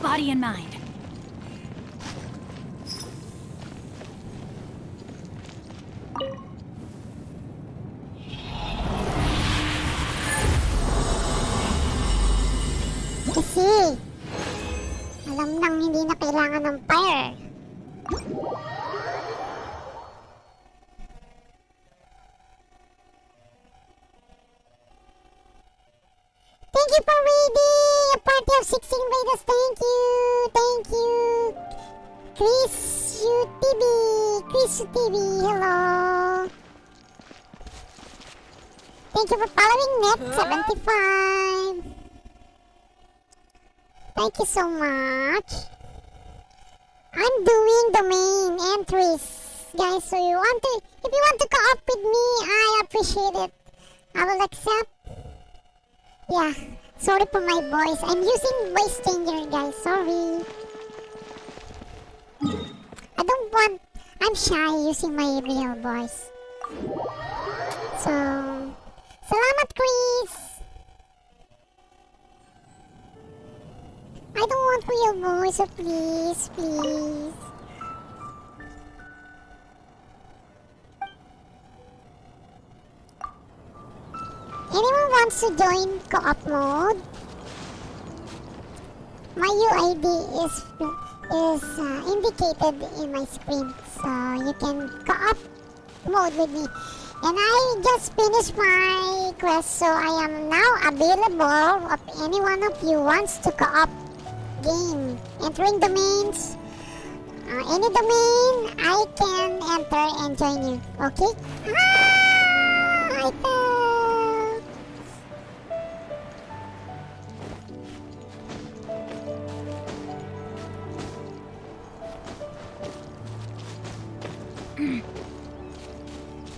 Body and mind. Kasi, alam nang hindi na kailangan ng fire. Thank you for reading! A party of 16 raiders, thank you! Thank you! Chris UTV! Chris UTV, hello! Thank you for following Net75! Thank you so much. I'm doing the main entries, guys. So if you want to co-op with me, I appreciate it. I will accept. Yeah, sorry for my voice. I'm using voice changer, guys. Sorry. I don't want I'm shy using my real voice. So, salamat, Chris! I don't want real voice, so please, please. Anyone wants to join co-op mode? My UID is indicated in my screen, so you can co-op mode with me. And I just finished my quest, so I am now available if any one of you wants to co-op game. Entering domains, any domain, I can enter and join you. Okay?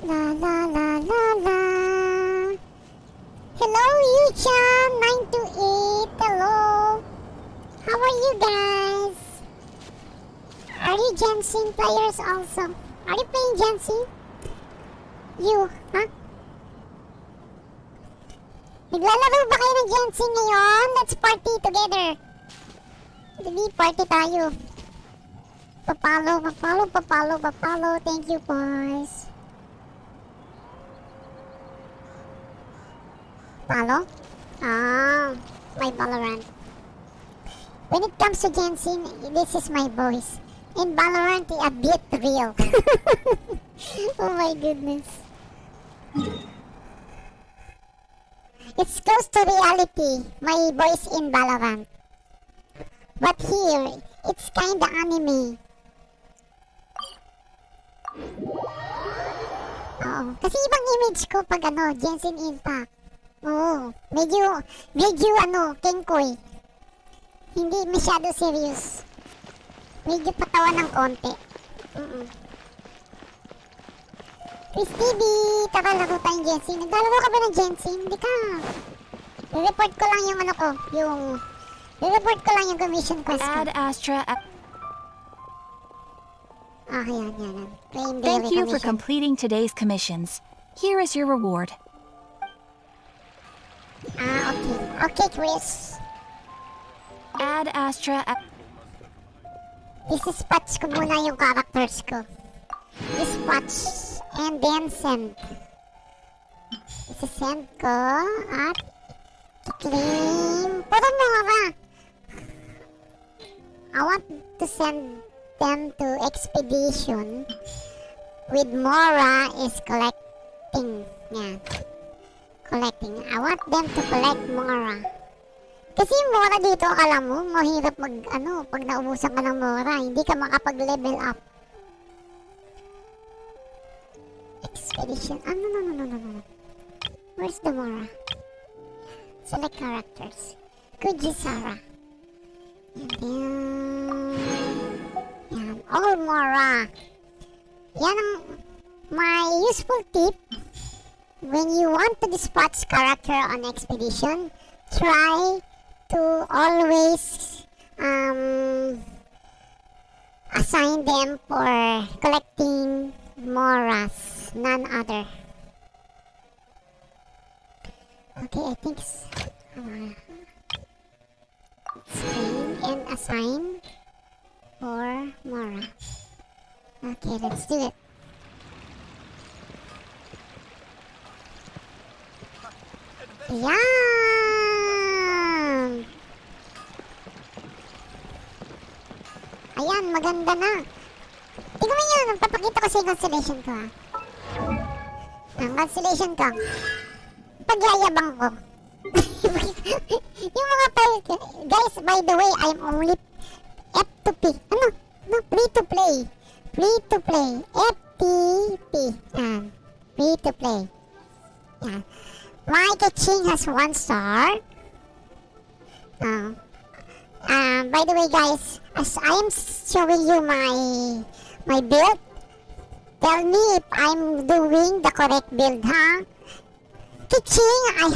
La la la la la. Hello, Yuchan 928. Hello. How are you guys? Are you Genshin players also? Are you playing Genshin? You, huh? Naglalaro ba kayo ng Genshin ngayon? Let's party together. Dali, party tayo. Papalo. Thank you, boys. Palo? Ah, my Valorant. When it comes to Genshin, this is my voice. In Valorant, a bit real. Oh my goodness. It's close to reality, my voice in Valorant. But here, it's kinda anime. Oo. Kasi ibang image ko pag Genshin Impact. Oo. Medyo kengkoy. Hindi masyado serious. Medyo patawa ng konti. Chris TV, tara laro tayong Genshin. Naglalaro ka ba ng Genshin? Hindi ka. I-report ko lang yung I-report ko lang yung commission quest ko. Add Astra. Yan. Claim daily Thank you for commission. completing today's commissions. Here is your reward. Okay. Okay, Chris. Add Astra. Dispatch ko muna yung characters ko. Dispatch and then send. Isa-send ko at claim. Puro Mora. I want to send them to expedition with Mora is collecting. Yan. Collecting. I want them to collect Mora. Kasi yung Mora dito, alam mo, mahirap pag naubusan ka ng Mora, hindi ka makapag-level up. Expedition. No. Where's the Mora? Select characters. Kujisara. And then... Yan. All Mora. Yan ang my useful tip. When you want to dispatch character on expedition, try to always assign them for collecting Moras, none other. Okay, I think screen and assign for Mora. Okay, let's do it. Yan! Ayan, maganda na. Tingnan mo yun, papakita ko sa yung constellation ko, ha. Ang constellation ko. Pagyayabang ko. Yung mga guys, by the way, I'm only F2P. No, free to play. Free to play. FTP. Yan. Free to play. Yan. My Kaching has 1 star. By the way, guys, as I am showing you my build, tell me if I'm doing the correct build, huh? Kaching, I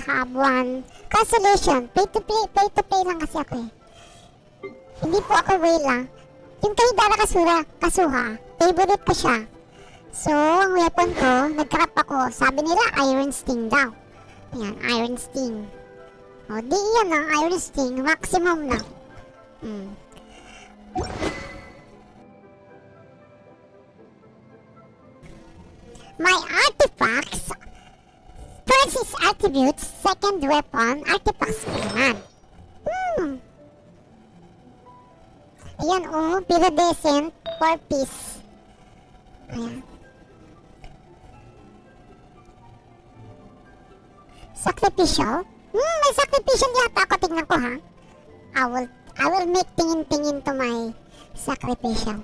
have 1 constellation. Pay to play lang kasi ako eh. Hindi po ako whale, ah. Yung kay Dara Kasuha, favorite ko siya. So, ang weapon ko, nag-crap ako. Sabi nila, Iron Sting daw. Ayan, Iron Sting. O, di yan ang Iron Sting. Maximum na. My artifacts. First is attributes. Second weapon. Artifacts ko naman. Ayan, Viridescent. 4 piece. Ayan. Sacrificial? May sacrificial yata ako. Tignan ko, ha? I will make tingin-tingin to my sacrificial.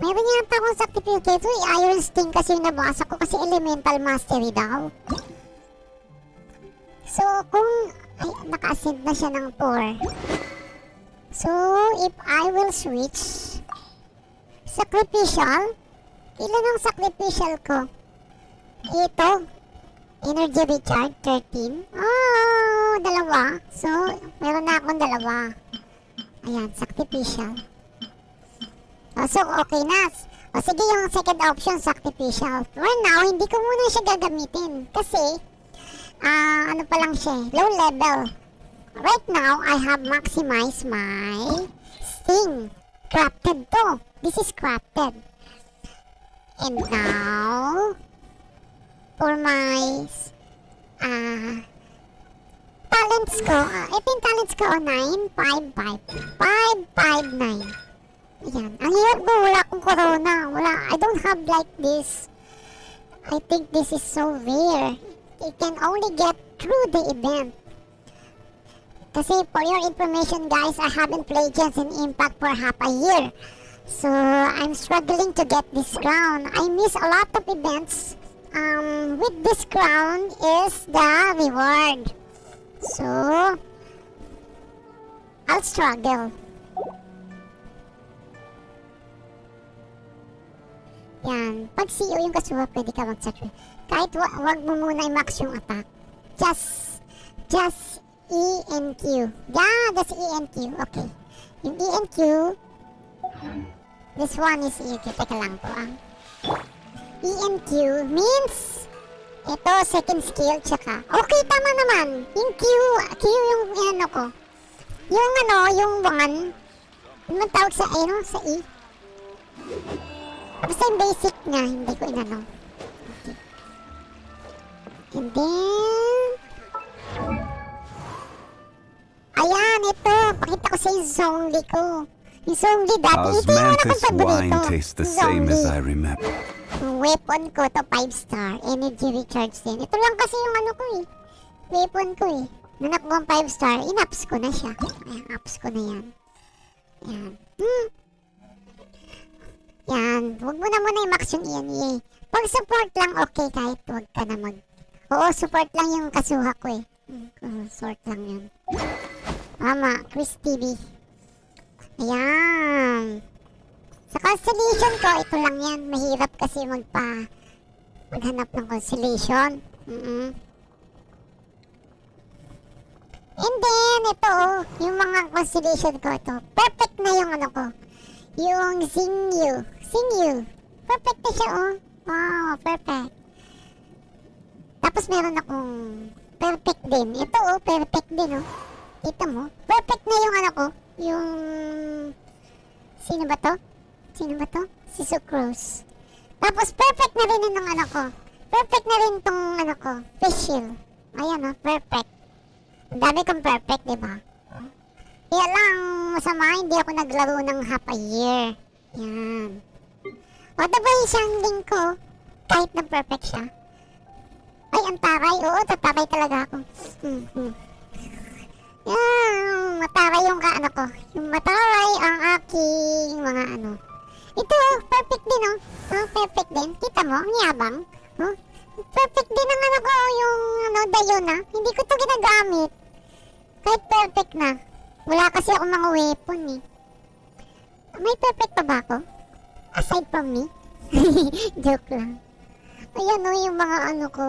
Meron yata akong sacrificial dito. Iron Sting kasi yung nabasa ko kasi elemental mastery daw. So, kung naka-ascend na siya ng 4. So, if I will switch sacrificial, ilan ang sacrificial ko? Ito, energy recharge 13. Oh, dalawa. So, meron na akong dalawa. Ayan, sacrificial. Oh, so, okay na. O, sige, yung second option, sacrificial. For now, hindi ko muna siya gagamitin. Kasi, ano pa lang siya, low level. Right now, I have maximized my Sting. Crafted to. This is crafted. And now, for my talents ko, ito yung talents ko, 9, 5, 5, 5, 5, 9. Ayan. Ang hirap ko, wala akong corona. I don't have like this. I think this is so rare. It can only get through the event. Kasi for your information guys, I haven't played Genshin Impact for half a year. So, I'm struggling to get this crown. I miss a lot of events. With this crown is the reward. So, I'll struggle. Yan. Pag CEO yung kasuha, pwede ka mag-sacrifice. Kahit wag mo muna i-max yung attack. Just E and Q. Yeah, that's E and Q. Okay. Yung E and Q, this one is E and Q. Teka lang po, E and Q means ito, second skill, tsaka. Okay, tama naman. Yung Q yung ano ko. Yung yung 1. Ano tawag sa, sa E? Basta yung basic niya, hindi ko inano. Okay. And then, ayan, ito. Pakita ko sa yung zongli ko. Yung zongli dati, ito yung ako Osmanthus paborito. wine tastes the same as I remember. Weapon ko to 5-star. Energy recharge din. Ito lang kasi yung ano ko eh. Weapon ko eh. Nanak ko ang 5-star. In-ups ko na siya. Ayan, ups ko na yan. Ayan. Yan. Huwag mo na muna i-max yung ENA. Pag support lang, okay. Kahit huwag ka na mag... Oo, support lang yung kasuha ko eh. Sort lang yun. Tama. Chris TV. Ayan. Sa constellation ko, ito lang yan. Mahirap kasi maghanap ng constellation. And then, ito, yung mga constellation ko, ito. Perfect na yung ano ko. Yung Xingyu. Perfect na siya, oh. Wow, perfect. Tapos meron akong perfect din. Ito, oh, perfect din, oh. Kita mo? Perfect na yung ano ko. Yung... Sino ba to? Si Sucrose. Tapos perfect na rin yung ano ko. Perfect na rin tong ano ko. Fish shield. Ayan, oh, perfect. Ang dami kong perfect, diba? Kaya lang, masama, hindi ako naglaro ng half a year. Yan. O, diba yung isang link ko? Kahit na perfect siya. Ay, ang taray. Oo, tataray talaga ako. Yan, mataray yung ano ko. Yung mataray ang aking mga ano. Ito, perfect din, oh. Oh, perfect din. Kita mo, ang yabang. Oh, perfect din ang ano ko, yung ano, Dayona. Hindi ko to ginagamit. Kahit perfect na. Wala kasi ako mga weapon eh. May perfect pa ba ako? Aside from me? Joke lang. Ayan o, yung mga ano ko.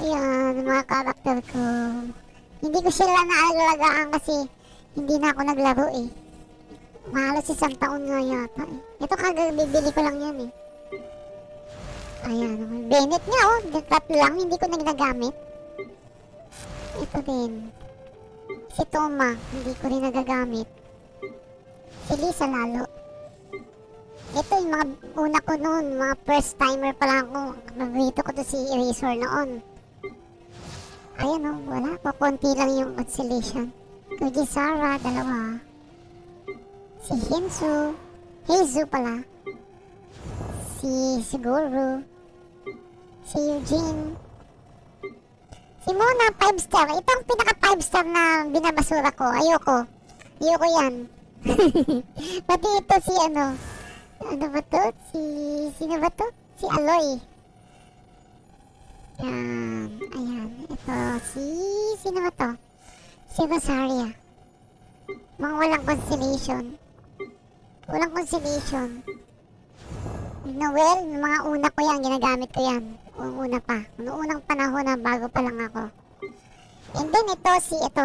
Ayan, mga karakter ko. Hindi ko sila naalagaan kasi hindi na ako naglaro eh. Mahalos isang taon nga yata eh. Ito bibili ko lang yan eh. Ayan, Bennett nga oh. Tatlo lang, hindi ko na ginagamit. Ito din. Si Toma, hindi ko rin nagagamit. Si Lisa lalo. Ito yung mga una ko noon, mga first timer pa lang ako. Paborito ko to si Eraser noon. Ayan oh, wala. Kukunti lang yung constellation. Kuji Sara, dalawa. Si Heizu pala. Si Siguro. Si Eugene. Si Mona, 5 star. Ito ang pinaka 5 star na binabasura ko. Ayoko yan. Pati ito si ano ba to? Sino ba to? Si Aloy. Ayan. Ito, sino ba to? Si Rosaria. Mga walang constellation. Noel, mga una ko yan, ginagamit ko yan. Una pa. Noong unang panahon na bago pa lang ako. And then ito,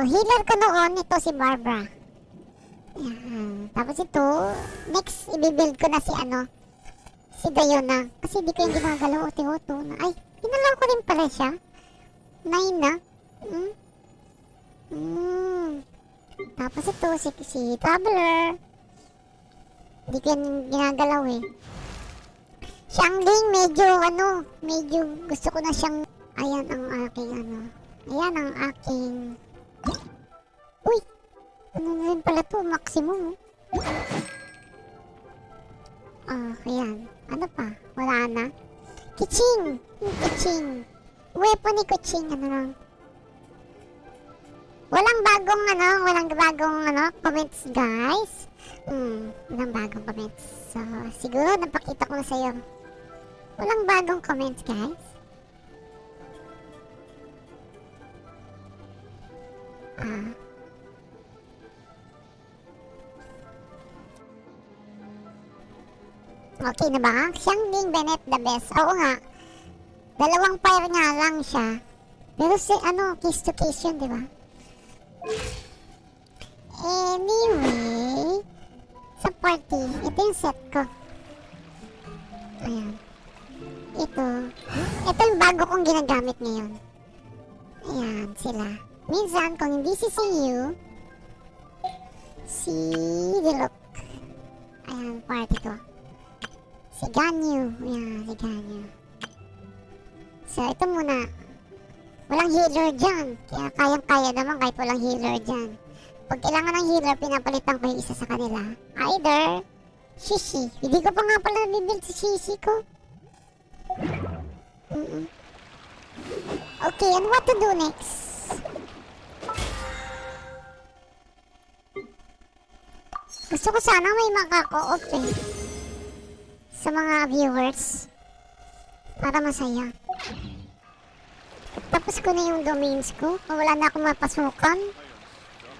healer ko noon, ito si Barbara. Ayan. Tapos ito, next, ibibuild ko na si Diona. Kasi di ko yung ginagalaw, ote-oto na. Ay, ginalaw ko rin pala siya. 9 na. Tapos ito, si Traveler. Di ko yung ginagalaw eh. Shuangling, medyo gusto ko na siyang, ayan ang aking, uy, ano na rin pala to, maximum. Ayan, ano pa, wala na. Kiching, weapon ni Kiching, walang bagong comments guys. Walang bagong comments. So, siguro napakita ko na sa'yo. Walang bagong comments, guys. Okay na ba? Shuangling Bennett the best. Oo nga. 2 fire nga lang siya. Pero case to case yun, di ba? Anyway, sa party, ito yung set ko. Ayan. Ito yung bago kong ginagamit ngayon. Ayan, sila. Minsan, kung hindi si Yu, si Diluc. Ayan, party ko. Si Ganyu. Ayan, si Ganyu. So, ito muna. Walang healer dyan. Kaya kayang-kaya naman kahit walang healer dyan. Pag kailangan ng healer, pinapalitan ko yung isa sa kanila. Either Shishi. Hindi ko pa nga pala nabibuild si Shishi ko. Okay, and what to do next? Gusto ko sana may makaka-op eh. Sa mga viewers. Para masaya. Tapos ko na yung domains ko. Wala na akong mapasukan.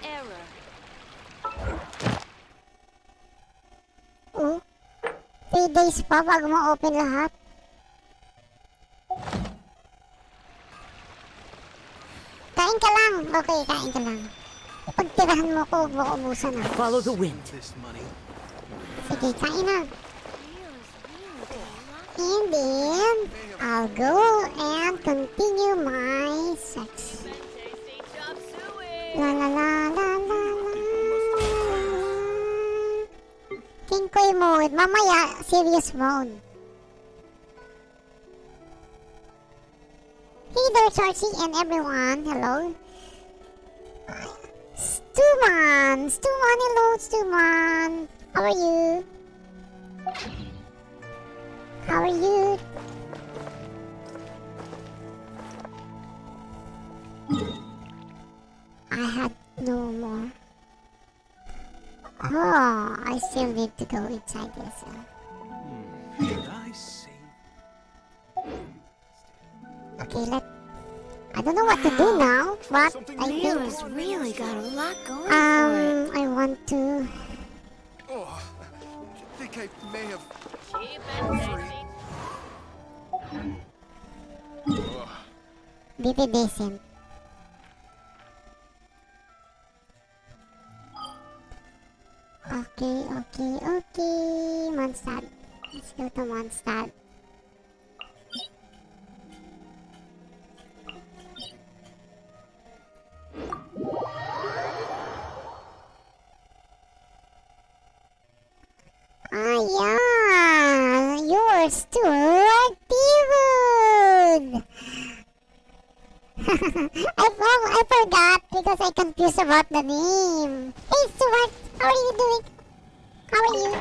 Error. Oh. 3 days pa bago ma-open lahat. Kain ka lang. Okay, kain ka lang. Pagtirahan mo ko, huwag mo ubusan ah. Follow the wind. Sige, kain na. And then, I'll go and continue my search. La la la la la la. Kinkoy mode. Mamaya, serious mode. Hey there, Sarcy and everyone. Hello. Stuman! Hello, Stuman! How are you? How are you? I had no more. Oh, I still need to go inside this. Okay, I don't know what to do now, but I think Leo's really got a lot going for it. I want to. Oh, I think I may have. Be decent. Okay. Mondstadt. Let's go to Mondstadt. Ah, yeah! You're Stuart Dude! I forgot because I confused about the name. Hey Stuart, how are you doing? How are you?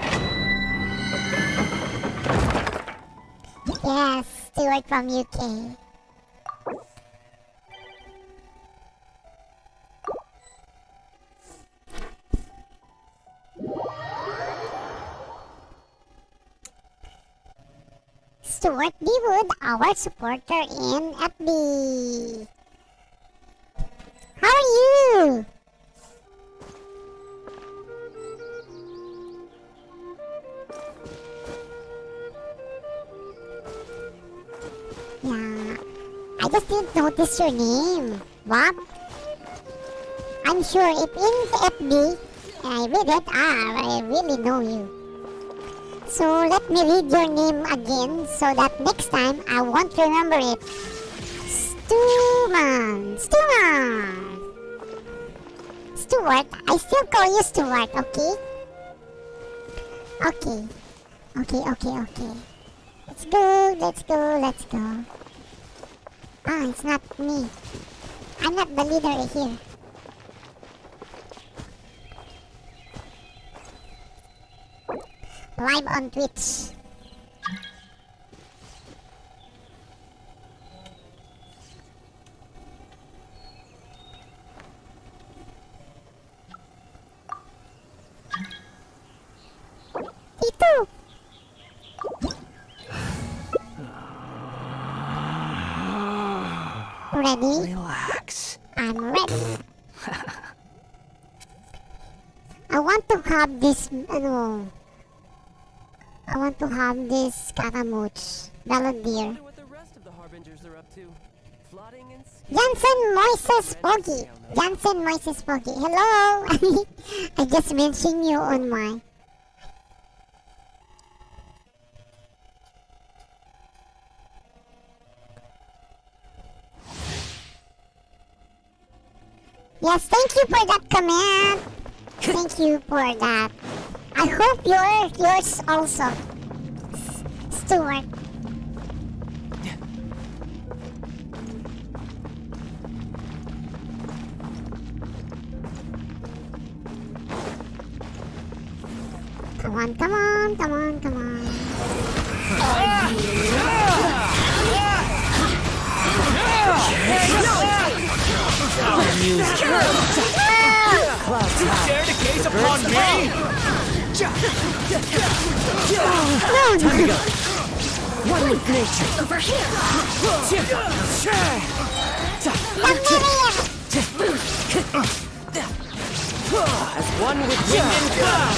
Yes, Stuart from UK. Stuart Dewood, our supporter in FB. How are you? Yeah, I just didn't notice your name. What? I'm sure if in FB I read it, I really know you. So let me read your name again so that next time I won't remember it. Stuart. Stuart, I still call you Stuart, okay? Okay. Let's go. Ah, it's not me. I'm not the leader here. Live on Twitch. Ito. Ready? Relax. I'm ready. I want to have this, I want to have this Scaramouche, Balladeer. Jansen Moises Foggy. Hello! I just mentioned you on my... Yes, thank you for that comment. Thank you for that. I hope yours also, Stuart. Come on. You dare to gaze upon me? Time to go. One with nature. Over here. As one with wind and cloud.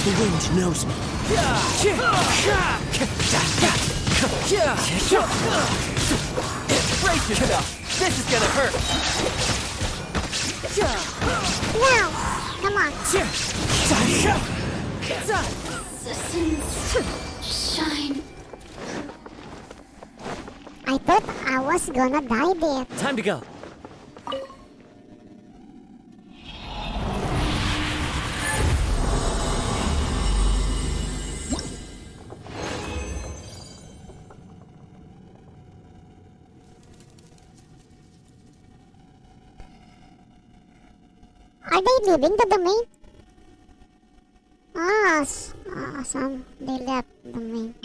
The wind knows me. Brace yourself. This is gonna hurt. No! Come on. Shine. I thought I was gonna die there. Time to go. Are they leaving the domain? Some they left the domain.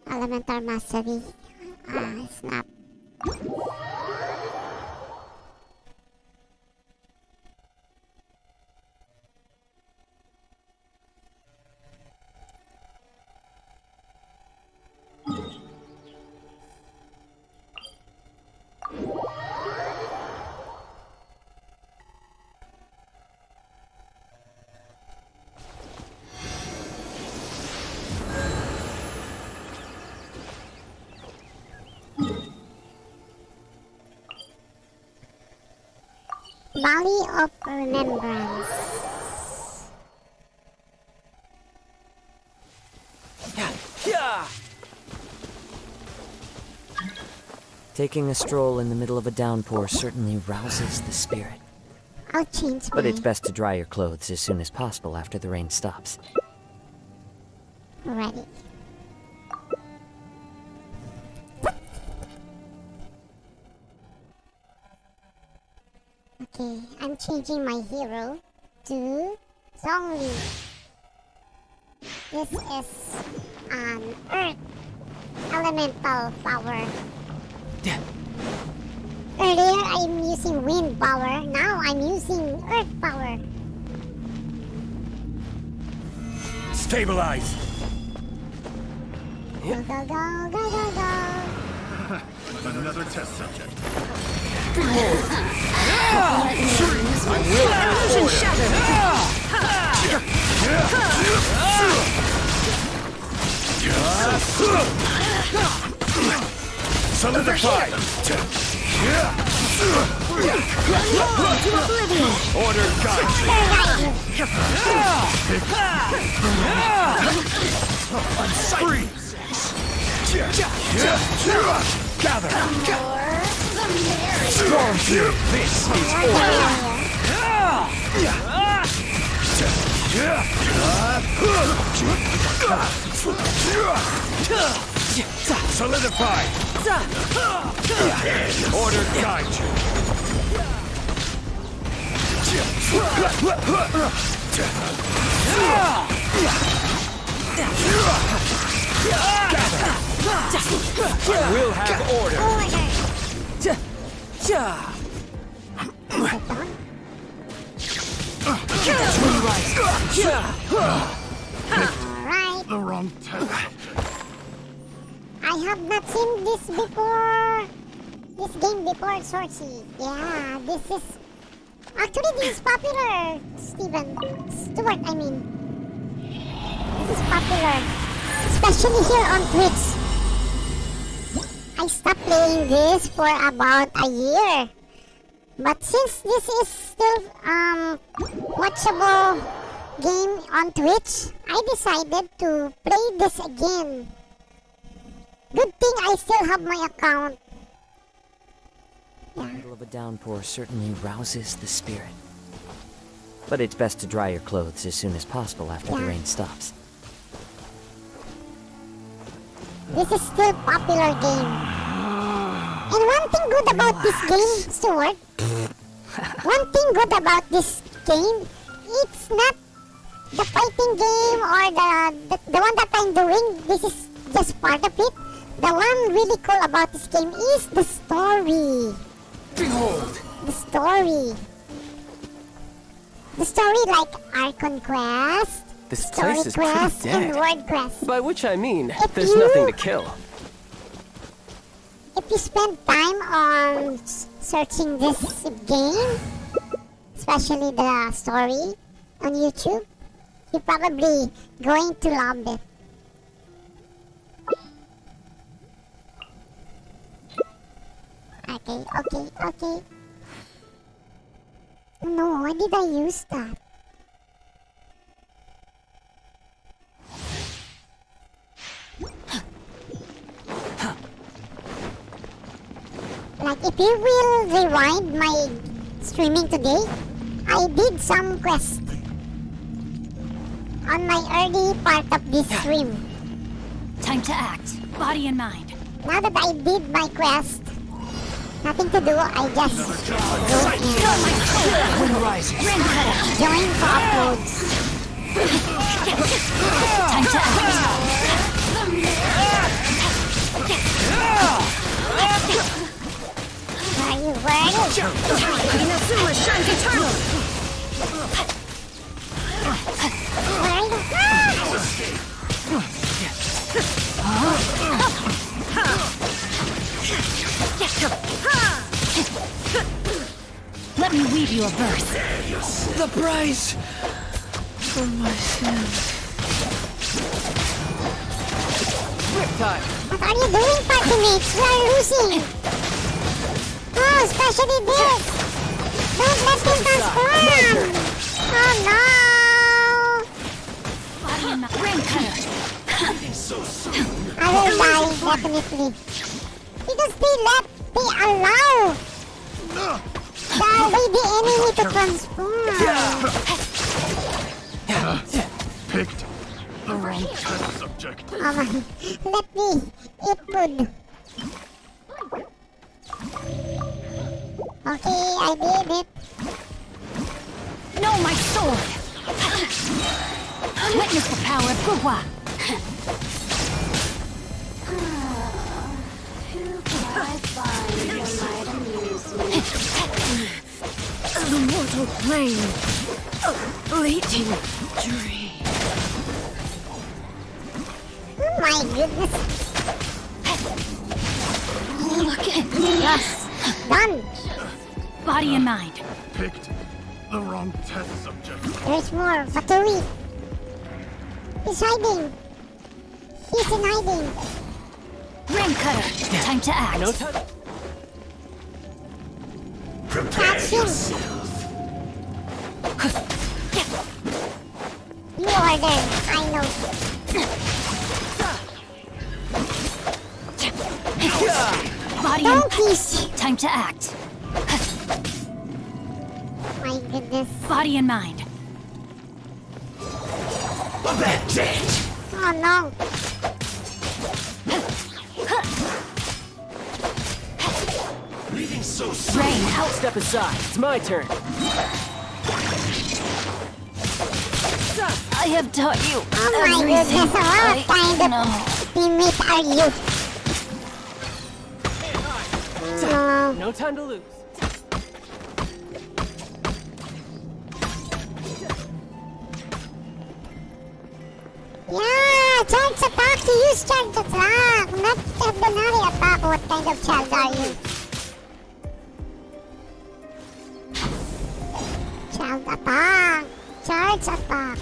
Elemental Mastery. Snap. Valley of Remembrance. Taking a stroll in the middle of a downpour certainly rouses the spirit. I'll change But my... it's best to dry your clothes as soon as possible after the rain stops. Alrighty. Okay, I'm changing my hero to Zhongli. This is an Earth elemental power. Earlier I'm using wind power, now I'm using Earth power. Stabilize! Go, go, go, go, go, go. Another test subject. Solidified! Order guides Freeze! Gather! Storm Fury! This is order! Solidified! Order guide you! I will have order! Alright. The wrong test. I have not seen this before. This game before, Sorcy. Yeah, this is... Actually, this is popular, Stuart, I mean. This is popular. Especially here on Twitch. I stopped playing this for about a year. But since this is still watchable game on Twitch, I decided to play this again. Good thing I still have my account. The middle of a downpour certainly rouses the spirit. But it's best to dry your clothes as soon as possible after the rain stops. This is still popular game. And one thing good about this game, Stuart, one thing good about this game, it's not the fighting game or the one that I'm doing. This is just part of it. The one really cool about this game is the story. Behold! The story. The story like Archon Quest, This Story place is pretty Quest, and dead. Word Quest. By which I mean, If there's you- nothing to kill. If you spend time on searching this game, especially the story on YouTube, you're probably going to love it. Okay. No, why did I use that? Like, if you will rewind my streaming today, I did some quest on my early part of this stream. Time to act, body and mind. Now that I did my quest, nothing to do, I just go and join for uploads. Time to act. Are you ready? Inazuma shines eternal. Let me weave you a verse. The price for my sins. What are you doing, party mates? We are losing. Oh, especially this. Don't let him transform. Oh no. Body and mind. Rain cutter. I will die, definitely. Because they allow the enemy to transform. Picked the wrong test subject. Let me eat food. Okay, I did it. No, my sword! Witness the power of Gugwa! The mortal plane. A fleeting dream. Oh my goodness. Look at me. Yes, done. Body and mind. Picked the wrong test subject. There's more. Battery. He's hiding. He's in hiding. Ring cutter. Time to act. No time. Catch him. You are there. I know. Body and Donkeys. time to act. My goodness. Body and mind. Oh no. Rain out. Step aside. It's my turn. I have taught you Oh my goodness. What kind of teammate are you? No time to lose. Yeah, charge attack. To use charge attack. Not ordinary attack. What kind of child are you? Child attack. Charge attack.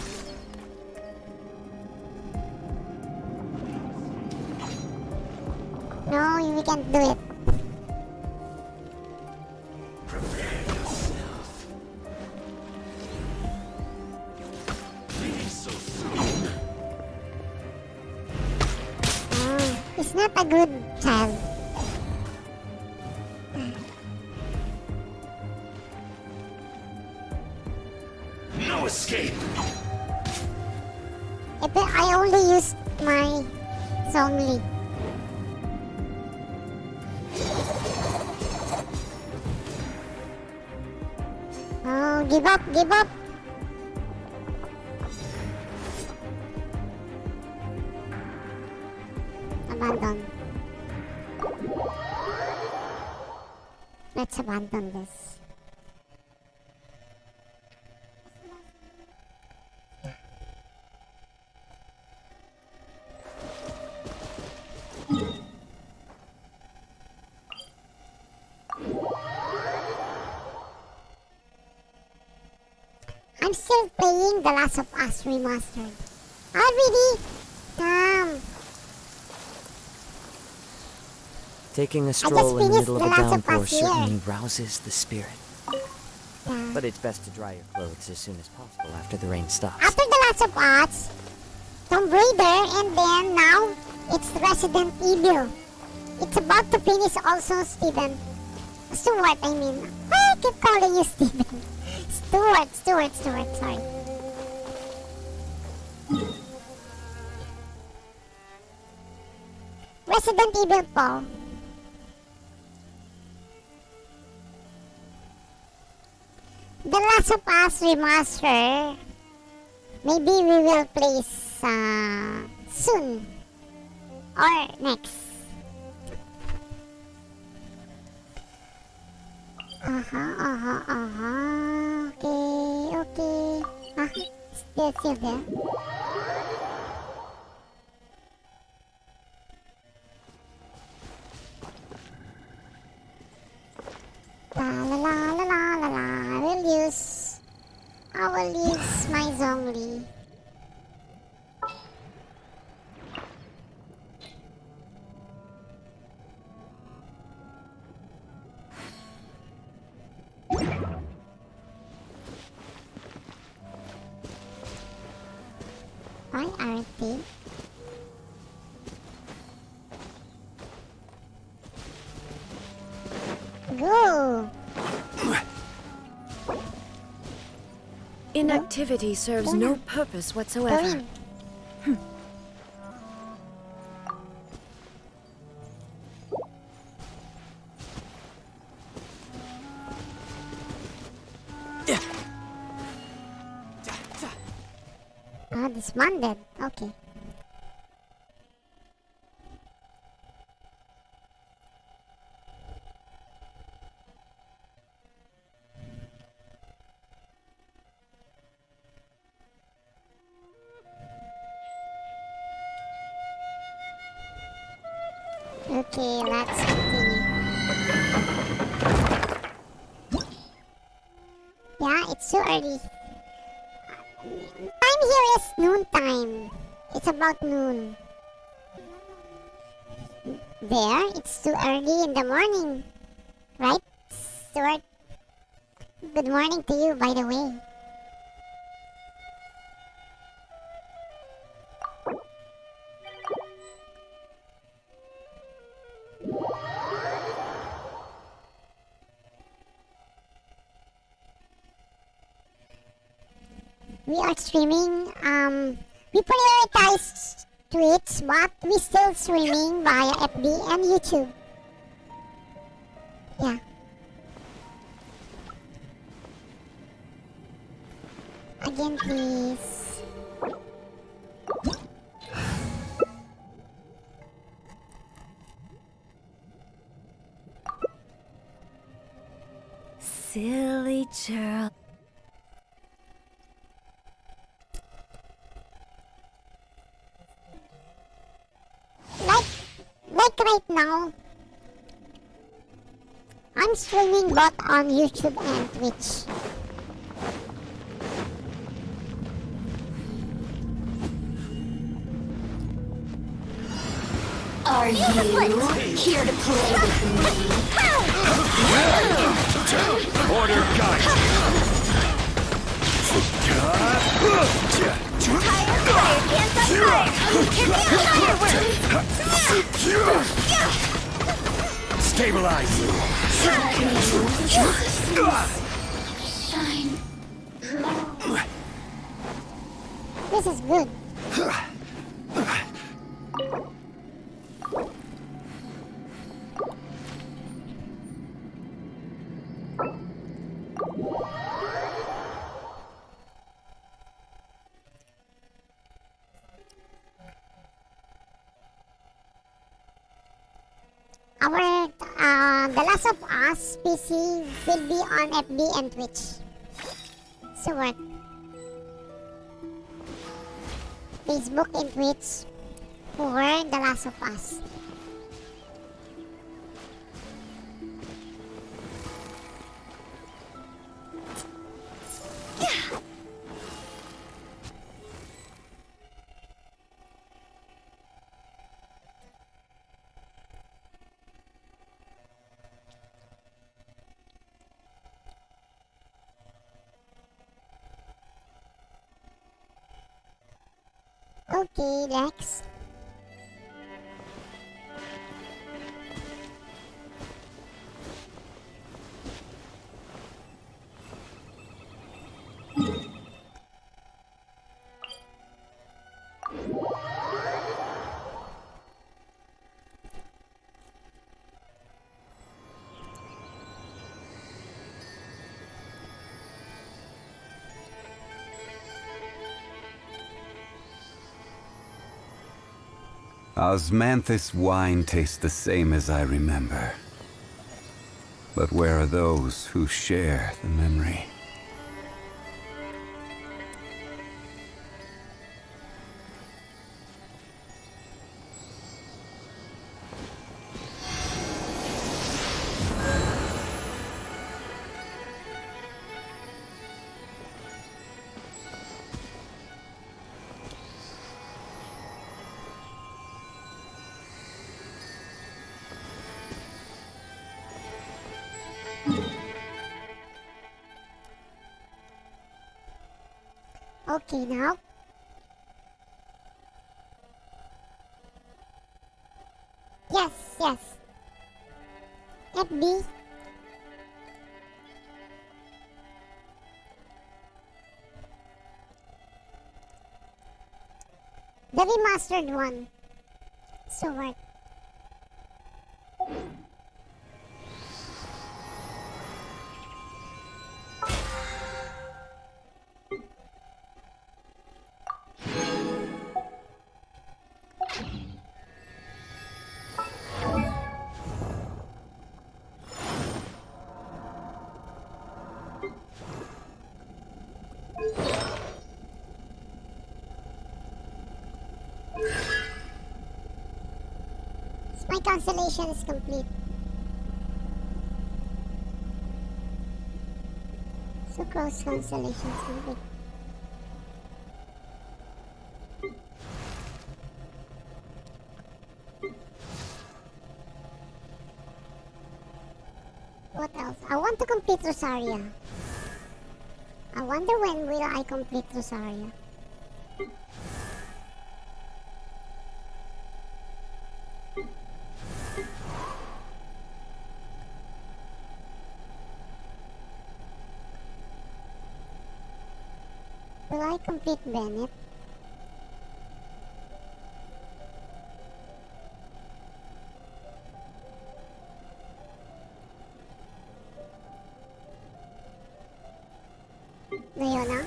No, we can't do it. He's not a good child. No escape. I only used my Zongli. Oh, give up, give up. Abandon. Let's abandon this. I'm still playing The Last of Us Remastered. Already? Damn. Taking a stroll in the middle of a The Last of downpour Us here. certainly rouses the spirit. But it's best to dry your clothes as soon as possible after the rain stops. After The Last of Us, Tomb Raider, and then now it's Resident Evil. It's about to finish also, Steven. Stuart, I mean. I keep calling you Steven. Stuart, sorry. Resident Evil po. The Last of Us Remaster. Maybe we will play soon. Or next. Okay. Still there. La. I will use my Zongli. Why aren't they? inactivity serves no purpose whatsoever. Disbanded. Okay. Okay, let's continue. Yeah, it's too early. Time here is noon time. It's about noon. There, it's too early in the morning. Right, Stuart? Good morning to you, by the way. We are streaming, we prioritize Twitch, but we still streaming via FB and YouTube. Yeah. Again, please. Silly churl. Like right now, I'm streaming both on YouTube and Twitch. Are you here to play with me? Order guide. Stabilize. Shine. This is good. Our The Last of Us PC will be on FB and Twitch. So what? Facebook and Twitch for The Last of Us. Okay, Lex. Osmanthus wine tastes the same as I remember. But where are those who share the memory? Okay, now. Yes, yes. FB. The remastered one. Sword. My constellation is complete. So close, constellation is complete. What else? I want to complete Rosaria. I wonder when will I complete Rosaria. Will I complete Bennett? Leona?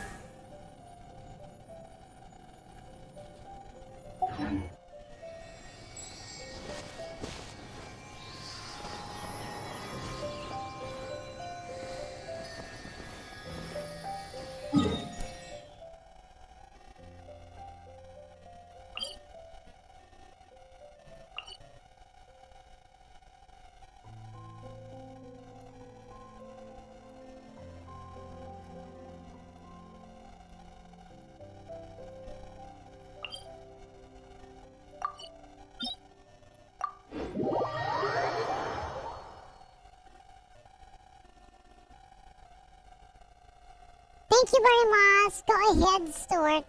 Thank you very much. Go ahead, Stuart.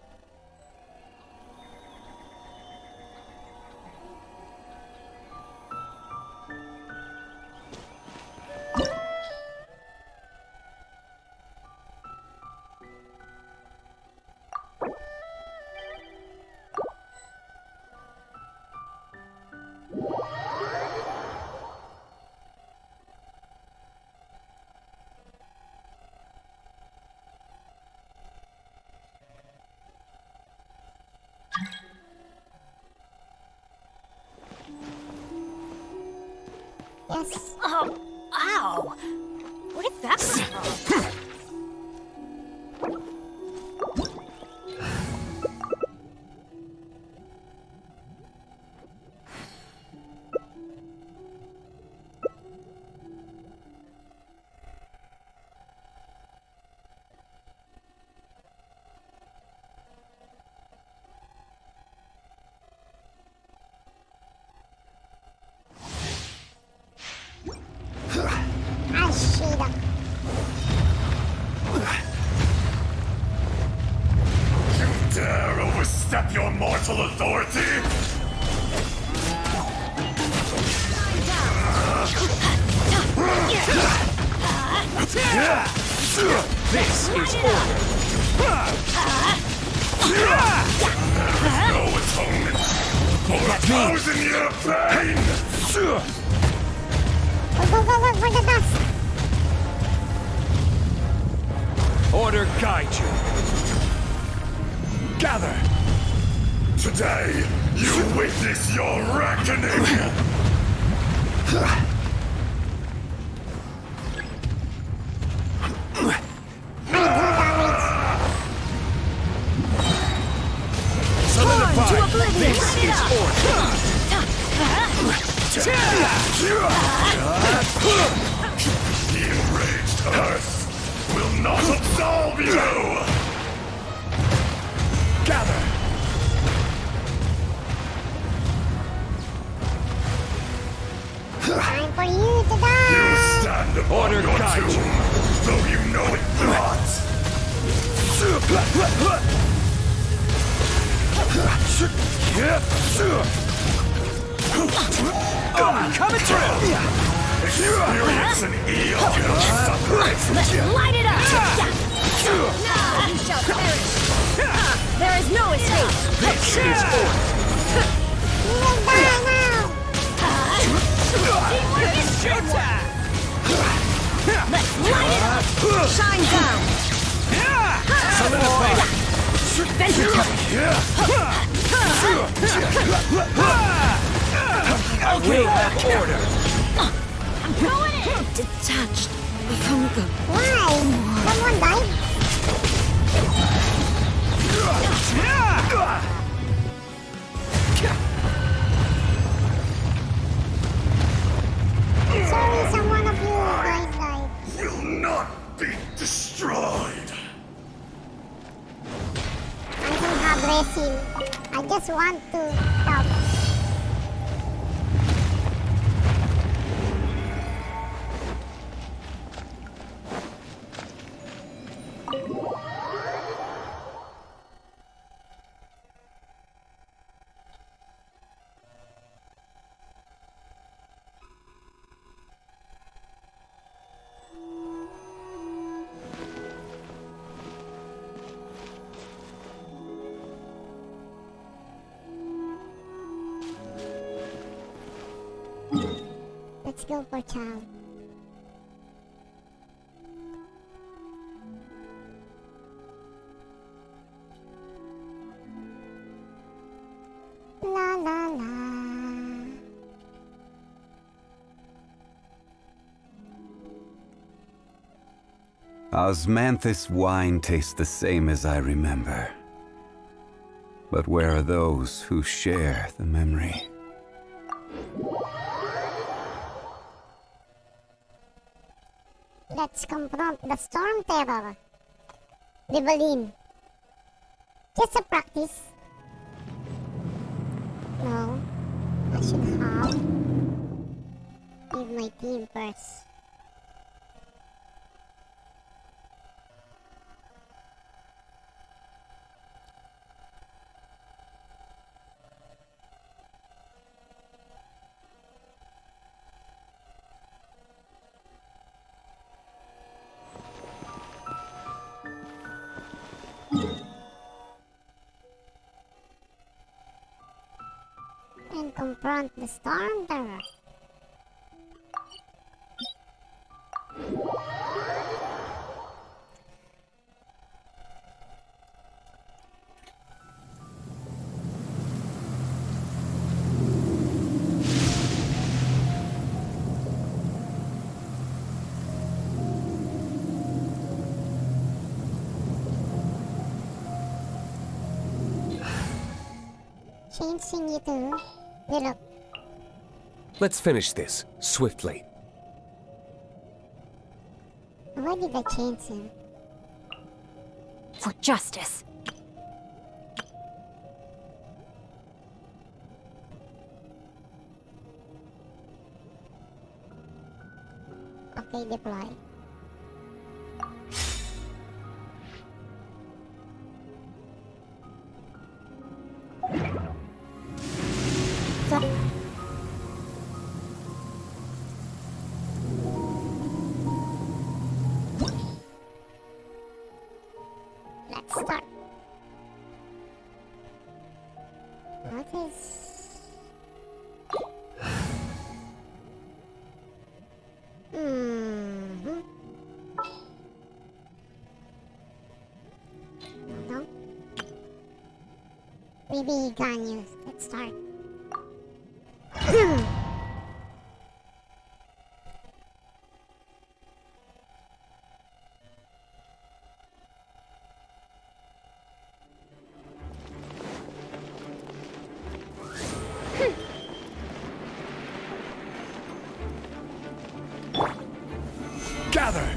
Yes. Oh, ow! Where did that come from? You dare overstep your mortal authority? This is order. There's no atonement for a 1,000-year pain! Go, for the dust! Order guide you. Gather! Today, you witness your reckoning! Solidify. This is order. The enraged Earth will not absolve you! Gather! Time for you to die! You stand upon your tomb, though you know it not! I'm coming through! Experience an eel separate from Let's you! light it up! Now you shall perish! There is no escape! This is order. It's showtime! Let's light it up! Shine down! Solidify. Adventure I will have order. I'm going in! Detached from the... Why? Someone died? Sorry, someone of you guys died. Will not be destroyed. I don't have resin. I just want to help. Let's go for child. La la la. Osmanthus wine tastes the same as I remember. But where are those who share the memory? Let's confront the storm terror. Rivaline. Just a practice. No. I should have. Give my team first. And confront the storm terror. Changing you to little. Let's finish this, swiftly. Why did I change him? For justice. Okay, deploy. Let's start. What is... No. Maybe he can use. Let's start. Gather!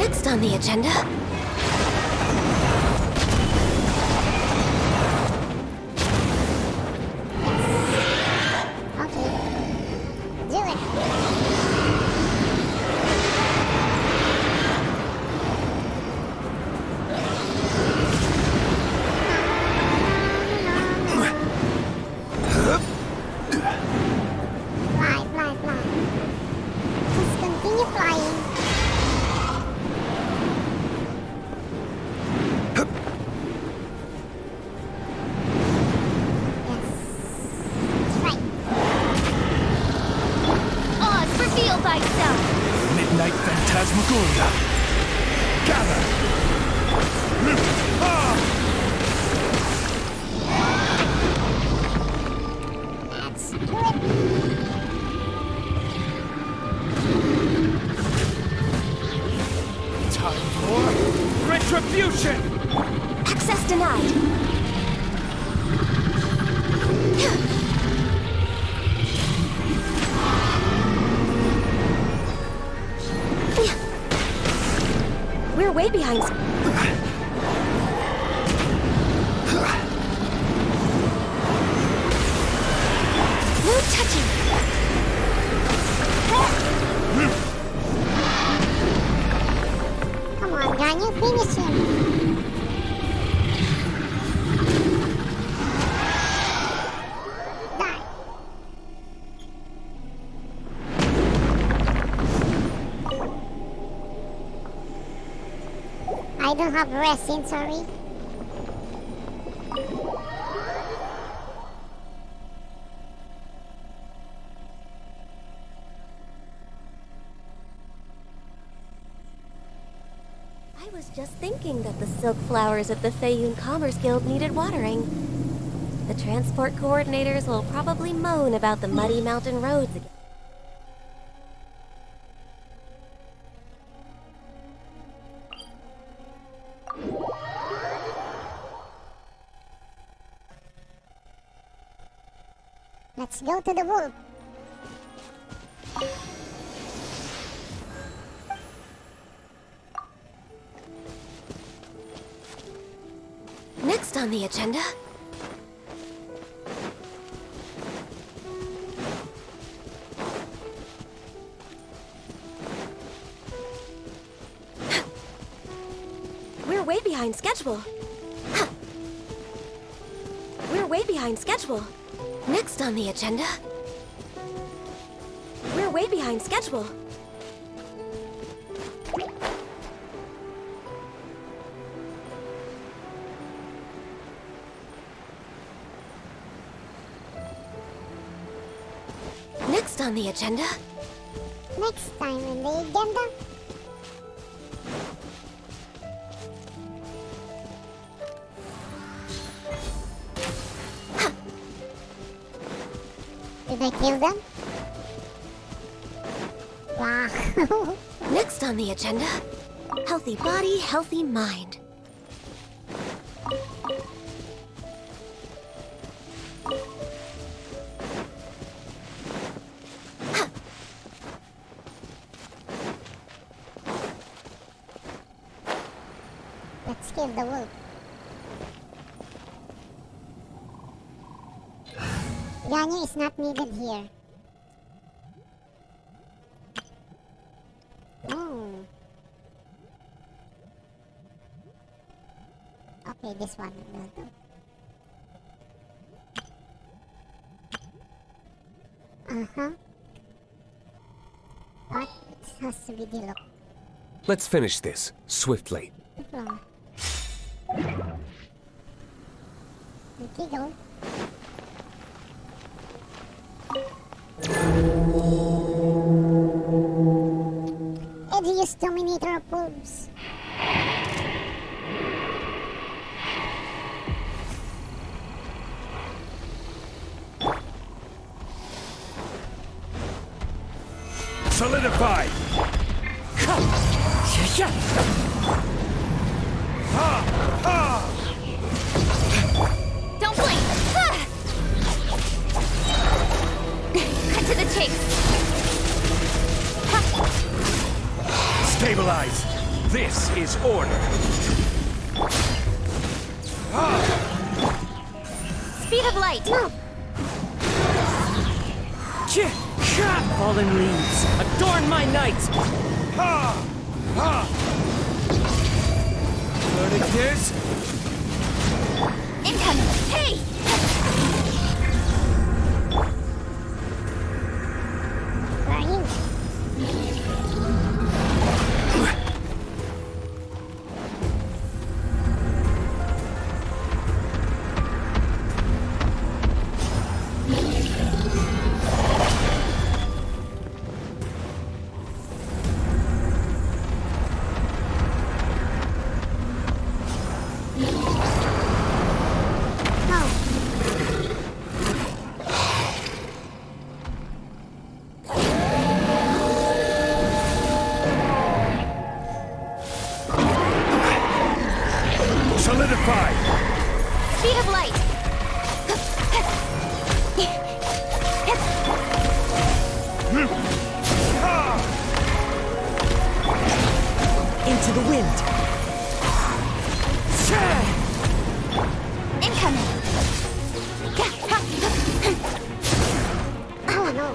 Next on the agenda. Do it. Fly. Just continue flying. Oz, reveal thyself! Midnight Phantasmagoria. Gather. That's good. Time for retribution. Access denied. We're way behind. No touching. Come on, Daniel, finish him. Die. I don't have resin, sorry. I was just thinking that the silk flowers at the Feiyun Commerce Guild needed watering. The transport coordinators will probably moan about the muddy mountain roads again. Let's go to the wolf. Next on the agenda. We're way behind schedule. We're way behind schedule. Next on the agenda. We're way behind schedule. Next on the agenda. Next time on the agenda. Did I kill them? Wow. Next on the agenda. Healthy body, healthy mind. Let's kill the wolf. Ganyu is not needed here. Oh. Okay, this one will do. Uh-huh. What? It has to be the look. Let's finish this swiftly. Diploma. Okay, go. Edius Dominator of Wolves. Solidified. Don't blink! Cut to the chase! Stabilize. This is order. Speed of light! Fallen leaves, adorn my night! Learning this? Incoming! Hey! Solidify! Speed of light! Into the wind! Incoming! Oh no.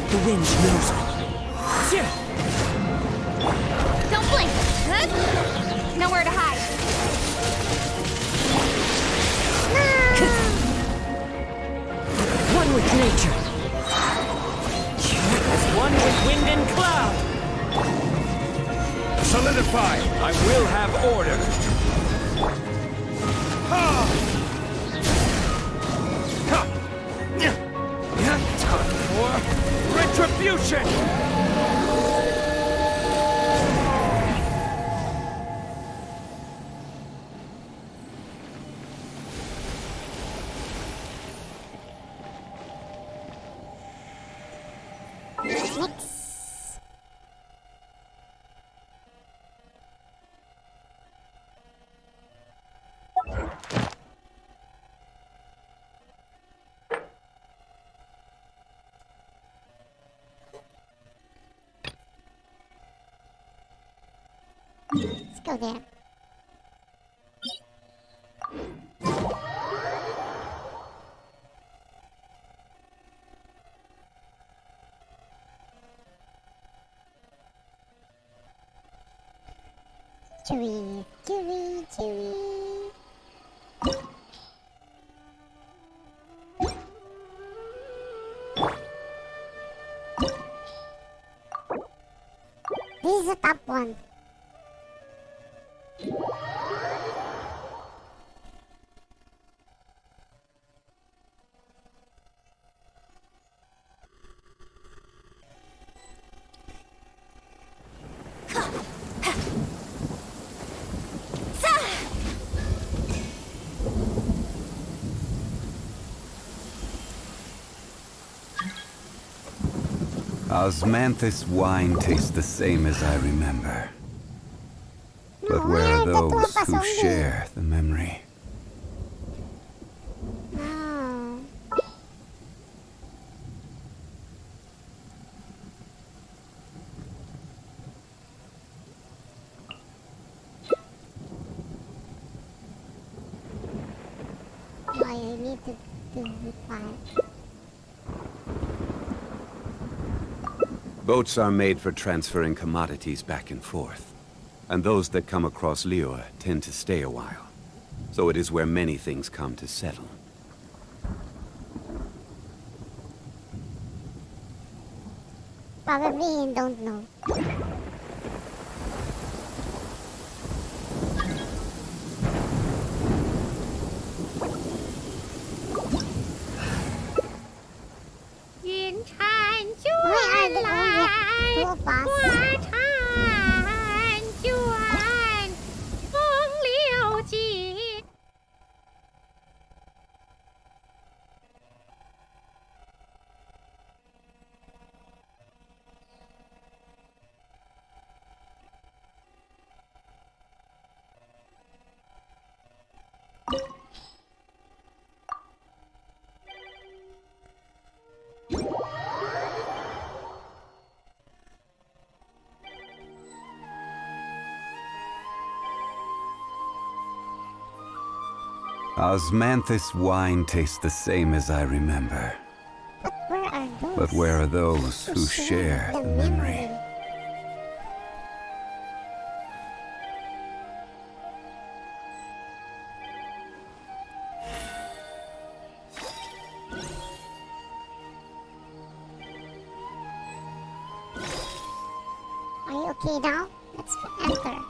The wind knows me. Don't blink! Nowhere to hide! One with nature. As one with wind and cloud. Solidify! I will have order. Time for retribution! Next. Let's go there. Chewy, chewy, chewy. This is the top one. Osmanthus wine tastes the same as I remember. But where are those who share the memory? No. Why I need to do that? Boats are made for transferring commodities back and forth. And those that come across Liyue tend to stay a while. So it is where many things come to settle. Probably you don't know. Why are they only two of us? Osmanthus wine tastes the same as I remember. But where are those who share the memory? Are you okay now? Let's enter.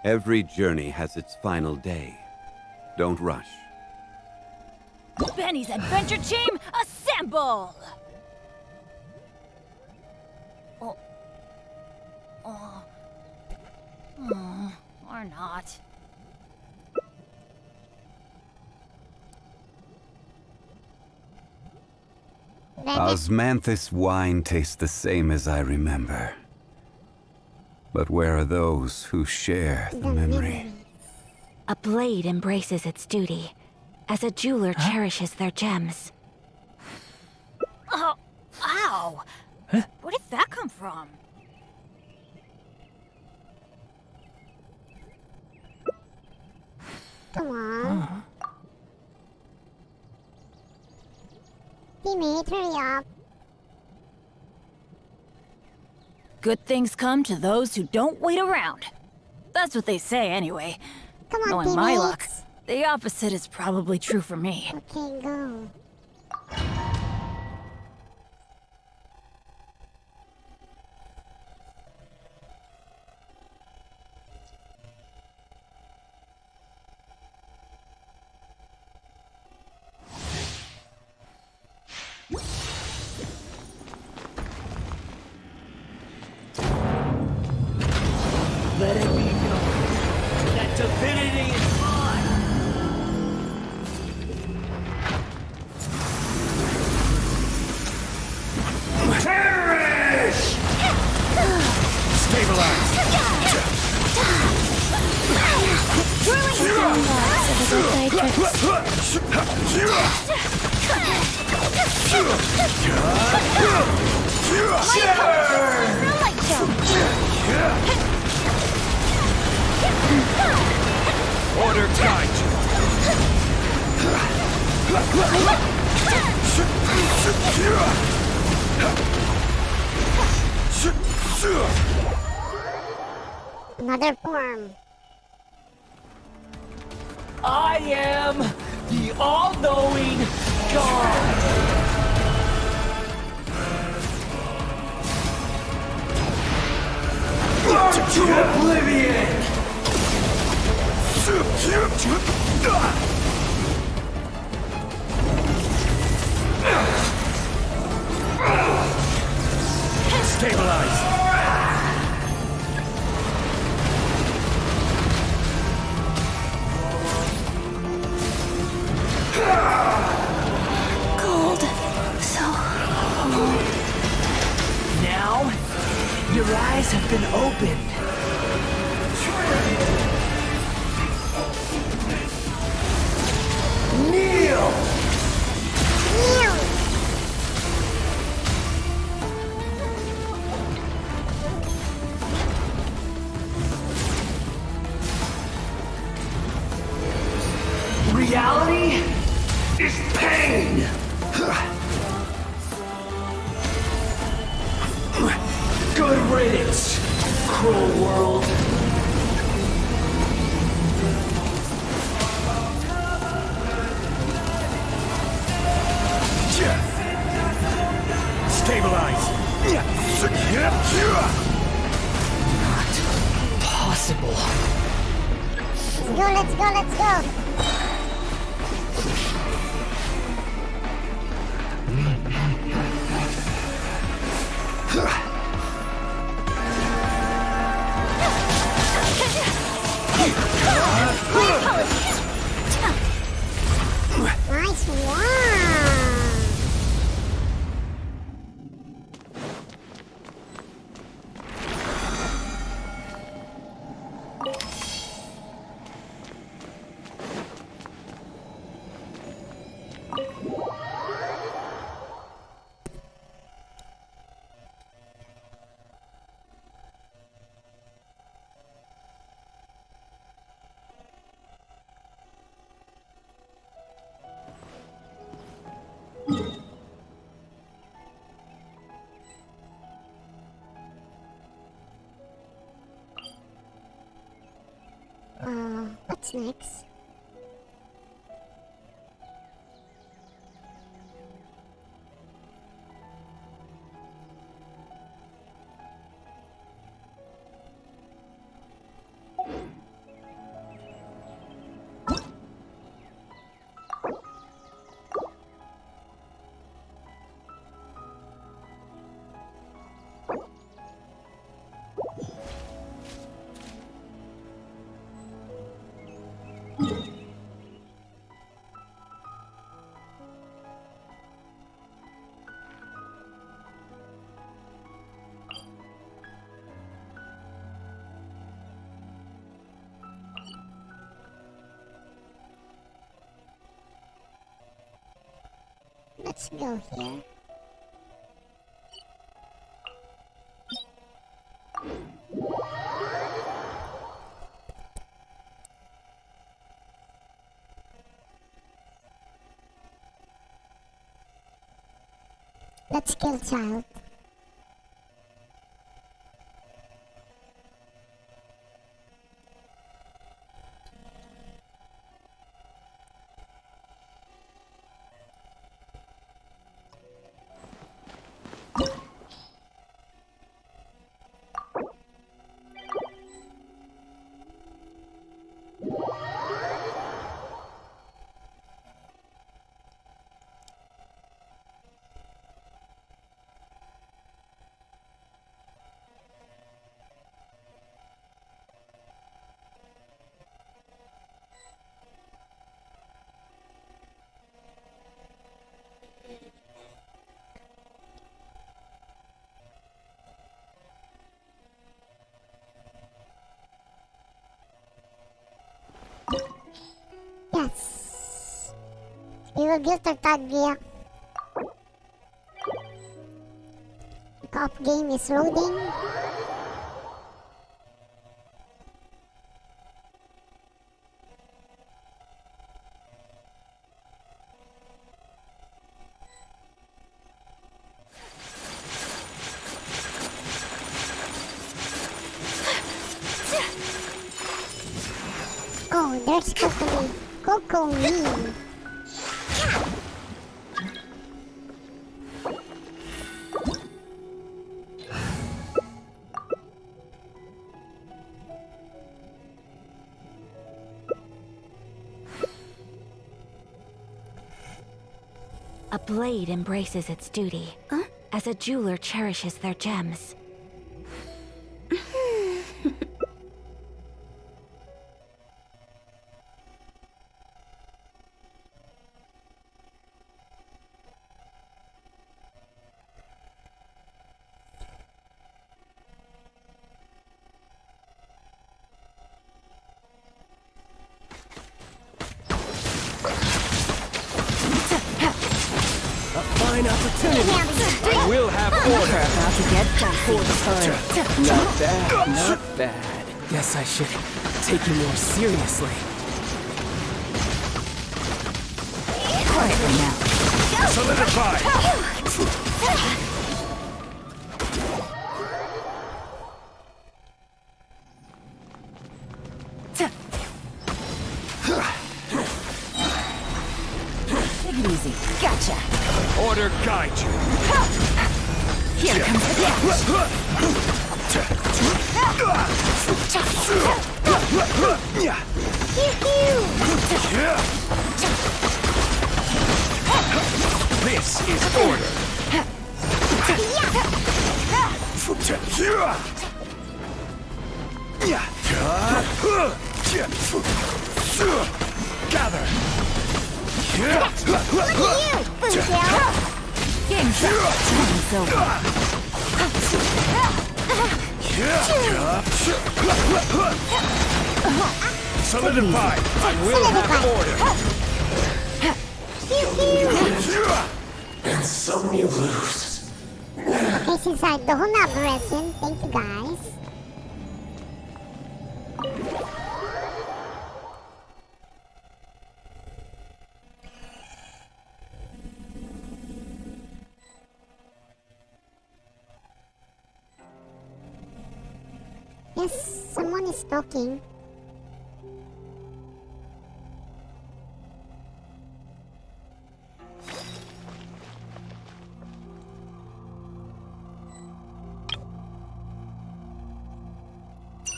Every journey has its final day. Don't rush. Benny's adventure team, assemble! Or not. Osmanthus wine tastes the same as I remember. But where are those who share the memory? A blade embraces its duty, as a jeweler cherishes their gems. Oh, ow! Where did that come from? Come on. Teammate, hurry up. Good things come to those who don't wait around. That's what they say anyway. Come on, Knowing my luck, teammates. the opposite is probably true for me. Okay, go. Let it be known that divinity is mine! Perish! Stabilize! Order guide Another form. I am the all-knowing God! Burn to oblivion! Stabilize! Cold. So cold. Now, your eyes have been opened. Kneel! Kneel! Reality is pain! Good riddance, cruel world. Stabilize! Not possible. Let's go, let's go! Nice one! What's next? Let's go here. Let's kill child. Yes. We will build our Tagria. The co-op game is loading. Oh, there's Coco. Coco me. A blade embraces its duty, as a jeweler cherishes their gems. Fine opportunity. We'll have order. About to get for the fun. Not bad, not bad. Guess I should take you more seriously. Quietly now. Solidify! Take it easy. Gotcha. Order guide you. Here comes the This is order. Gather. Look at you, game's over. Solidify. I will have order. And some you lose. Okay, since I don't have resin, thank you guys. Yes, someone is talking.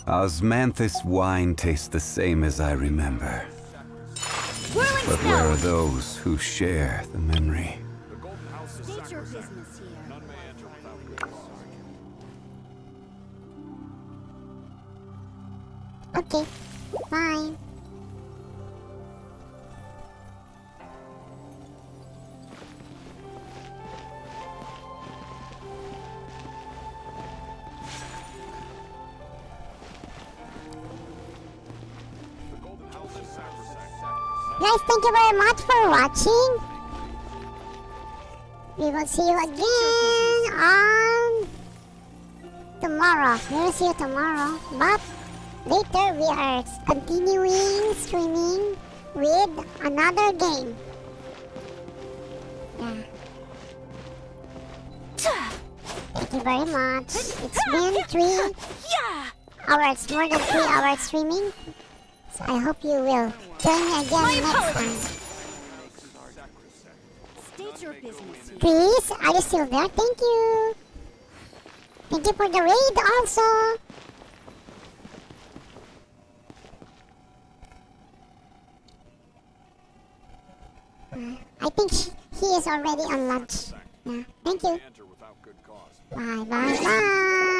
Osmanthus wine tastes the same as I remember. But where are those who share the memory? State your business here. Okay, fine. Guys, thank you very much for watching. We will see you again on tomorrow. We will see you tomorrow. But later we are continuing streaming with another game. Yeah. Thank you very much. It's been 3 hours, more than 3 hours streaming. So I hope you will join me again next time. State your business here. Chris, are you still there? Thank you. Thank you for the raid also. I think he is already on lunch. Yeah, thank you. Bye, bye, bye.